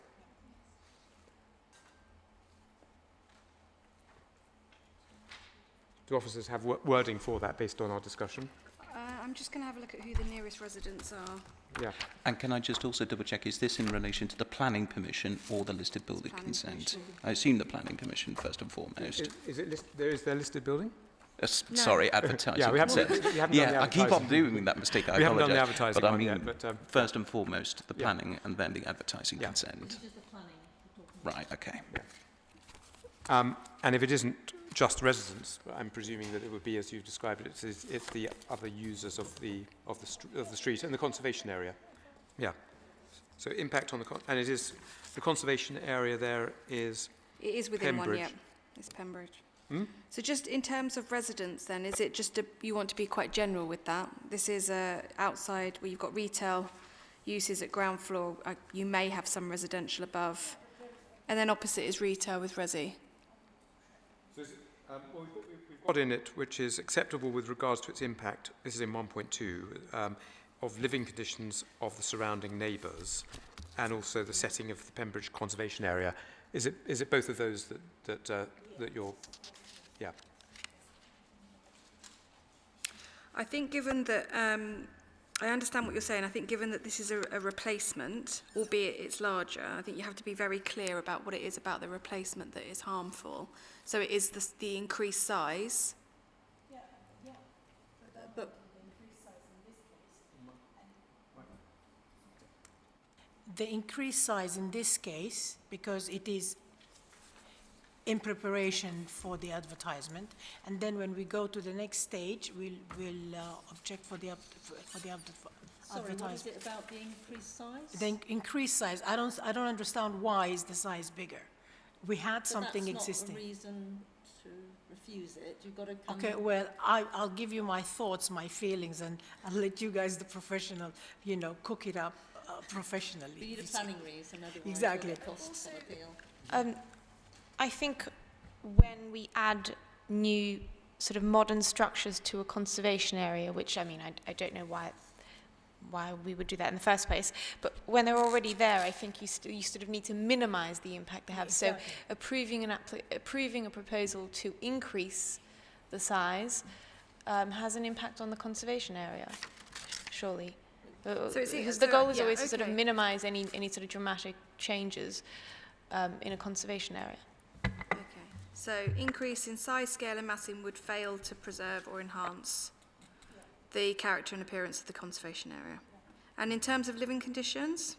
[SPEAKER 1] Do officers have wording for that based on our discussion?
[SPEAKER 12] I'm just going to have a look at who the nearest residents are.
[SPEAKER 1] Yeah.
[SPEAKER 13] And can I just also double check, is this in relation to the planning permission or the listed building consent? I assume the planning permission first and foremost.
[SPEAKER 1] Is there listed building?
[SPEAKER 13] No. Sorry, advertising.
[SPEAKER 1] Yeah, we haven't done the
[SPEAKER 13] I keep on doing that mistake. I
[SPEAKER 1] we haven't done the
[SPEAKER 13] apologise.
[SPEAKER 1] advertising
[SPEAKER 13] But I
[SPEAKER 1] one
[SPEAKER 13] mean,
[SPEAKER 1] yet, but,
[SPEAKER 13] first and foremost, the planning and then the advertising consent. Right, okay.
[SPEAKER 1] And if it isn't just residents, I'm presuming that it would be, as you've described it, it's the other users of the street and the conservation area. Yeah. So impact on and it is the conservation area there is.
[SPEAKER 12] It is within
[SPEAKER 1] Pembridge.
[SPEAKER 12] one, yeah. It's Pembridge. So just in terms of residents then, is it just you want to be quite general with that? This is outside where you've got retail uses at ground floor. You may have some residential above. And then opposite is retail with resi.
[SPEAKER 1] So we've got in it, which is acceptable with regards to its impact, this is in 1.2, of living conditions of the surrounding neighbours, and also the setting of the Pembridge Conservation Area. Is it both of those that you're, yeah?
[SPEAKER 12] I think given that, I understand what you're saying, I think given that this is a replacement, albeit it's larger, I think you have to be very clear about what it is about the replacement that is harmful. So it is the increased size. But
[SPEAKER 6] the increased size in this case, because it is in preparation for the advertisement, and then when we go to the next stage, we'll object for the advertisement.
[SPEAKER 8] Sorry, what is it about the increased size?
[SPEAKER 6] The increased size, I don't understand why is the size bigger. We had something existing.
[SPEAKER 8] That's not a reason to refuse it. You've got to come.
[SPEAKER 6] Okay, well, I'll give you my thoughts, my feelings, and I'll let you guys, the professional, cook it up professionally.
[SPEAKER 8] Be the planning reason, otherwise
[SPEAKER 6] exactly.
[SPEAKER 8] the costs of appeal.
[SPEAKER 7] I think when we add new sort of modern structures to a conservation area, which, I mean, I don't know why we would do that in the first place, but when they're already there, I think you sort of need to minimize the impact they have. Exactly. So approving a proposal to increase the size has an impact on the conservation area, surely. Because the goal is always to sort of minimize any sort of dramatic changes in a conservation area.
[SPEAKER 12] okay, so increase in size, scale, and massing would fail to preserve or enhance the character and appearance of the conservation area. And in terms of living conditions,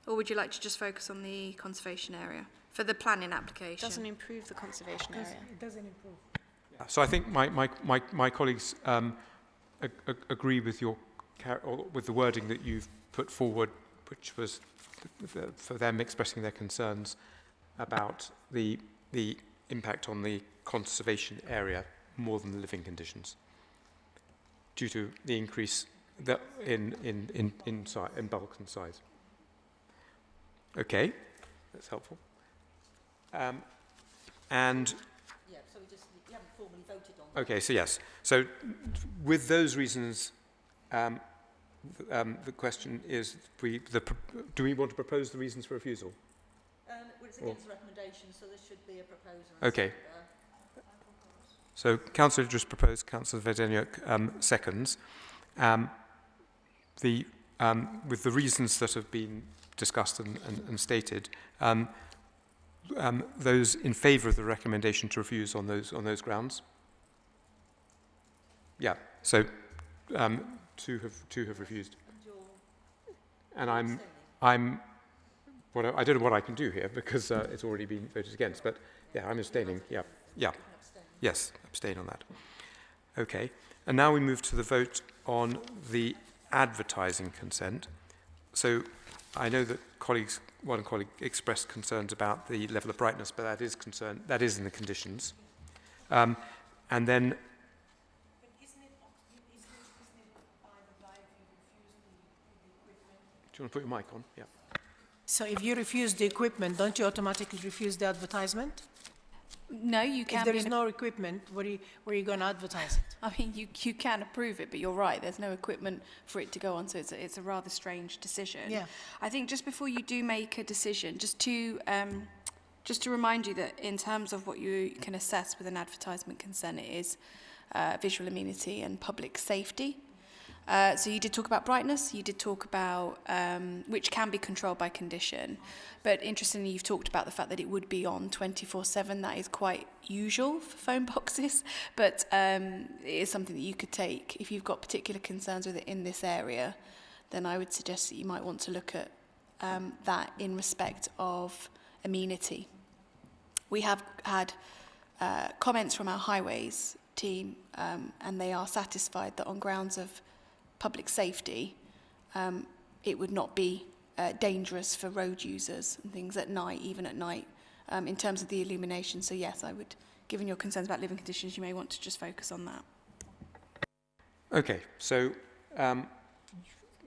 [SPEAKER 12] or would you like to just focus on the conservation area for the planning application?
[SPEAKER 7] It doesn't improve the conservation area.
[SPEAKER 6] It doesn't improve.
[SPEAKER 1] Yeah, so I think my colleagues agree with with the wording that you've put forward, which was for them expressing their concerns about the impact on the conservation area more than the living conditions, due to the increase in bulk and size. Okay, that's helpful. And
[SPEAKER 8] yeah, so you haven't formally voted on that.
[SPEAKER 1] okay, so yes. So with those reasons, the question is: do we want to propose the reasons for refusal?
[SPEAKER 8] Well, it's against the recommendation, so there should be a proposer.
[SPEAKER 1] Okay. So Councillor just proposed, Councillor Vedeniuk seconds. With the reasons that have been discussed and stated, those in favour of the recommendation to refuse on those grounds? Yeah. So two have refused, and I don't know what I can do here because it's already been voted against. But yeah, I'm abstaining. Yeah. Yeah. Yes, abstain on that. Okay, and now we move to the vote on the advertising consent. So I know that one colleague expressed concerns about the level of brightness, but that is in the conditions. And then...
[SPEAKER 6] But isn't it by the by if you refuse the equipment?
[SPEAKER 1] Do you want to put your mic on? Yeah.
[SPEAKER 6] So if you refuse the equipment, don't you automatically refuse the advertisement?
[SPEAKER 12] No, you can.
[SPEAKER 6] If there is no equipment, where are you going to advertise it?
[SPEAKER 12] I mean, you can approve it, but you're right. There's no equipment for it to go on, so it's a rather strange decision.
[SPEAKER 6] Yeah.
[SPEAKER 12] I think just before you do make a decision, just to remind you that in terms of what you can assess with an advertisement consent, it is visual amenity and public safety. So you did talk about brightness, you did talk about, which can be controlled by condition, but interestingly you've talked about the fact that it would be on 24/7. That is quite usual for phone boxes, but it is something that you could take. If you've got particular concerns with it in this area, then I would suggest that you might want to look at that in respect of amenity. We have had comments from our highways team, and they are satisfied that on grounds of public safety, it would not be dangerous for road users and things at night, even at night, in terms of the illumination. So yes, I would, given your concerns about living conditions, you may want to just focus on that.
[SPEAKER 1] Okay, so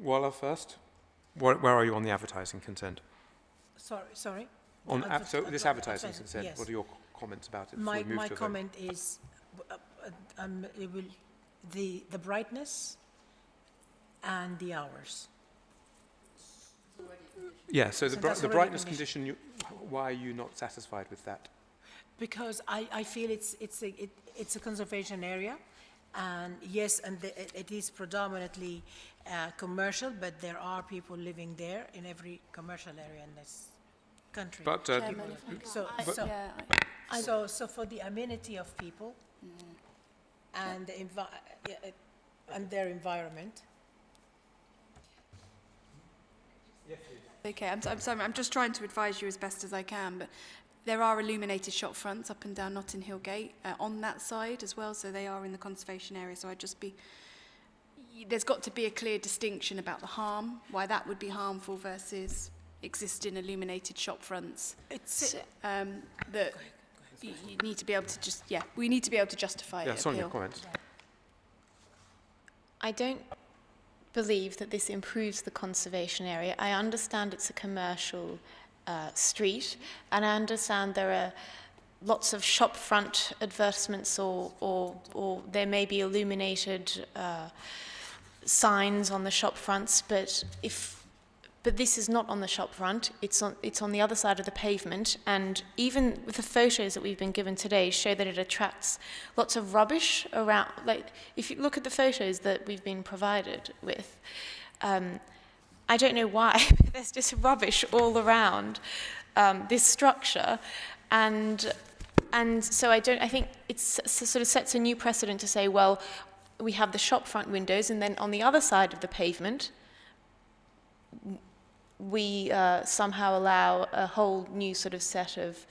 [SPEAKER 1] Walla first. Where are you on the advertising consent?
[SPEAKER 6] Sorry.
[SPEAKER 1] So this advertising, as I said,
[SPEAKER 6] yes.
[SPEAKER 1] what are your comments about it?
[SPEAKER 6] My,
[SPEAKER 1] before we move
[SPEAKER 6] my
[SPEAKER 1] to a vote?
[SPEAKER 6] comment is it will, the brightness and the hours.
[SPEAKER 1] Yeah, so
[SPEAKER 6] So
[SPEAKER 1] the
[SPEAKER 6] that's already
[SPEAKER 1] brightness
[SPEAKER 6] conditioned.
[SPEAKER 1] condition, why are you not satisfied with that?
[SPEAKER 6] Because I feel it's a conservation area, and yes, and it is predominantly commercial, but there are people living there in every commercial area in this country.
[SPEAKER 1] But,
[SPEAKER 6] So for the amenity of people and and their environment.
[SPEAKER 12] Okay, I'm sorry, I'm just trying to advise you as best as I can, but there are illuminated shop fronts up and down Notting Hill Gate on that side as well, so they are in the conservation area, so there's got to be a clear distinction about the harm, why that would be harmful versus existing illuminated shop fronts. That you need to be able to we need to be able to justify it.
[SPEAKER 1] Yeah, Sonia, comments.
[SPEAKER 7] I don't believe that this improves the conservation area. I understand it's a commercial street, and I understand there are lots of shop front advertisements or there may be illuminated signs on the shop fronts, but this is not on the shop front, it's on the other side of the pavement, and even with the photos that we've been given today show that it attracts lots of rubbish around. Like, if you look at the photos that we've been provided with, I don't know why, but there's just rubbish all around this structure, and so I think it sort of sets a new precedent to say, well, we have the shop front windows, and then on the other side of the pavement, we somehow allow a whole new sort of set of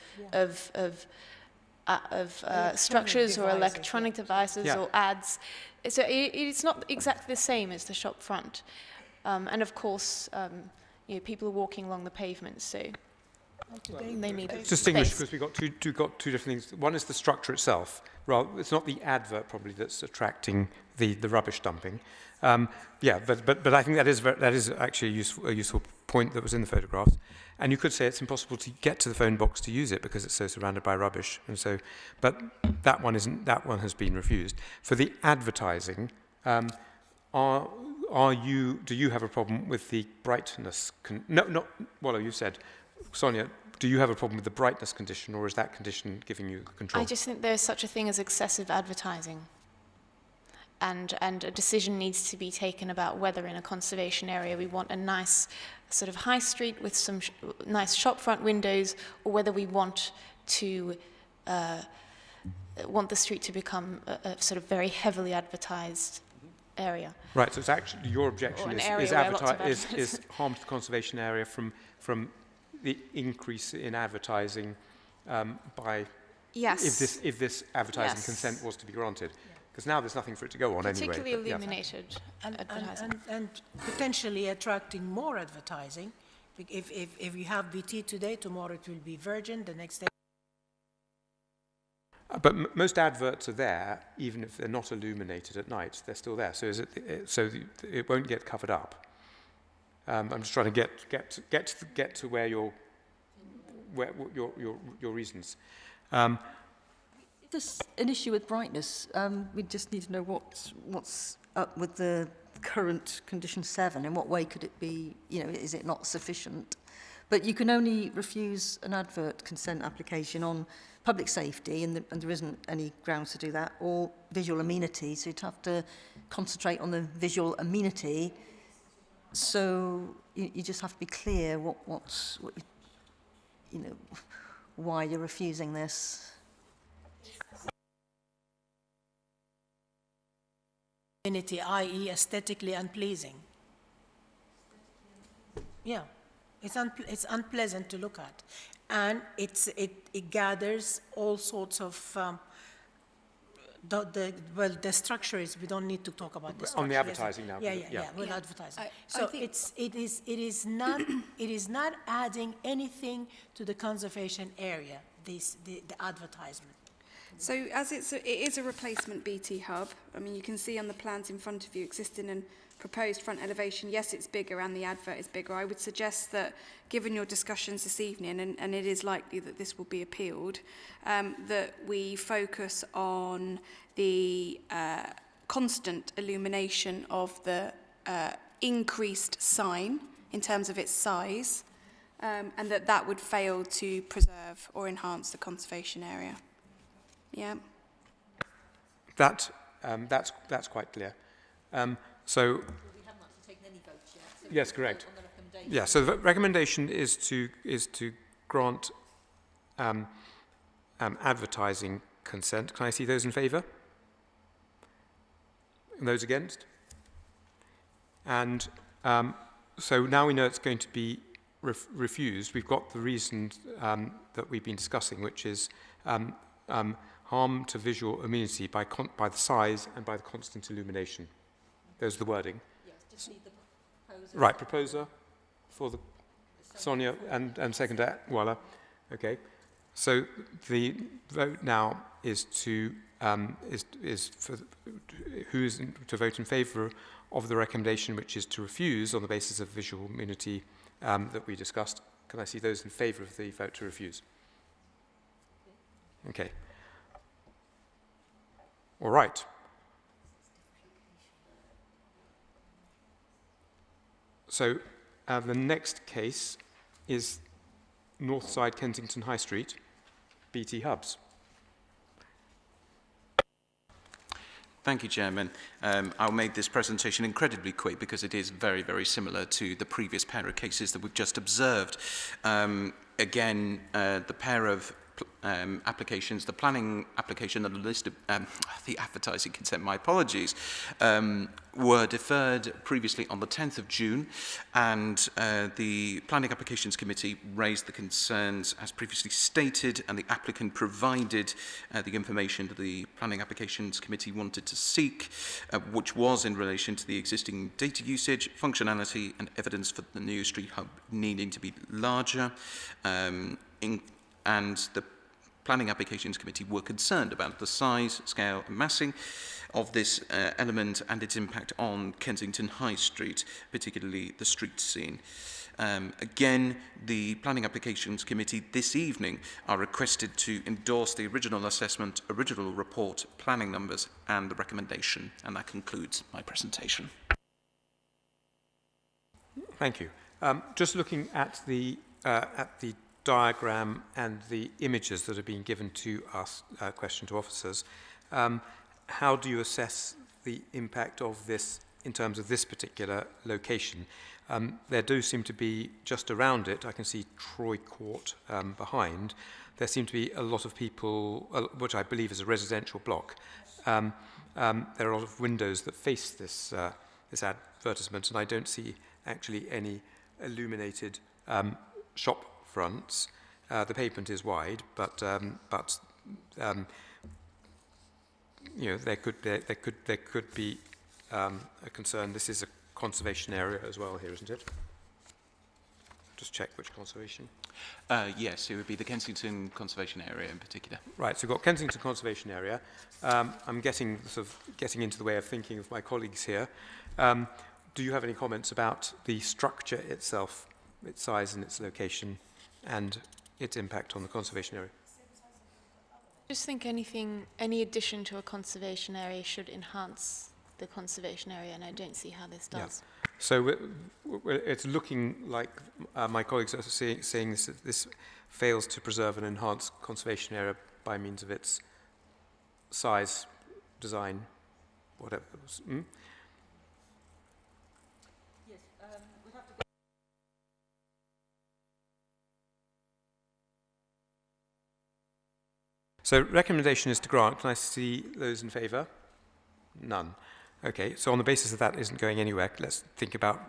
[SPEAKER 7] structures or electronic devices or ads. So it's not exactly the same as the shop front. And of course, people are walking along the pavement, so they need
[SPEAKER 1] distinguish,
[SPEAKER 7] space.
[SPEAKER 1] because we've got two different things. One is the structure itself. Well, it's not the advert probably that's attracting the rubbish dumping. But I think that is actually a useful point that was in the photographs. And you could say it's impossible to get to the phone box to use it because it's so surrounded by rubbish. And so, but that one isn't. That one has been refused. For the advertising, do you have a problem with the brightness? Well, you said, Sonia, do you have a problem with the brightness condition, or is that condition giving you control?
[SPEAKER 7] I just think there's such a thing as excessive advertising. And a decision needs to be taken about whether in a conservation area we want a nice sort of high street with some nice shop front windows, or whether we want to want the street to become a sort of very heavily advertised area.
[SPEAKER 1] Right, so it's actually your objection is harm to the conservation area from the increase in advertising by if this advertising consent was to be granted. Because now there's nothing for it to go on anyway.
[SPEAKER 7] Particularly illuminated advertising.
[SPEAKER 6] And potentially attracting more advertising. If you have BT today, tomorrow it will be Virgin, the next day.
[SPEAKER 1] But most adverts are there, even if they're not illuminated at night. They're still there. So it won't get covered up. I'm just trying to get to where your reasons.
[SPEAKER 8] There's an issue with brightness. We just need to know what's up with the current condition 7. In what way could it be, is it not sufficient? But you can only refuse an advert consent application on public safety, and there isn't any grounds to do that, or visual amenity. So you'd have to concentrate on the visual amenity. So you just have to be clear why you're refusing this.
[SPEAKER 6] Amenity, i.e. aesthetically unpleasing. Yeah, it's unpleasant to look at, and it gathers all sorts of the structure is. We don't need to talk about the structure.
[SPEAKER 1] On the advertising now.
[SPEAKER 6] Yeah. Well, advertising. So it is not adding anything to the conservation area. The advertisement.
[SPEAKER 12] So as it is a replacement BT hub, I mean, you can see on the plans in front of you, existing and proposed front elevation, yes, it's bigger and the advert is bigger. I would suggest that, given your discussions this evening, and it is likely that this will be appealed, that we focus on the constant illumination of the increased sign in terms of its size, and that would fail to preserve or enhance the conservation area. Yeah.
[SPEAKER 1] That's quite clear. So,
[SPEAKER 8] We haven't actually taken any votes yet. So
[SPEAKER 1] yes, correct.
[SPEAKER 8] On the recommendation.
[SPEAKER 1] Yeah. So the recommendation is to grant advertising consent. Can I see those in favour? And those against? And so now we know it's going to be refused. We've got the reasons that we've been discussing, which is harm to visual amenity by the size and by the constant illumination. There's the wording.
[SPEAKER 8] Yes, just need the proposer.
[SPEAKER 1] Right, proposer for the Sonia and seconder Walla. Okay. So the vote now is to is for who is to vote in favour of the recommendation, which is to refuse on the basis of visual amenity that we discussed. Can I see those in favour of the vote to refuse? Okay. All right. So the next case is Northside Kensington High Street, BT Hubs.
[SPEAKER 13] Thank you, Chairman. I'll make this presentation incredibly quick because it is very, very similar to the previous pair of cases that we've just observed. Again, the pair of applications, the planning application and the list of the advertising consent, my apologies, were deferred previously on the 10th of June, and the Planning Applications Committee raised the concerns as previously stated, and the applicant provided the information that the Planning Applications Committee wanted to seek, which was in relation to the existing data usage, functionality, and evidence for the new street hub needing to be larger, and the Planning Applications Committee were concerned about the size, scale and massing of this element and its impact on Kensington High Street, particularly the street scene. Again, the Planning Applications Committee this evening are requested to endorse the original assessment, original report, planning numbers and the recommendation, and that concludes my presentation.
[SPEAKER 1] Thank you. Just looking at the diagram and the images that are being given to us, question to officers, how do you assess the impact of this in terms of this particular location? There do seem to be, just around it, I can see Troy Court behind, there seem to be a lot of people, which I believe is a residential block. There are a lot of windows that face this, this advertisement, and I don't see actually any illuminated shop fronts. The pavement is wide, but you know, there could be a concern. This is a conservation area as well here, isn't it? Just check which conservation.
[SPEAKER 13] Yes, it would be the Kensington Conservation Area in particular.
[SPEAKER 1] Right, so we've got Kensington Conservation Area. I'm getting into the way of thinking of my colleagues here. Do you have any comments about the structure itself, its size and its location, and its impact on the conservation area?
[SPEAKER 7] I just think any addition to a conservation area should enhance the conservation area, and I don't see how this does.
[SPEAKER 1] Yeah. So it's looking like my colleagues are saying this fails to preserve and enhance conservation area by means of its size, design, whatever.
[SPEAKER 8] Yes, we'd have to go.
[SPEAKER 1] So recommendation is to grant. Can I see those in favour? None. Okay, so on the basis of that isn't going anywhere, let's think about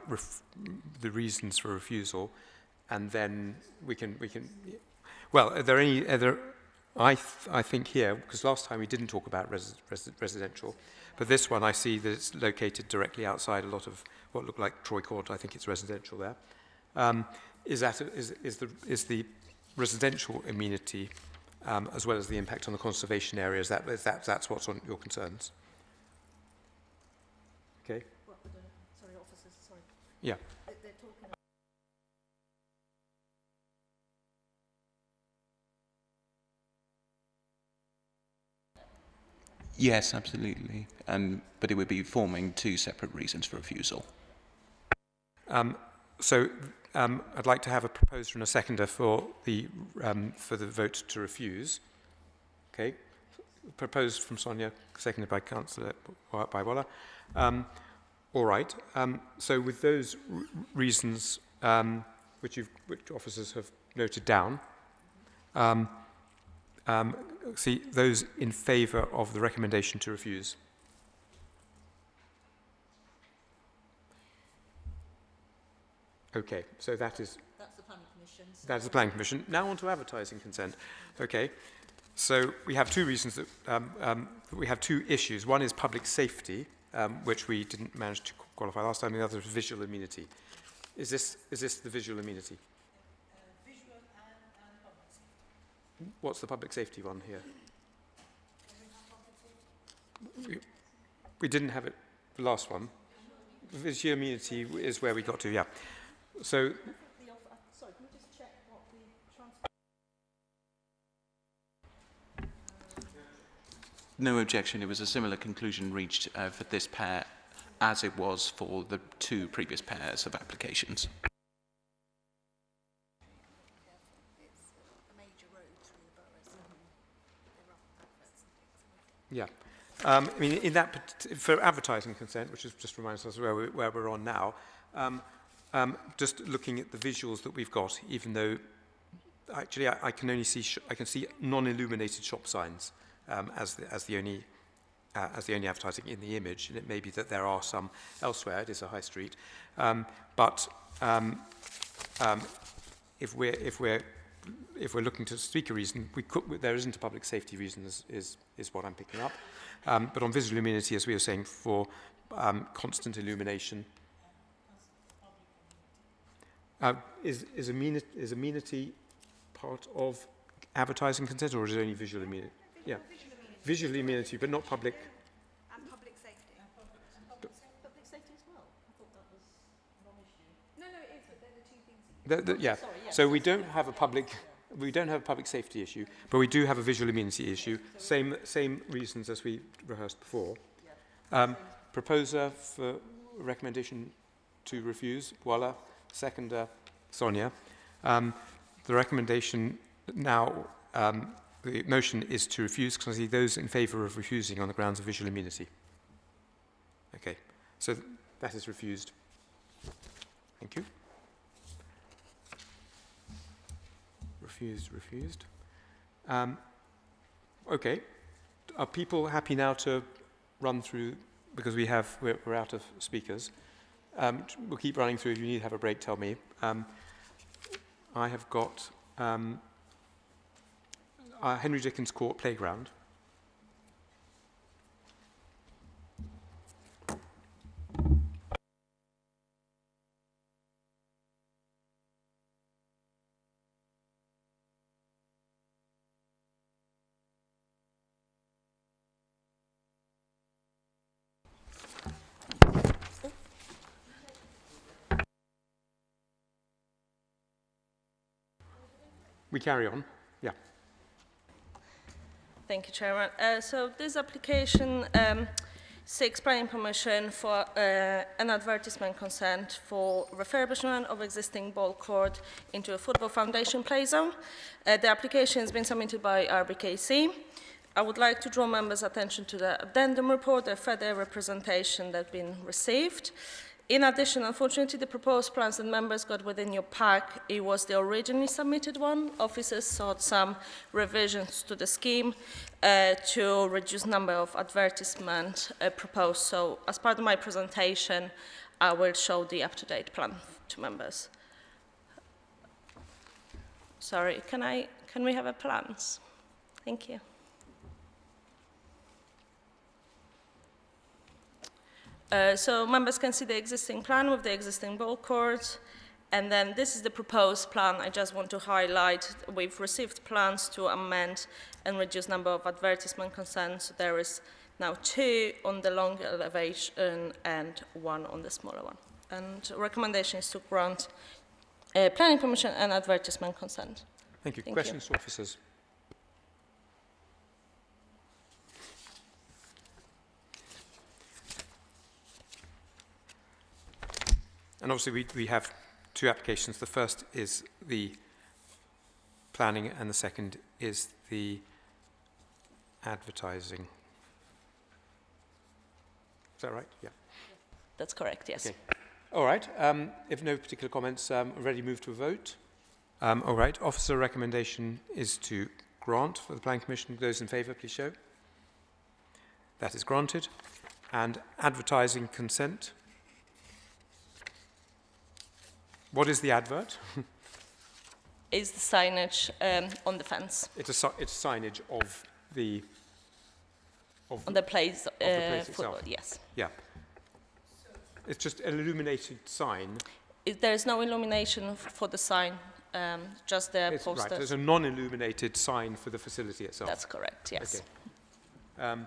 [SPEAKER 1] the reasons for refusal, and then we can. Well, are there any other? I think here, because last time we didn't talk about residential, but this one I see that it's located directly outside a lot of what look like Troy Court. I think it's residential there. Is the residential amenity as well as the impact on the conservation areas. That's what's on your concerns. Okay.
[SPEAKER 8] Sorry, officers, sorry.
[SPEAKER 1] Yeah.
[SPEAKER 8] They're talking.
[SPEAKER 13] Yes, absolutely. But it would be forming two separate reasons for refusal.
[SPEAKER 1] I'd like to have a proposer and a seconder for the vote to refuse. Okay. Proposed from Sonia, seconded by Councillor Waller. All right. So with those reasons, which officers have noted down, see those in favour of the recommendation to refuse. Okay, so that's the
[SPEAKER 8] Planning Commission.
[SPEAKER 1] That's the Planning Commission. Now on to advertising consent. Okay, so we have two reasons that we have two issues. One is public safety, which we didn't manage to qualify last time. The other is visual amenity. Is this the visual amenity?
[SPEAKER 6] Visual and public safety.
[SPEAKER 1] What's the public safety one here? We didn't have it the last one. Visual amenity is where we got to, yeah. So,
[SPEAKER 8] sorry, can we just check what the
[SPEAKER 13] No objection. It was a similar conclusion reached for this pair as it was for the two previous pairs of applications.
[SPEAKER 1] yeah. I mean, in that, for advertising consent, which is just reminds us where we're on now, just looking at the visuals that we've got, even though actually I can only see I can see non-illuminated shop signs as the only advertising in the image, and it may be that there are some elsewhere. It is a high street, but if we're looking to speak a reason, there isn't a public safety reason, is what I'm picking up. But on visual amenity, as we were saying, for constant illumination. Is amenity part of advertising consent, or is it only visual amenity? Yeah, visual amenity, but not public.
[SPEAKER 8] And public safety. Public safety as well. I thought that was non-issue. No, it is, but they're the two things.
[SPEAKER 1] Yeah.
[SPEAKER 8] Sorry, yes.
[SPEAKER 1] So we don't have a public safety issue, but we do have a visual amenity issue. Same reasons as we rehearsed before. Proposer for recommendation to refuse, Waller. Seconder, Sonia. The recommendation now, the motion is to refuse, because I see those in favour of refusing on the grounds of visual amenity. Okay, so that is refused. Thank you. Refused. Okay, are people happy now to run through, because we're out of speakers. We'll keep running through. If you need to have a break, tell me. I have got Henry Dickens Court Playground. We carry on. Yeah.
[SPEAKER 16] Thank you, Chairman. So this application seeks planning permission for an advertisement consent for refurbishment of existing ball court into a football foundation play zone. The application has been submitted by RBKC. I would like to draw members' attention to the addendum report, the further representation that's been received. In addition, unfortunately, the proposed plans that members got within your pack, it was the originally submitted one. Officers sought some revisions to the scheme to reduce number of advertisements proposed. So as part of my presentation, I will show the up-to-date plan to members. Sorry, can we have a plans? Thank you. So members can see the existing plan with the existing ball court. And then this is the proposed plan. I just want to highlight, we've received plans to amend and reduce number of advertisement consents. So there is now 2 on the long elevation and 1 on the smaller one. And recommendation is to grant planning permission and advertisement consent.
[SPEAKER 1] Thank you.
[SPEAKER 16] Thank
[SPEAKER 1] Questions to officers? And obviously we have 2 applications. The first is the planning and the second is the advertising. Is that right? Yeah.
[SPEAKER 16] That's correct, yes.
[SPEAKER 1] Okay. All right. If no particular comments, ready to move to a vote? All right. Officer recommendation is to grant for the Planning Commission. Those in favour, please show. That is granted. And advertising consent. What is the advert?
[SPEAKER 16] Is the signage on the fence?
[SPEAKER 1] It's signage of the...
[SPEAKER 16] On the place,
[SPEAKER 1] itself.
[SPEAKER 16] Yes.
[SPEAKER 1] Yeah. It's just an illuminated sign.
[SPEAKER 16] There's no illumination for the sign, just the posters.
[SPEAKER 1] Right, there's a non-illuminated sign for the facility itself.
[SPEAKER 16] That's correct, yes.
[SPEAKER 1] Okay.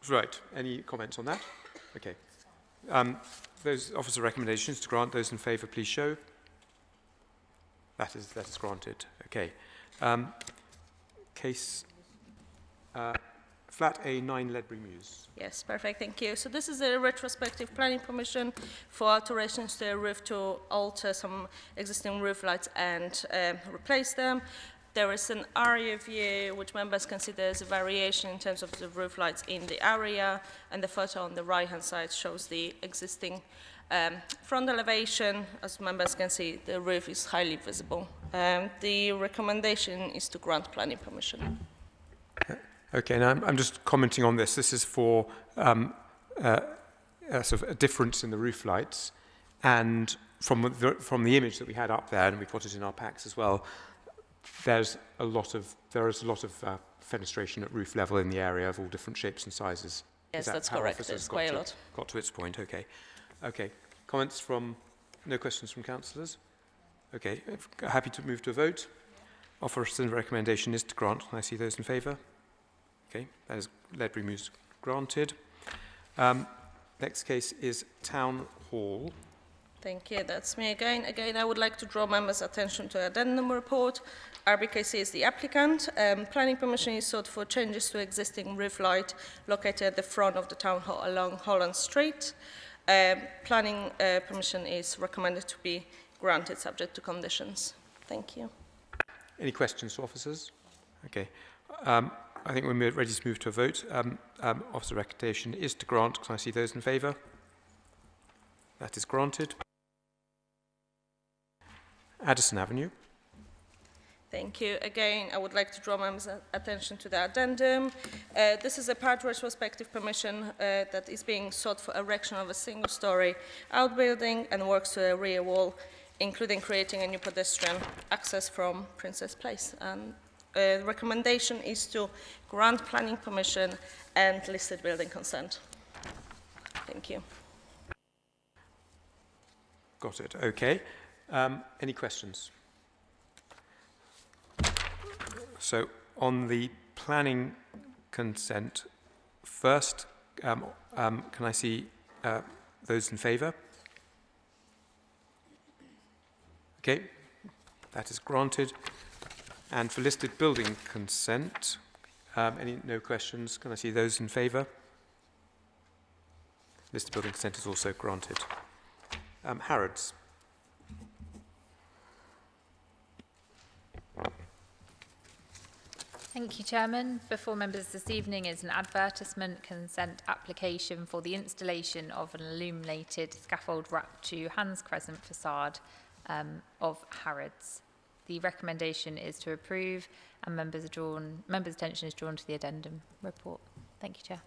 [SPEAKER 1] Right, any comments on that? Okay. Those officer recommendations to grant, those in favour, please show. That is granted. Okay. Case flat A, 9 Ledbury Mews.
[SPEAKER 16] Yes, perfect, thank you. So this is a retrospective planning permission for alterations to the roof to alter some existing roof lights and replace them. There is an area view which members consider as a variation in terms of the roof lights in the area, and the photo on the right-hand side shows the existing front elevation. As members can see, the roof is highly visible. The recommendation is to grant planning permission.
[SPEAKER 1] Okay, now I'm just commenting on this. This is for sort of a difference in the roof lights, and from the image that we had up there, and we put it in our packs as well, there is a lot of fenestration at roof level in the area of all different shapes and sizes.
[SPEAKER 16] Yes, that's correct. There's quite a lot.
[SPEAKER 1] Got to its point. Okay. Okay. Comments from? No questions from councillors. Okay. Happy to move to a vote. Officer's recommendation is to grant. Can I see those in favour? Okay. That is Ledbury Mews granted. Next case is Town Hall.
[SPEAKER 16] Thank you. That's me again. Again, I would like to draw members' attention to addendum report. RBKC is the applicant. Planning permission is sought for changes to existing roof light located at the front of the town hall along Holland Street. Planning permission is recommended to be granted subject to conditions. Thank you.
[SPEAKER 1] Any questions to officers? Okay. I think we're ready to move to a vote. Officer recommendation is to grant. Can I see those in favour? That is granted. Addison Avenue.
[SPEAKER 16] Thank you. Again, I would like to draw members' attention to the addendum. This is a part retrospective permission that is being sought for erection of a single-storey outbuilding and works to a rear wall, including creating a new pedestrian access from Princess Place. And the recommendation is to grant planning permission and listed building consent. Thank you.
[SPEAKER 1] Got it. Okay. Any questions? So on the planning consent, first, can I see those in favour? Okay, that is granted. And for listed building consent, no questions? Can I see those in favour? Listed building consent is also granted. Harrods.
[SPEAKER 3] Thank you, Chairman. Before members this evening is an advertisement consent application for the installation of an illuminated scaffold wrapped to Hans Crescent facade of Harrods. The recommendation is to approve, and members' attention is drawn to the addendum report. Thank you, Chair.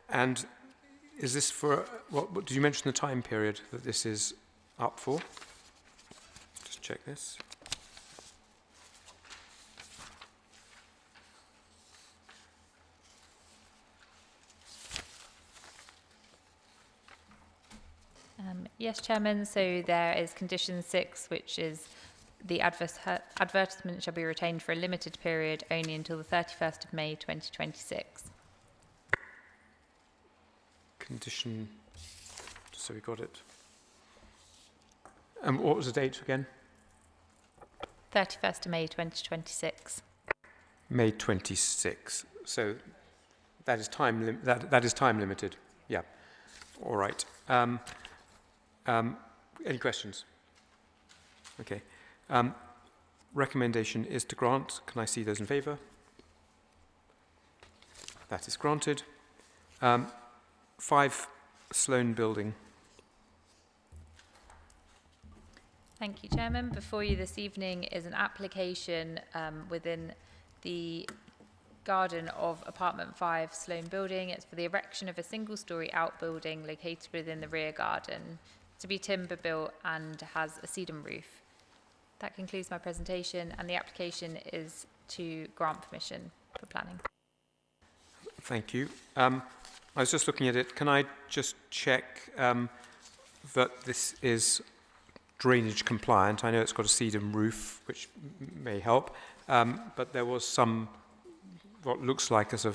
[SPEAKER 1] And is this for, what did you mention the time period that this is up for? Just check this.
[SPEAKER 3] Yes, Chairman. So there is condition 6, which is the advertisement shall be retained for a limited period only until the 31st of May 2026.
[SPEAKER 1] Condition, just so we got it. And what was the date again?
[SPEAKER 3] 31st of May 2026.
[SPEAKER 1] May 26. So that is that is time limited. Yeah. All right. Any questions? Okay. Recommendation is to grant. Can I see those in favour? That is granted. 5 Sloane Building.
[SPEAKER 3] Thank you, Chairman. Before you this evening is an application within the garden of Apartment 5 Sloane Building. It's for the erection of a single-storey outbuilding located within the rear garden, to be timber built and has a sedum roof. That concludes my presentation, and the application is to grant permission for planning.
[SPEAKER 1] Thank you. I was just looking at it. Can I just check that this is drainage compliant? I know it's got a sedum roof, which may help, but there was some, what looks like as a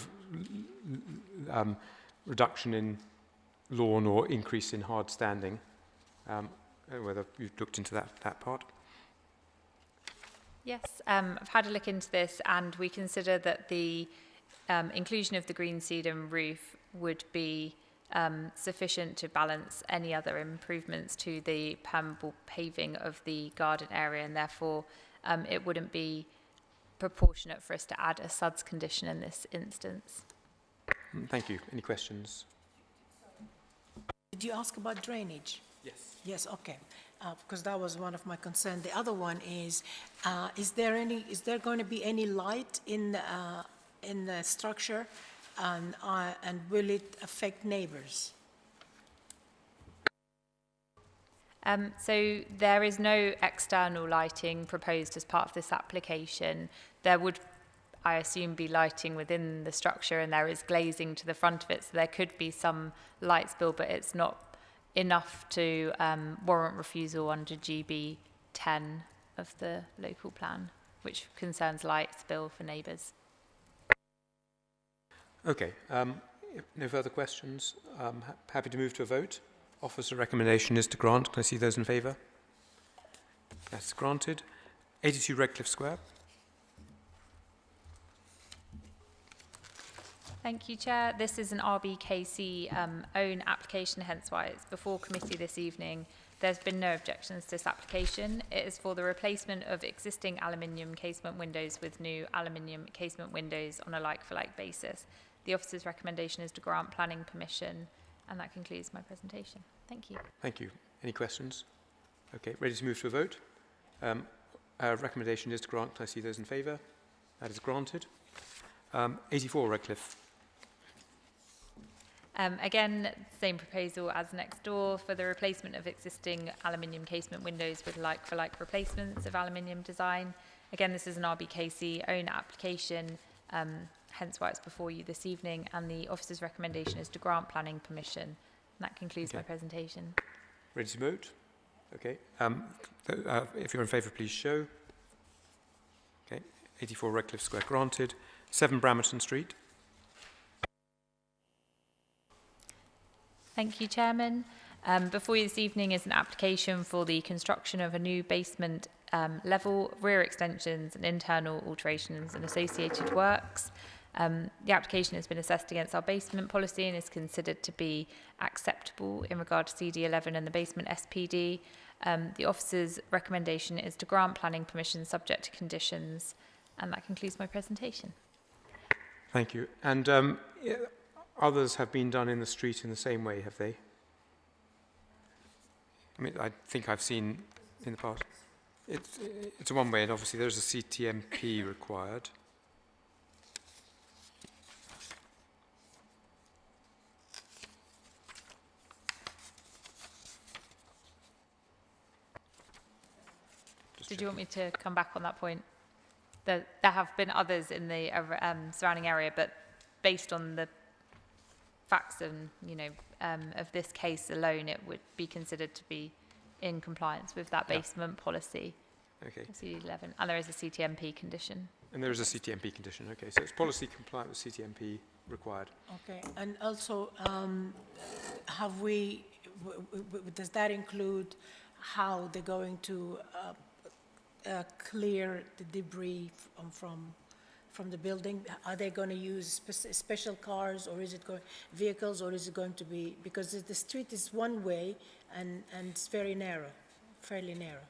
[SPEAKER 1] reduction in lawn or increase in hard standing. Whether you've looked into that part?
[SPEAKER 3] Yes, I've had a look into this, and we consider that the inclusion of the green sedum roof would be sufficient to balance any other improvements to the permeable paving of the garden area, and therefore it wouldn't be proportionate for us to add a SUDS condition in this instance.
[SPEAKER 1] Thank you. Any questions?
[SPEAKER 6] Did you ask about drainage?
[SPEAKER 1] Yes.
[SPEAKER 6] Yes, okay. Because that was one of my concerns. The other one is there going to be any light in the structure, and will it affect neighbors?
[SPEAKER 3] So there is no external lighting proposed as part of this application. There would, I assume, be lighting within the structure, and there is glazing to the front of it, so there could be some light spill, but it's not enough to warrant refusal under GB 10 of the local plan, which concerns light spill for neighbours.
[SPEAKER 1] Okay. If no further questions. Happy to move to a vote. Officer recommendation is to grant. Can I see those in favour? That's granted. 82 Redcliffe Square.
[SPEAKER 3] Thank you, Chair. This is an RBKC own application, hence why it's before committee this evening. There's been no objections to this application. It is for the replacement of existing aluminium casement windows with new aluminium casement windows on a like-for-like basis. The officer's recommendation is to grant planning permission, and that concludes my presentation. Thank you.
[SPEAKER 1] Thank you. Any questions? Okay, ready to move to a vote. Recommendation is to grant. Can I see those in favour? That is granted. 84 Redcliffe.
[SPEAKER 3] Again, same proposal as next door for the replacement of existing aluminium casement windows with like-for-like replacements of aluminium design. Again, this is an RBKC own application, hence why it's before you this evening, and the officer's recommendation is to grant planning permission. And that concludes my presentation.
[SPEAKER 1] Ready to vote? Okay. If you're in favour, please show. Okay. 84 Redcliffe Square granted. 7 Bramerton Street.
[SPEAKER 3] Thank you, Chairman. Before you this evening is an application for the construction of a new basement level, rear extensions and internal alterations and associated works. The application has been assessed against our basement policy and is considered to be acceptable in regard to CD11 and the basement SPD. The officer's recommendation is to grant planning permission subject to conditions, and that concludes my presentation.
[SPEAKER 1] Thank you. And others have been done in the street in the same way, have they? I mean, I think I've seen in the past. It's a one way, and obviously there's a CTMP required.
[SPEAKER 3] Did you want me to come back on that point? There have been others in the surrounding area, but based on the facts and, of this case alone, it would be considered to be in compliance with that basement policy.
[SPEAKER 1] Okay.
[SPEAKER 3] CD11, and there is a CTMP condition.
[SPEAKER 1] And there is a CTMP condition. Okay, so it's policy compliant with CTMP required.
[SPEAKER 6] Okay, and also, does that include how they're going to clear the debris from the building? Are they going to use special cars, or is it vehicles, or is it going to be, because the street is one way and it's very narrow, fairly narrow?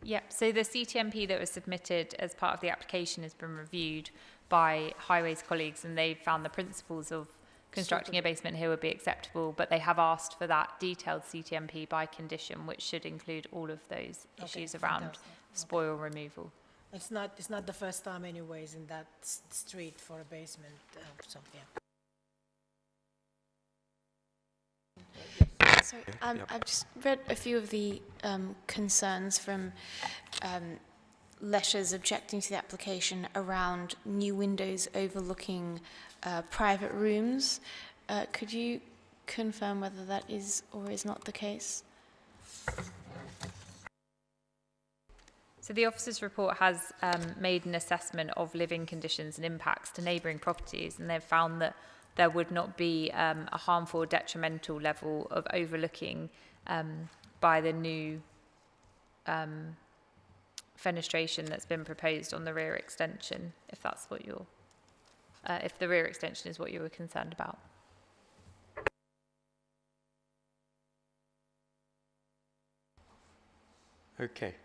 [SPEAKER 3] Yep, so the CTMP that was submitted as part of the application has been reviewed by Highways colleagues, and they found the principles of constructing a basement here would be acceptable, but they have asked for that detailed CTMP by condition, which should include all of those issues around spoil removal.
[SPEAKER 6] It's not the first time anyways in that street for a basement, so yeah.
[SPEAKER 7] So I've just read a few of the concerns from letters objecting to the application around new windows overlooking private rooms. Could you confirm whether that is or is not the case?
[SPEAKER 3] So the officer's report has made an assessment of living conditions and impacts to neighbouring properties, and they've found that there would not be a harmful or detrimental level of overlooking by the new fenestration that's been proposed on the rear extension, if that's what you're, if the rear extension is what you were concerned about.
[SPEAKER 1] Okay.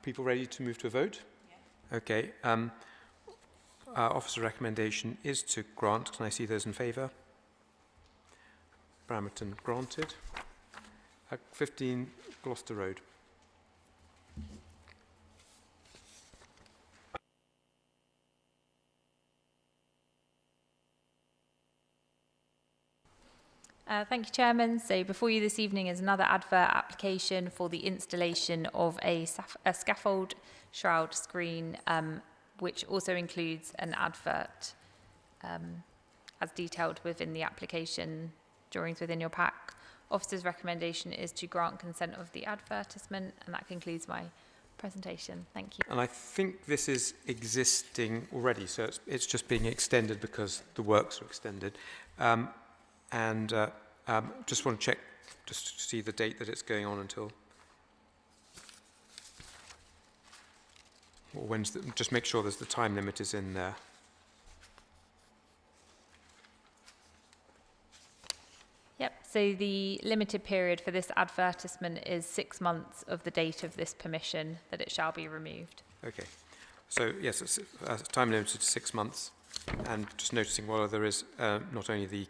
[SPEAKER 1] People ready to move to a vote? Yeah. Okay. Officer recommendation is to grant. Can I see those in favour? Bramerton granted. 15 Gloucester Road.
[SPEAKER 3] Thank you, Chairman. So before you this evening is another advert application for the installation of a scaffold shroud screen, which also includes an advert as detailed within the application, drawings within your pack. Officer's recommendation is to grant consent of the advertisement, and that concludes my presentation. Thank you.
[SPEAKER 1] And I think this is existing already, so it's just being extended because the works are extended. Just want to check, just to see the date that it's going on until. Or when's the, just make sure there's the time limit is in there.
[SPEAKER 3] Yep, so the limited period for this advertisement is 6 months of the date of this permission that it shall be removed.
[SPEAKER 1] Okay, so yes, it's time limited to 6 months, and just noticing whether there is not only the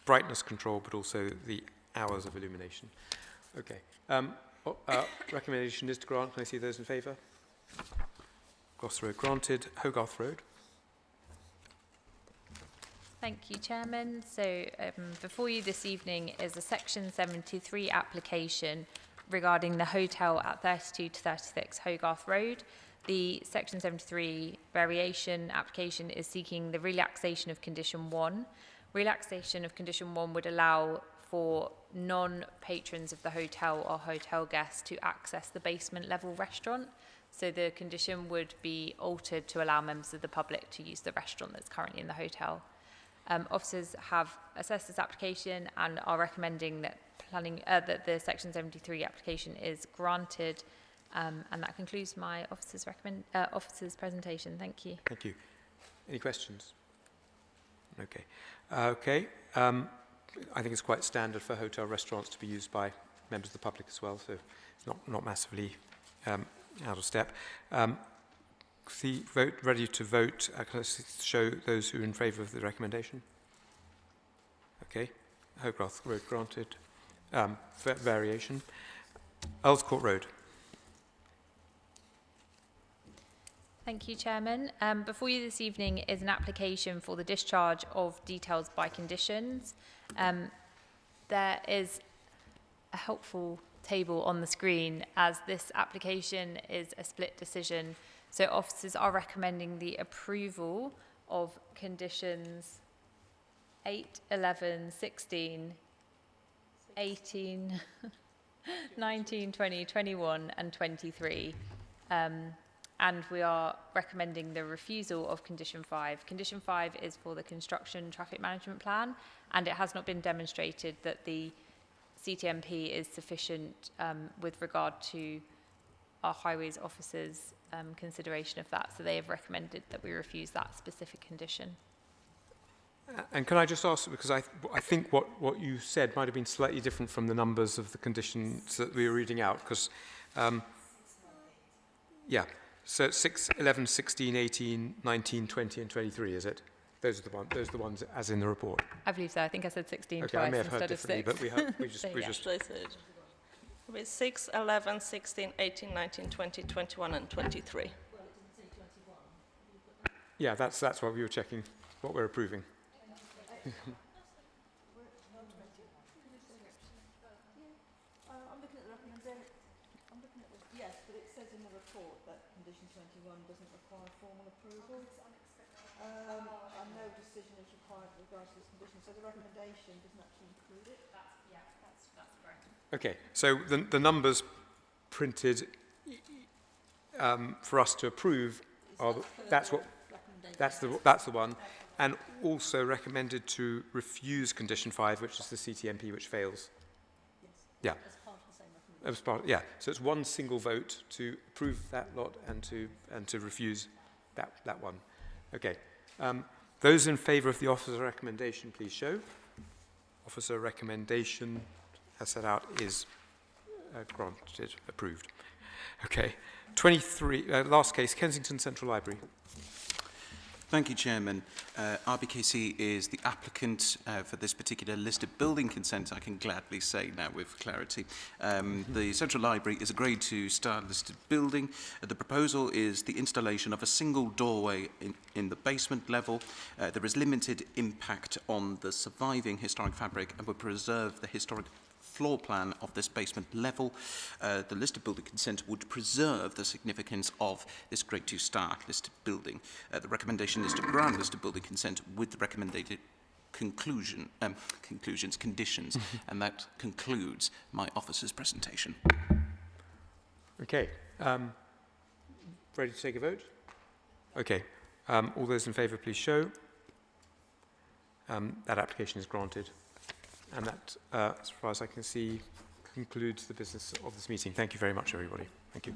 [SPEAKER 1] brightness control but also the hours of illumination. Okay, recommendation is to grant. Can I see those in favour? Gloucester Road granted. Hogarth Road.
[SPEAKER 3] Thank you, Chairman. So before you this evening is a Section 73 application regarding the hotel at 32 to 36 Hogarth Road. The Section 73 variation application is seeking the relaxation of Condition 1. Relaxation of Condition 1 would allow for non-patrons of the hotel or hotel guests to access the basement level restaurant. So the condition would be altered to allow members of the public to use the restaurant that's currently in the hotel. Officers have assessed this application and are recommending that that the Section 73 application is granted, and that concludes my officer's presentation. Thank you.
[SPEAKER 1] Thank you. Any questions? Okay. I think it's quite standard for hotel restaurants to be used by members of the public as well, so it's not massively out of step. The vote, ready to vote. Can I show those who are in favour of the recommendation? Okay. Hogarth Road granted. Variation. Earls Court Road.
[SPEAKER 3] Thank you, Chairman. Before you this evening is an application for the discharge of details by conditions. There is a helpful table on the screen as this application is a split decision. So officers are recommending the approval of conditions 8, 11, 16, 18, 19, 20, 21 and 23. And we are recommending the refusal of condition 5. Condition 5 is for the construction traffic management plan, and it has not been demonstrated that the CTMP is sufficient with regard to our highways officers' consideration of that. So they have recommended that we refuse that specific condition.
[SPEAKER 1] And can I just ask, because I think what you said might have been slightly different from the numbers of the conditions that we were reading out, because, yeah, so 6, 11, 16, 18, 19, 20 and 23, is it? Those are the ones as in the report.
[SPEAKER 3] I believe so. I think I said 16
[SPEAKER 1] Okay, I
[SPEAKER 3] twice
[SPEAKER 1] may have heard
[SPEAKER 3] instead of
[SPEAKER 1] differently,
[SPEAKER 3] 6.
[SPEAKER 1] but we just...
[SPEAKER 16] Actually, with 6, 11, 16, 18, 19, 20, 21 and 23.
[SPEAKER 1] Yeah, that's what we were checking, what we're approving.
[SPEAKER 8] Yes, but it says in the report that condition 21 doesn't require formal approval. And no decision is required with regards to this condition, so the recommendation doesn't actually include it.
[SPEAKER 3] That's correct.
[SPEAKER 1] Okay, so the numbers printed for us to approve are that's the one, and also recommended to refuse condition 5, which is the CTMP, which fails.
[SPEAKER 8] Yes.
[SPEAKER 1] Yeah.
[SPEAKER 8] As part of the same recommendation.
[SPEAKER 1] As part, yeah. So it's one single vote to approve that lot and to refuse that one. Okay. Those in favour of the officer recommendation, please show. Officer recommendation, as set out, is granted, approved. Okay. 23. Last case, Kensington Central Library.
[SPEAKER 13] Thank you, Chairman. RBKC is the applicant for this particular listed building consent, I can gladly say now with clarity. The Central Library is a Grade 2 star listed building. The proposal is the installation of a single doorway in the basement level. There is limited impact on the surviving historic fabric and will preserve the historic floor plan of this basement level. The listed building consent would preserve the significance of this Grade 2 star listed building. The recommendation is to grant listed building consent with the recommended conditions, and that concludes my officer's presentation.
[SPEAKER 1] Okay. Ready to take a vote? Okay. All those in favour, please show. That application is granted. And that, as far as I can see, concludes the business of this meeting. Thank you very much, everybody. Thank you.